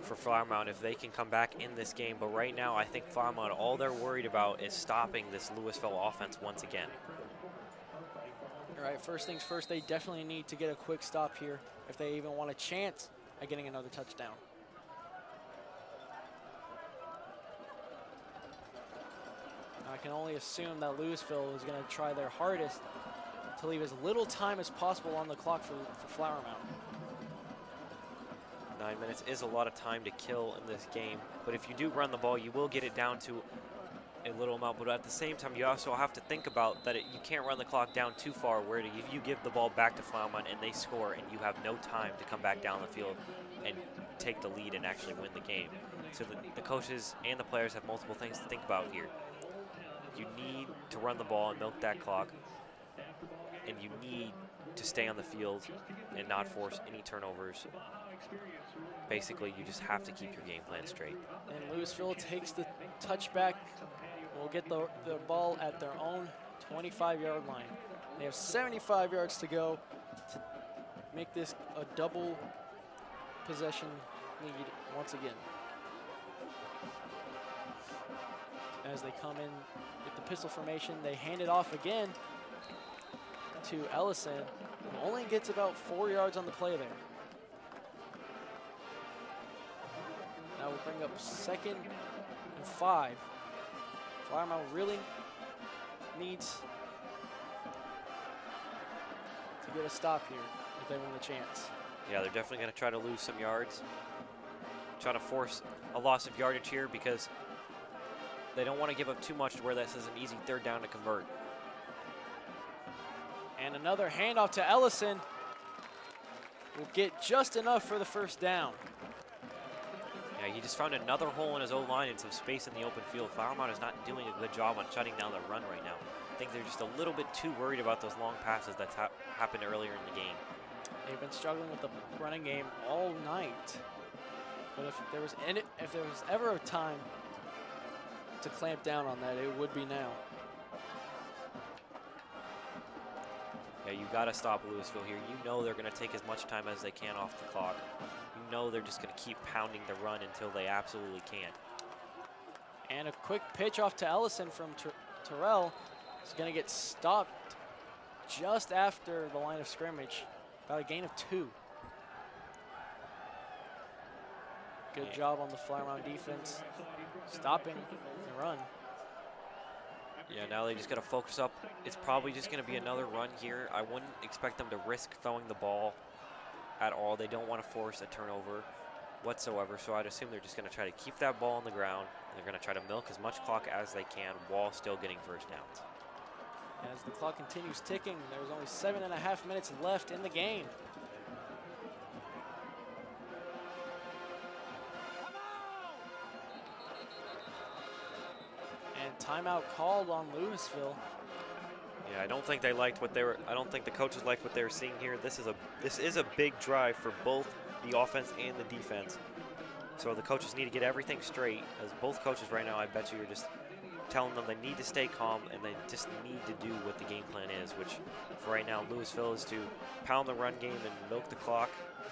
for Flower Mound if they can come back in this game. But right now, I think Flower Mound, all they're worried about is stopping this Lewisville offense once again. All right, first things first, they definitely need to get a quick stop here if they even want a chance at getting another touchdown. I can only assume that Lewisville is going to try their hardest to leave as little time as possible on the clock for Flower Mound. 9 minutes is a lot of time to kill in this game, but if you do run the ball, you will get it down to a little amount, but at the same time, you also have to think about that you can't run the clock down too far where if you give the ball back to Flower Mound and they score and you have no time to come back down the field and take the lead and actually win the game. So the coaches and the players have multiple things to think about here. You need to run the ball and milk that clock, and you need to stay on the field and not force any turnovers. Basically, you just have to keep your game plan straight. And Lewisville takes the touchback. Will get the ball at their own 25-yard line. They have 75 yards to go to make this a double possession lead once again. As they come in with the pistol formation, they hand it off again to Ellison, who only gets about 4 yards on the play there. Now we'll bring up 2nd and 5. Flower Mound really needs to get a stop here if they want a chance. Yeah, they're definitely going to try to lose some yards. Try to force a loss of yardage here because they don't want to give up too much to where this is an easy third down to convert. And another handoff to Ellison will get just enough for the first down. Yeah, he just found another hole in his O-line and some space in the open field. Flower Mound is not doing a good job on shutting down the run right now. I think they're just a little bit too worried about those long passes that's happened earlier in the game. They've been struggling with the running game all night. But if there was ever a time to clamp down on that, it would be now. Yeah, you got to stop Lewisville here. You know they're going to take as much time as they can off the clock. You know they're just going to keep pounding the run until they absolutely can't. And a quick pitch off to Ellison from Terrell is going to get stopped just after the line of scrimmage, about a gain of 2. Good job on the Flower Mound defense, stopping the run. Yeah, now they just got to focus up. It's probably just going to be another run here. I wouldn't expect them to risk throwing the ball at all. They don't want to force a turnover whatsoever, so I'd assume they're just going to try to keep that ball on the ground. They're going to try to milk as much clock as they can while still getting first downs. And as the clock continues ticking, there's only 7.5 minutes left in the game. Timeout called on Lewisville. Yeah, I don't think they liked what they were. I don't think the coaches liked what they were seeing here. This is a big drive for both the offense and the defense. So the coaches need to get everything straight. As both coaches right now, I bet you are just telling them they need to stay calm and they just need to do what the game plan is. Which, for right now, Lewisville is to pound the run game and milk the clock,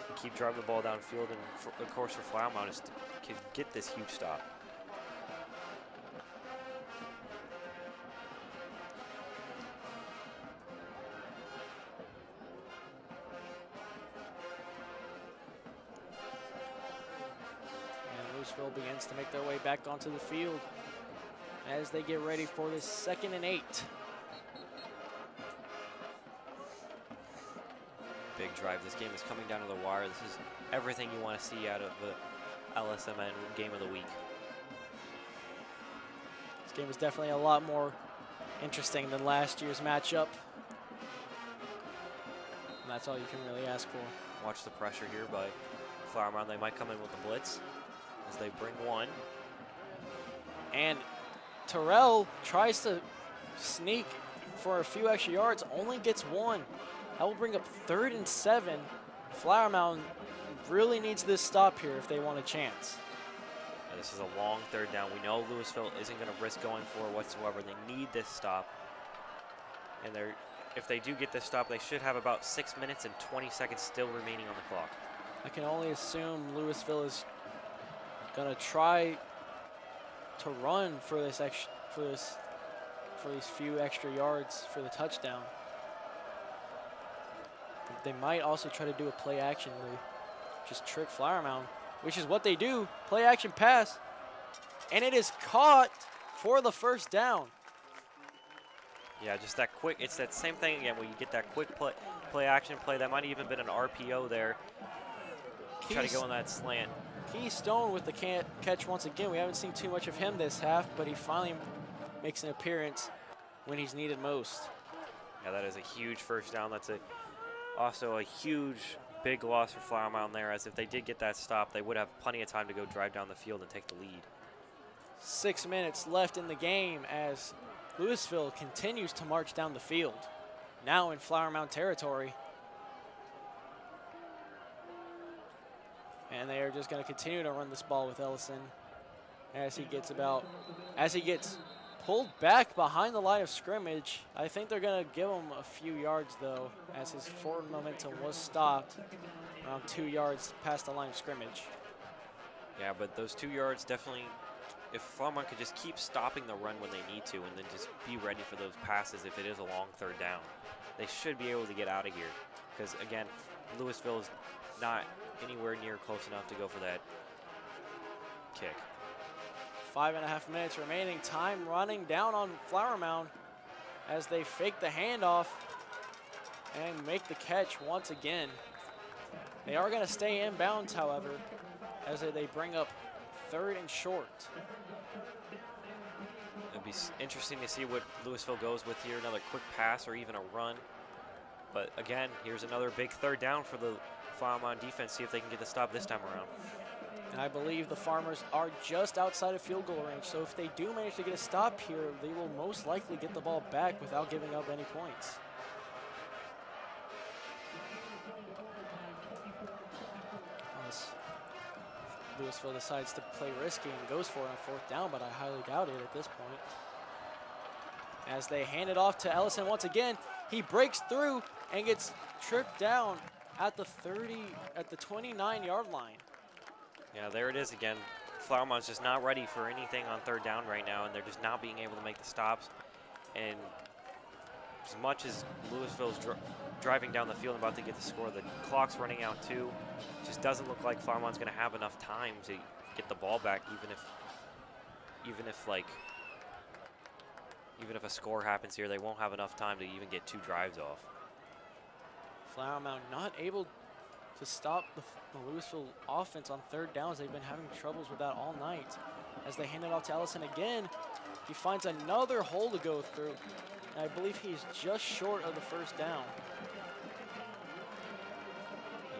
and keep driving the ball downfield, and of course for Flower Mound is to get this huge stop. Begins to make their way back onto the field as they get ready for this 2nd and 8. Big drive. This game is coming down to the wire. This is everything you want to see out of the LSMN game of the week. This game is definitely a lot more interesting than last year's matchup. And that's all you can really ask for. Watch the pressure here by Flower Mound. They might come in with the blitz as they bring one. And Terrell tries to sneak for a few extra yards, only gets 1. That will bring up 3rd and 7. Flower Mound really needs this stop here if they want a chance. Yeah, this is a long 3rd down. We know Lewisville isn't going to risk going for it whatsoever. They need this stop. And if they do get this stop, they should have about 6 minutes and 20 seconds still remaining on the clock. I can only assume Lewisville is going to try to run for this for these few extra yards for the touchdown. They might also try to do a play action move, just trick Flower Mound, which is what they do. Play action pass, and it is caught for the first down. Yeah, just that quick. It's that same thing again where you get that quick play action play. That might have even been an RPO there. Try to go on that slant. Keystone with the catch once again. We haven't seen too much of him this half, but he finally makes an appearance when he's needed most. Yeah, that is a huge first down. That's also a huge, big loss for Flower Mound there, as if they did get that stop, they would have plenty of time to go drive down the field and take the lead. 6 minutes left in the game as Lewisville continues to march down the field, now in Flower Mound territory. And they are just going to continue to run this ball with Ellison as he gets pulled back behind the line of scrimmage. I think they're going to give him a few yards, though, as his forward momentum was stopped around 2 yards past the line of scrimmage. Yeah, but those 2 yards definitely, if Flower Mound could just keep stopping the run when they need to and then just be ready for those passes if it is a long 3rd down, they should be able to get out of here. Because, again, Lewisville is not anywhere near close enough to go for that kick. 5.5 minutes remaining. Time running down on Flower Mound as they fake the handoff and make the catch once again. They are going to stay in bounds, however, as they bring up 3rd and short. be interesting to see what Lewisville goes with here, another quick pass or even a run. But again, here's another big third down for the Flower Mound defense, see if they can get the stop this time around. And I believe the Farmers are just outside of field goal range, so if they do manage to get a stop here, they will most likely get the ball back without giving up any points. Unless Lewisville decides to play risky and goes for it on fourth down, but I highly doubt it at this point. As they hand it off to Ellison once again, he breaks through and gets tripped down at the 29-yard line. Yeah, there it is again. Flower Mound's just not ready for anything on third down right now, and they're just not being able to make the stops. And as much as Lewisville's driving down the field and about to get the score, the clock's running out too. It just doesn't look like Flower Mound's going to have enough time to get the ball back, even if a score happens here, they won't have enough time to even get 2 drives off. Flower Mound not able to stop the Lewisville offense on third downs. They've been having troubles with that all night. As they hand it off to Ellison again, he finds another hole to go through. And I believe he's just short of the first down.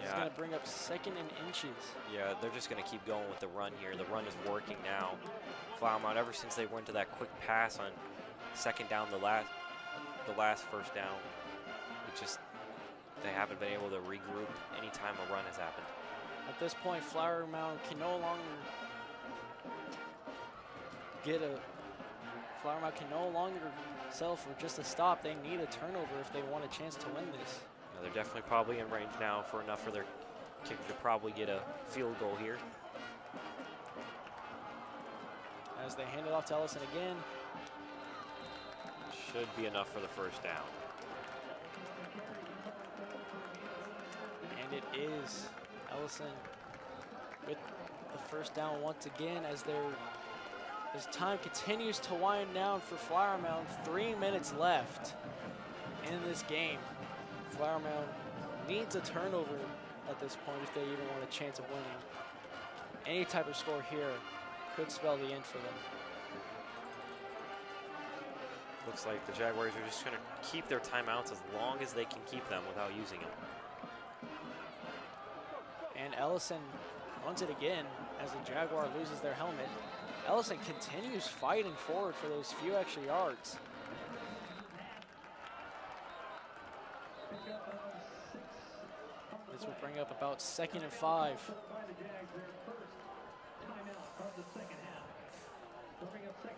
He's going to bring up 2nd and inches. Yeah, they're just going to keep going with the run here. The run is working now. Flower Mound, ever since they went to that quick pass on 2nd down, the last first down, it just, they haven't been able to regroup anytime a run has happened. At this point, Flower Mound can no longer settle for just a stop. They need a turnover if they want a chance to win this. Yeah, they're definitely probably in range now for enough for their kicker to probably get a field goal here. As they hand it off to Ellison again. Should be enough for the first down. And it is Ellison with the first down once again as time continues to wind down for Flower Mound. 3 minutes left in this game. Flower Mound needs a turnover at this point if they even want a chance of winning. Any type of score here could spell the end for them. Looks like the Jaguars are just going to keep their timeouts as long as they can keep them without using them. And Ellison runs it again as the Jaguar loses their helmet. Ellison continues fighting forward for those few extra yards. This will bring up about 2nd and 5.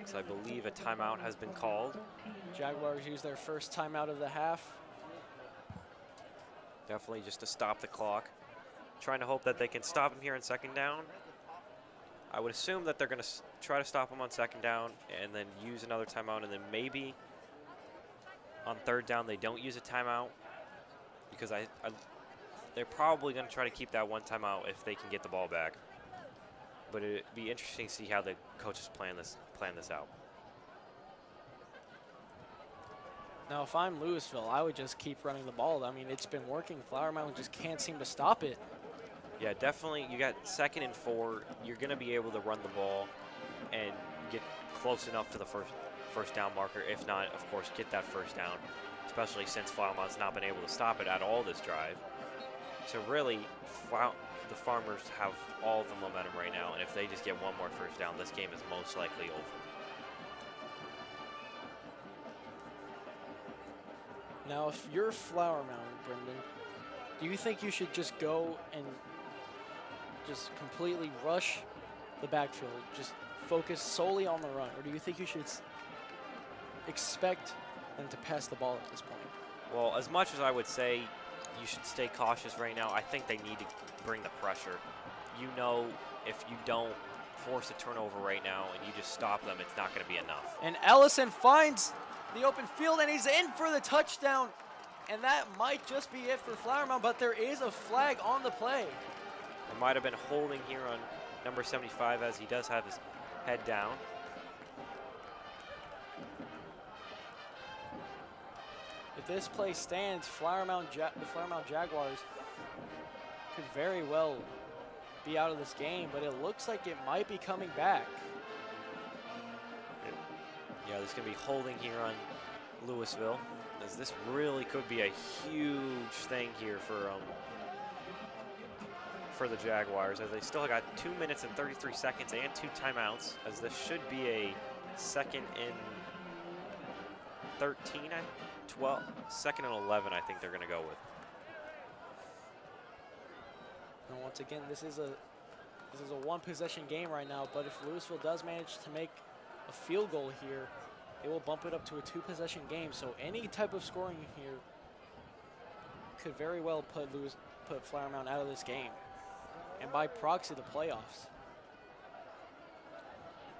So I believe a timeout has been called. Jaguars use their first timeout of the half. Definitely just to stop the clock. Trying to hope that they can stop him here in 2nd down. I would assume that they're going to try to stop him on 2nd down and then use another timeout, and then maybe on 3rd down they don't use a timeout, because they're probably going to try to keep that one timeout if they can get the ball back. But it'd be interesting to see how the coaches plan this out. Now, if I'm Lewisville, I would just keep running the ball. I mean, it's been working. Flower Mound just can't seem to stop it. Yeah, definitely. You got 2nd and 4. You're going to be able to run the ball and get close enough to the first down marker. If not, of course, get that first down, especially since Flower Mound's not been able to stop it at all this drive. So really, the Farmers have all the momentum right now, and if they just get one more first down, this game is most likely over. Now, if you're Flower Mound, Brendan, do you think you should just go and just completely rush the backfield, just focus solely on the run, or do you think you should expect them to pass the ball at this point? Well, as much as I would say you should stay cautious right now, I think they need to bring the pressure. You know, if you don't force a turnover right now and you just stop them, it's not going to be enough. And Ellison finds the open field, and he's in for the touchdown. And that might just be it for Flower Mound, but there is a flag on the play. There might have been holding here on number 75, as he does have his head down. If this play stands, the Flower Mound Jaguars could very well be out of this game, but it looks like it might be coming back. Yeah, there's going to be holding here on Lewisville, as this really could be a huge thing here for the Jaguars, as they still got 2 minutes and 33 seconds and 2 timeouts, as this should be a 2nd and 13, 12, 2nd and 11, I think they're going to go with. And once again, this is a one possession game right now, but if Lewisville does manage to make a field goal here, it will bump it up to a 2 possession game. So any type of scoring here could very well put Flower Mound out of this game, and by proxy the playoffs.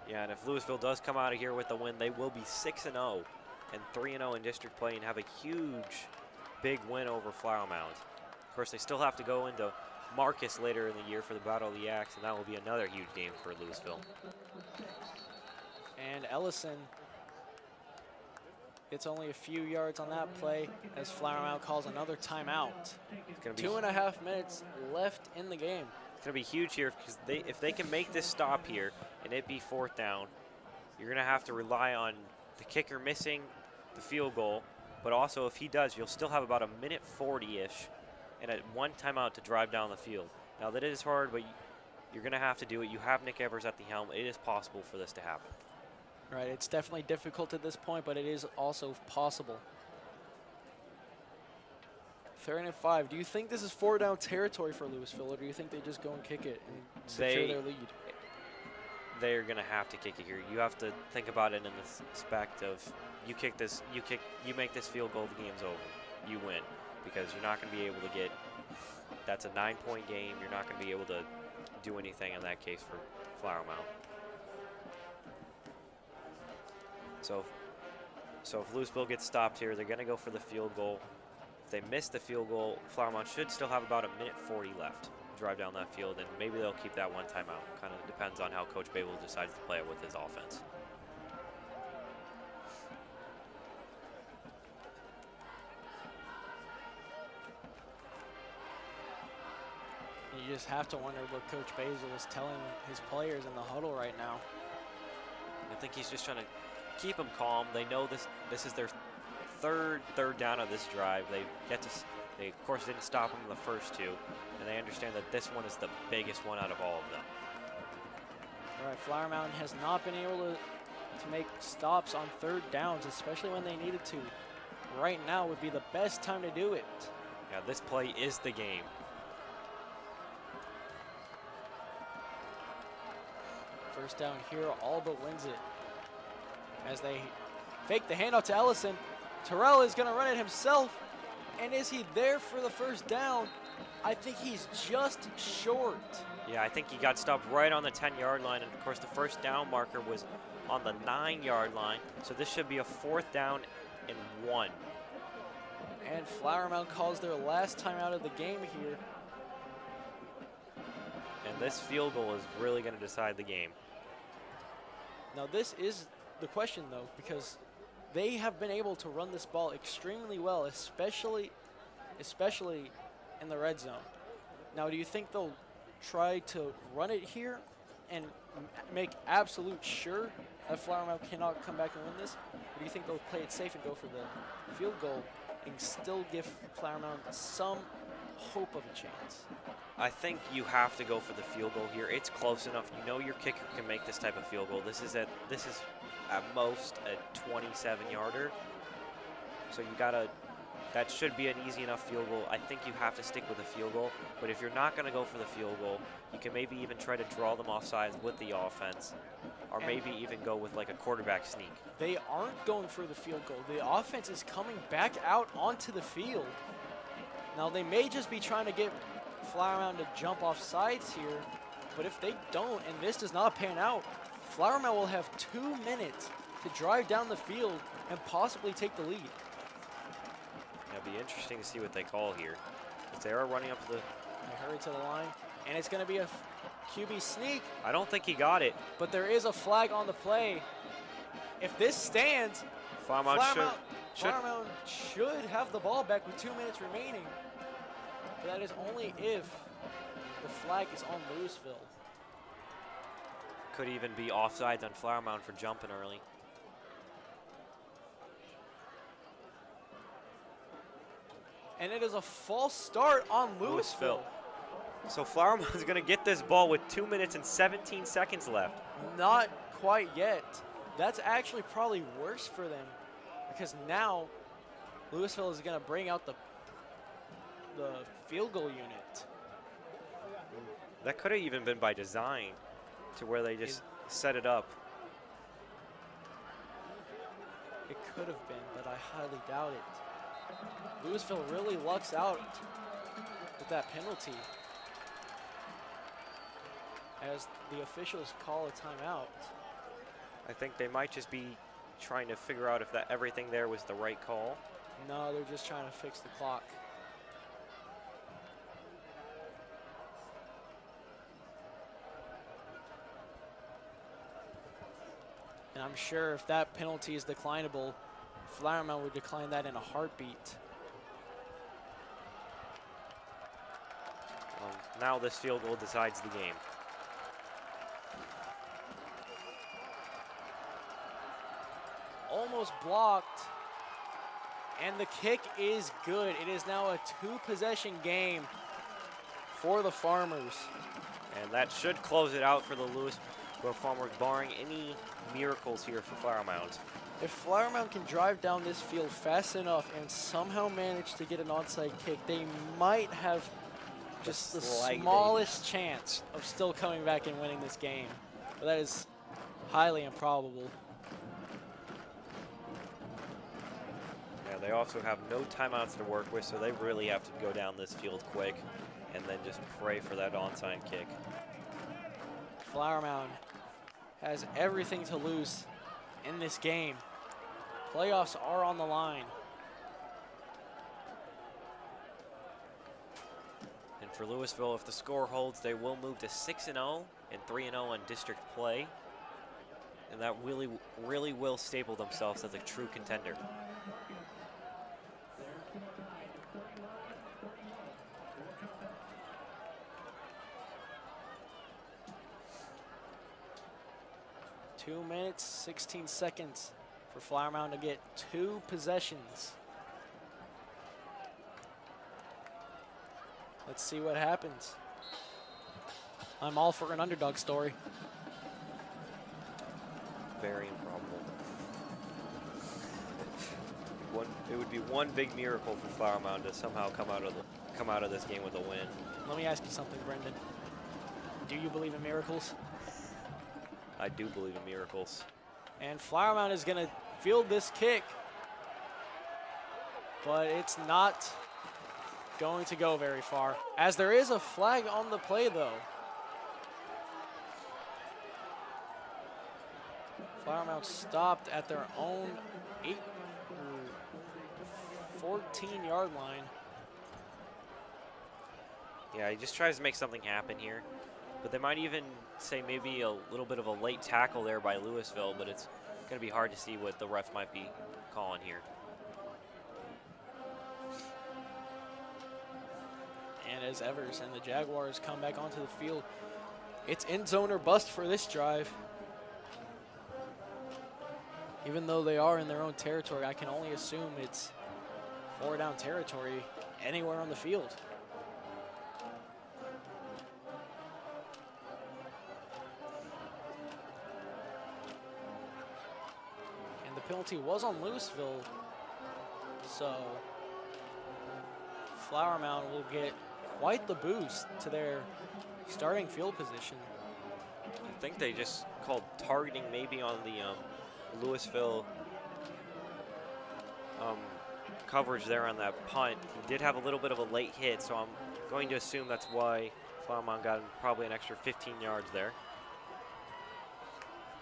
Yeah, and if Lewisville does come out of here with the win, they will be 6-0 and 3-0 in district play and have a huge, big win over Flower Mound. Of course, they still have to go into Marcus later in the year for the Battle of the Axe, and that will be another huge game for Lewisville. And Ellison, it's only a few yards on that play as Flower Mound calls another timeout. 2.5 minutes left in the game. It's going to be huge here because if they can make this stop here and it be 4th down, you're going to have to rely on the kicker missing the field goal. But also, if he does, you'll still have about 1:40-ish and 1 timeout to drive down the field. Now, that is hard, but you're going to have to do it. You have Nick Evers at the helm. It is possible for this to happen. Right, it's definitely difficult at this point, but it is also possible. 3rd and 5. Do you think this is 4-down territory for Lewisville, or do you think they just go and kick it and secure their lead? They're going to have to kick it here. You have to think about it in the aspect of you make this field goal, the game's over. You win, because you're not going to be able to get, that's a 9-point game. You're not going to be able to do anything in that case for Flower Mound. So if Lewisville gets stopped here, they're going to go for the field goal. If they miss the field goal, Flower Mound should still have about 1:40 left to drive down that field, and maybe they'll keep that 1 timeout. Kind of depends on how Coach Babel decides to play it with his offense. You just have to wonder what Coach Basil is telling his players in the huddle right now. I think he's just trying to keep them calm. They know this is their third down of this drive. They of course didn't stop them in the first 2, and they understand that this one is the biggest one out of all of them. All right, Flower Mound has not been able to make stops on 3rd downs, especially when they needed to. Right now would be the best time to do it. Yeah, this play is the game. First down here, all but wins it. As they fake the handoff to Ellison, Terrell is going to run it himself. And is he there for the first down? I think he's just short. Yeah, I think he got stopped right on the 10-yard line. And, of course, the first down marker was on the 9-yard line. So this should be a 4th down and 1. And Flower Mound calls their last time out of the game here. And this field goal is really going to decide the game. Now, this is the question, though, because they have been able to run this ball extremely well, especially in the red zone. Now, do you think they'll try to run it here and make absolute sure that Flower Mound cannot come back and win this? Or do you think they'll play it safe and go for the field goal and still give Flower Mound some hope of a chance? I think you have to go for the field goal here. It's close enough. You know your kicker can make this type of field goal. This is at most a 27-yarder. So that should be an easy enough field goal. I think you have to stick with a field goal. But if you're not going to go for the field goal, you can maybe even try to draw them off sides with the offense, or maybe even go with like a quarterback sneak. They aren't going for the field goal. The offense is coming back out onto the field. Now, they may just be trying to get Flower Mound to jump off sides here, but if they don't and this does not pan out, Flower Mound will have 2 minutes to drive down the field and possibly take the lead. It'll be interesting to see what they call here. If they are running up to the... They hurry to the line, and it's going to be a QB sneak. I don't think he got it. But there is a flag on the play. If this stands, Flower Mound should have the ball back with 2 minutes remaining. But that is only if the flag is on Lewisville. Could even be offsides on Flower Mound for jumping early. And it is a false start on Lewisville. So Flower Mound's going to get this ball with 2 minutes and 17 seconds left. Not quite yet. That's actually probably worse for them because now Lewisville is going to bring out the field goal unit. That could have even been by design to where they just set it up. It could have been, but I highly doubt it. Lewisville really lucks out with that penalty as the officials call a timeout. I think they might just be trying to figure out if that everything there was the right call. No, they're just trying to fix the clock. And I'm sure if that penalty is declinable, Flower Mound would decline that in a heartbeat. Now this field goal decides the game. Almost blocked. And the kick is good. It is now a 2-possession game for the Farmers. And that should close it out for the Lewisville Farmers, barring any miracles here for Flower Mound. If Flower Mound can drive down this field fast enough and somehow manage to get an onside kick, they might have just the smallest chance of still coming back and winning this game. But that is highly improbable. Yeah, they also have no timeouts to work with, so they really have to go down this field quick and then just pray for that onside kick. Flower Mound has everything to lose in this game. Playoffs are on the line. And for Lewisville, if the score holds, they will move to 6-0 and 3-0 in district play. And that really will staple themselves as a true contender. Two minutes, 16 seconds for Flower Mound to get 2 possessions. Let's see what happens. I'm all for an underdog story. Very improbable. It would be one big miracle for Flower Mound to somehow come out of this game with a win. Let me ask you something, Brendan. Do you believe in miracles? I do believe in miracles. And Flower Mound is going to field this kick, but it's not going to go very far, as there is a flag on the play, though. Flower Mound stopped at their own 14-yard line. Yeah, he just tries to make something happen here. But they might even say maybe a little bit of a late tackle there by Lewisville, but it's going to be hard to see what the ref might be calling here. And as Evers and the Jaguars come back onto the field, it's end zone or bust for this drive. Even though they are in their own territory, I can only assume it's 4-down territory anywhere on the field. And the penalty was on Lewisville, so Flower Mound will get quite the boost to their starting field position. I think they just called targeting maybe on the Lewisville coverage there on that punt. He did have a little bit of a late hit, so I'm going to assume that's why Flower Mound got probably an extra 15 yards there.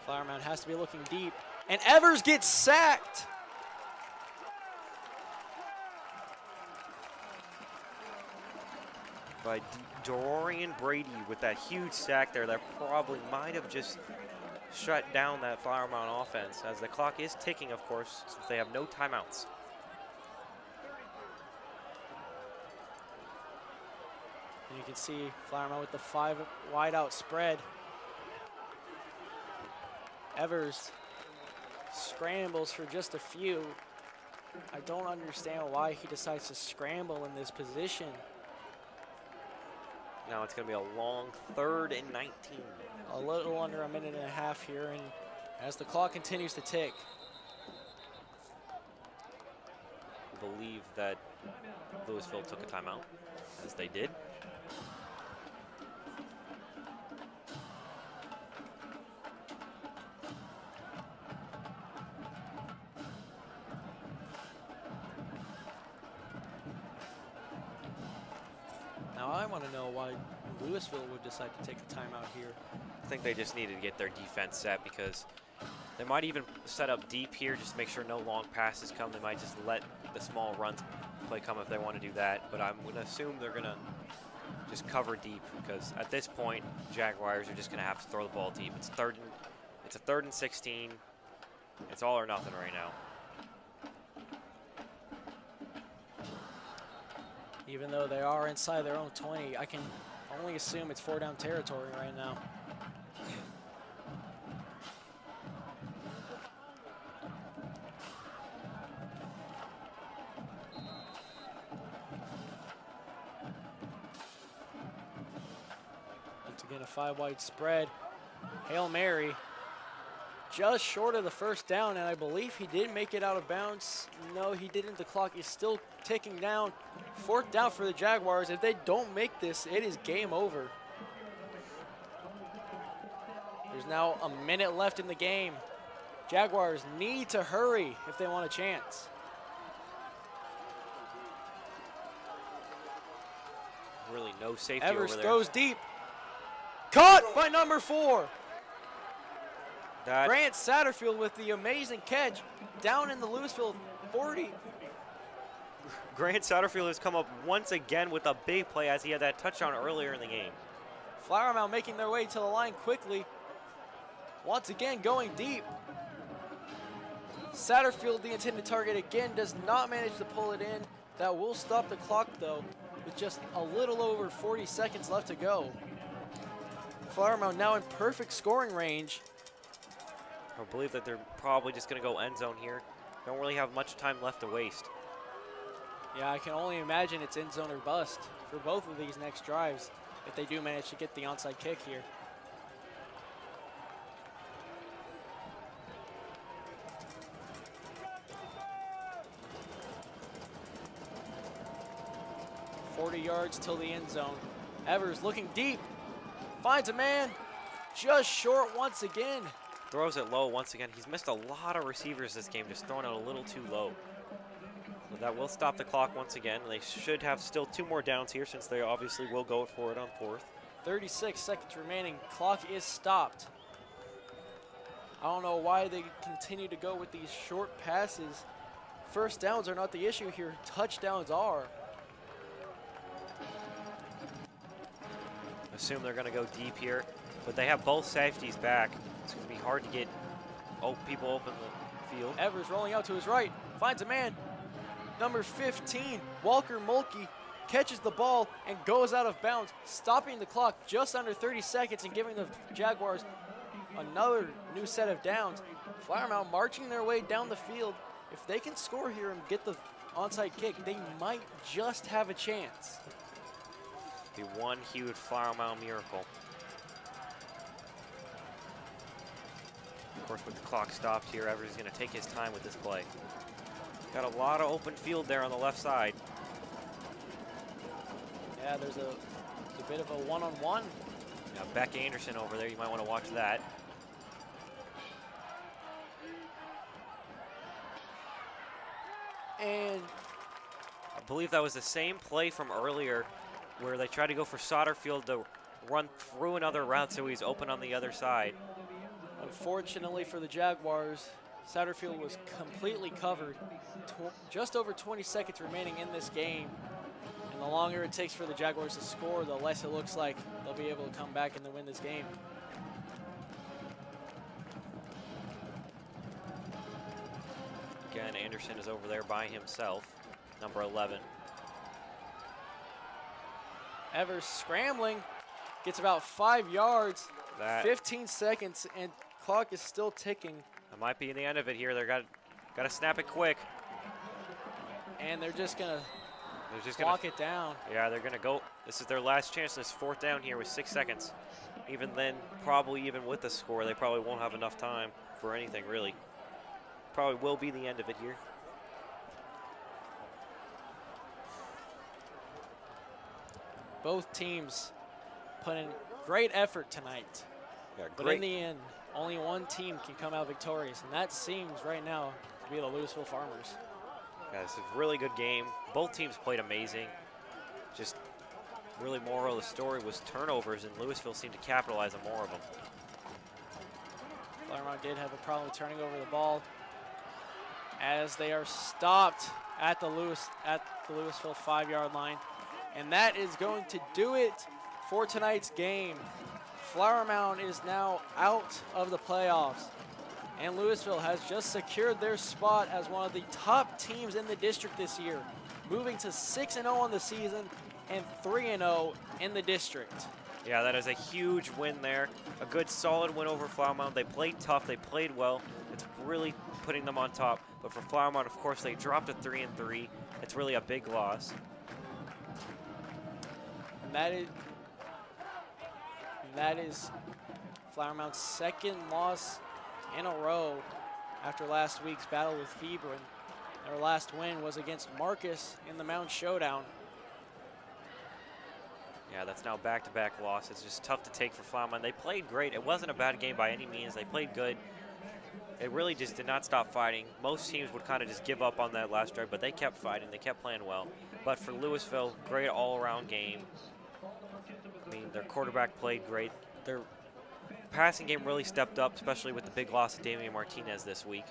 Flower Mound has to be looking deep, and Evers gets sacked. By Dorian Brady with that huge sack there that probably might have just shut down that Flower Mound offense, as the clock is ticking, of course, since they have no timeouts. And you can see Flower Mound with the 5 wide out spread. Evers scrambles for just a few, I don't understand why he decides to scramble in this position. Now it's going to be a long 3rd and 19. A little under a minute and a half here, and as the clock continues to tick. I believe that Lewisville took a timeout, as they did. Now I want to know why Lewisville would decide to take a timeout here. I think they just needed to get their defense set because they might even set up deep here just to make sure no long passes come. They might just let the small runs play come if they want to do that. But I'm going to assume they're going to just cover deep because at this point, Jaguars are just going to have to throw the ball deep. It's a 3rd and 16. It's all or nothing right now. Even though they are inside their own 20, I can only assume it's 4-down territory right now. Once again, a 5-wide spread. Hail Mary. Just short of the 1st down, and I believe he did make it out of bounds. No, he didn't. The clock is still ticking down. 4th down for the Jaguars. If they don't make this, it is game over. There's now a minute left in the game. Jaguars need to hurry if they want a chance. Really no safety Evers over there. throws deep. Caught by number 4. That Brent Satterfield with the amazing catch down in the Lewisville 40. Grant Satterfield has come up once again with a big play as he had that touchdown earlier in the game. Flower Mound making their way to the line quickly. Once again going deep. Satterfield, the intended target, again does not manage to pull it in. That will stop the clock though, with just a little over 40 seconds left to go. Flower Mound now in perfect scoring range. I believe that they're probably just going to go end zone here. Don't really have much time left to waste. Yeah, I can only imagine it's end zone or bust for both of these next drives if they do manage to get the onside kick here. "40 yards till the end zone. Evers looking deep, finds a man, just short once again. Throws it low once again. He's missed a lot of receivers this game, just throwing it a little too low. So that will stop the clock once again. They should have still 2 more downs here since they obviously will go for it on 4th. 36 seconds remaining. Clock is stopped. I don't know why they continue to go with these short passes. 1st downs are not the issue here. Touchdowns are. Assume they're going to go deep here, but they have both safeties back. It's going to be hard to get people open the field. Evers rolling out to his right, finds a man. Number 15, Walker Mulkey, catches the ball and goes out of bounds, stopping the clock just under 30 seconds and giving the Jaguars another new set of downs. Flower Mound marching their way down the field. If they can score here and get the onside kick, they might just have a chance. Be one huge Flower Mound miracle. Of course, with the clock stopped here, Evers is going to take his time with this play. Got a lot of open field there on the left side. Yeah, there's a bit of a one-on-one. Yeah, Beck Anderson over there, you might want to watch that. And I believe that was the same play from earlier where they tried to go for Satterfield to run through another route so he's open on the other side. unfortunately for the Jaguars, Satterfield was completely covered. Just over 20 seconds remaining in this game. And the longer it takes for the Jaguars to score, the less it looks like they'll be able to come back and to win this game. Again, Anderson is over there by himself, number 11. Evers scrambling, gets about 5 yards, 15 seconds, and clock is still ticking. That might be the end of it here. They got to snap it quick. and they're just going to lock it down. Yeah, they're going to go. This is their last chance. This 4th down here with 6 seconds. Even then, probably even with the score, they probably won't have enough time for anything, really. Probably will be the end of it here. Both teams put in great effort tonight. Yeah, But in the end, only one team can come out victorious, and that seems right now to be the Lewisville Farmers. Yeah, it's a really good game. Both teams played amazing. Just really moral of the story was turnovers, and Lewisville seemed to capitalize on more of them. Flower Mound did have a problem with turning over the ball as they are stopped at the Lewisville 5-yard line. And that is going to do it for tonight's game. Flower Mound is now out of the playoffs, and Lewisville has just secured their spot as one of the top teams in the district this year, moving to 6-0 on the season and 3-0 in the district. Yeah, that is a huge win there. A good, solid win over Flower Mound. They played tough. They played well. It's really putting them on top. But for Flower Mound, of course, they dropped to 3-3. It's really a big loss. And that is Flower Mound's second loss in a row after last week's battle with Hebron. Their last win was against Marcus in the Mound Showdown. Yeah, that's now back-to-back loss. It's just tough to take for Flower Mound. They played great. It wasn't a bad game by any means. They played good. It really just did not stop fighting. Most teams would kind of just give up on that last drive, but they kept fighting. They kept playing well. But for Lewisville, great all-around game. I mean, their quarterback played great. Their passing game really stepped up, especially with the big loss of Damian Martinez this week.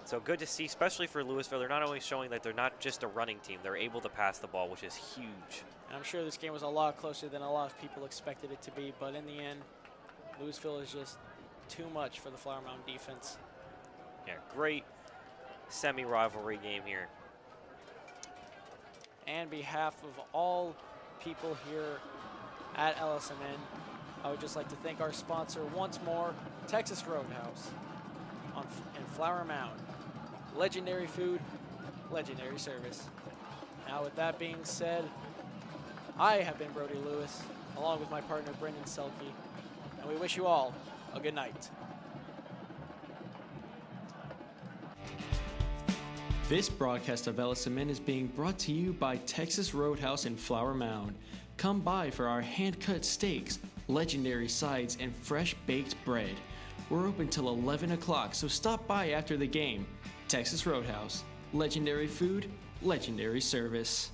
So good to see, especially for Lewisville. They're not only showing that they're not just a running team, they're able to pass the ball, which is huge. And I'm sure this game was a lot closer than a lot of people expected it to be, but in the end, Lewisville is just too much for the Flower Mound defense. Yeah, great semi-rivalry game here. And behalf of all people here at LSMN, I would just like to thank our sponsor once more, Texas Roadhouse in Flower Mound. Legendary food, legendary service. Now with that being said, I have been Brody Lewis, along with my partner Brendan Selke, and we wish you all a good night. This broadcast of LSMN is being brought to you by Texas Roadhouse in Flower Mound. Come by for our hand-cut steaks, legendary sides, and fresh baked bread. We're open till 11 o'clock, so stop by after the game. Texas Roadhouse, legendary food, legendary service.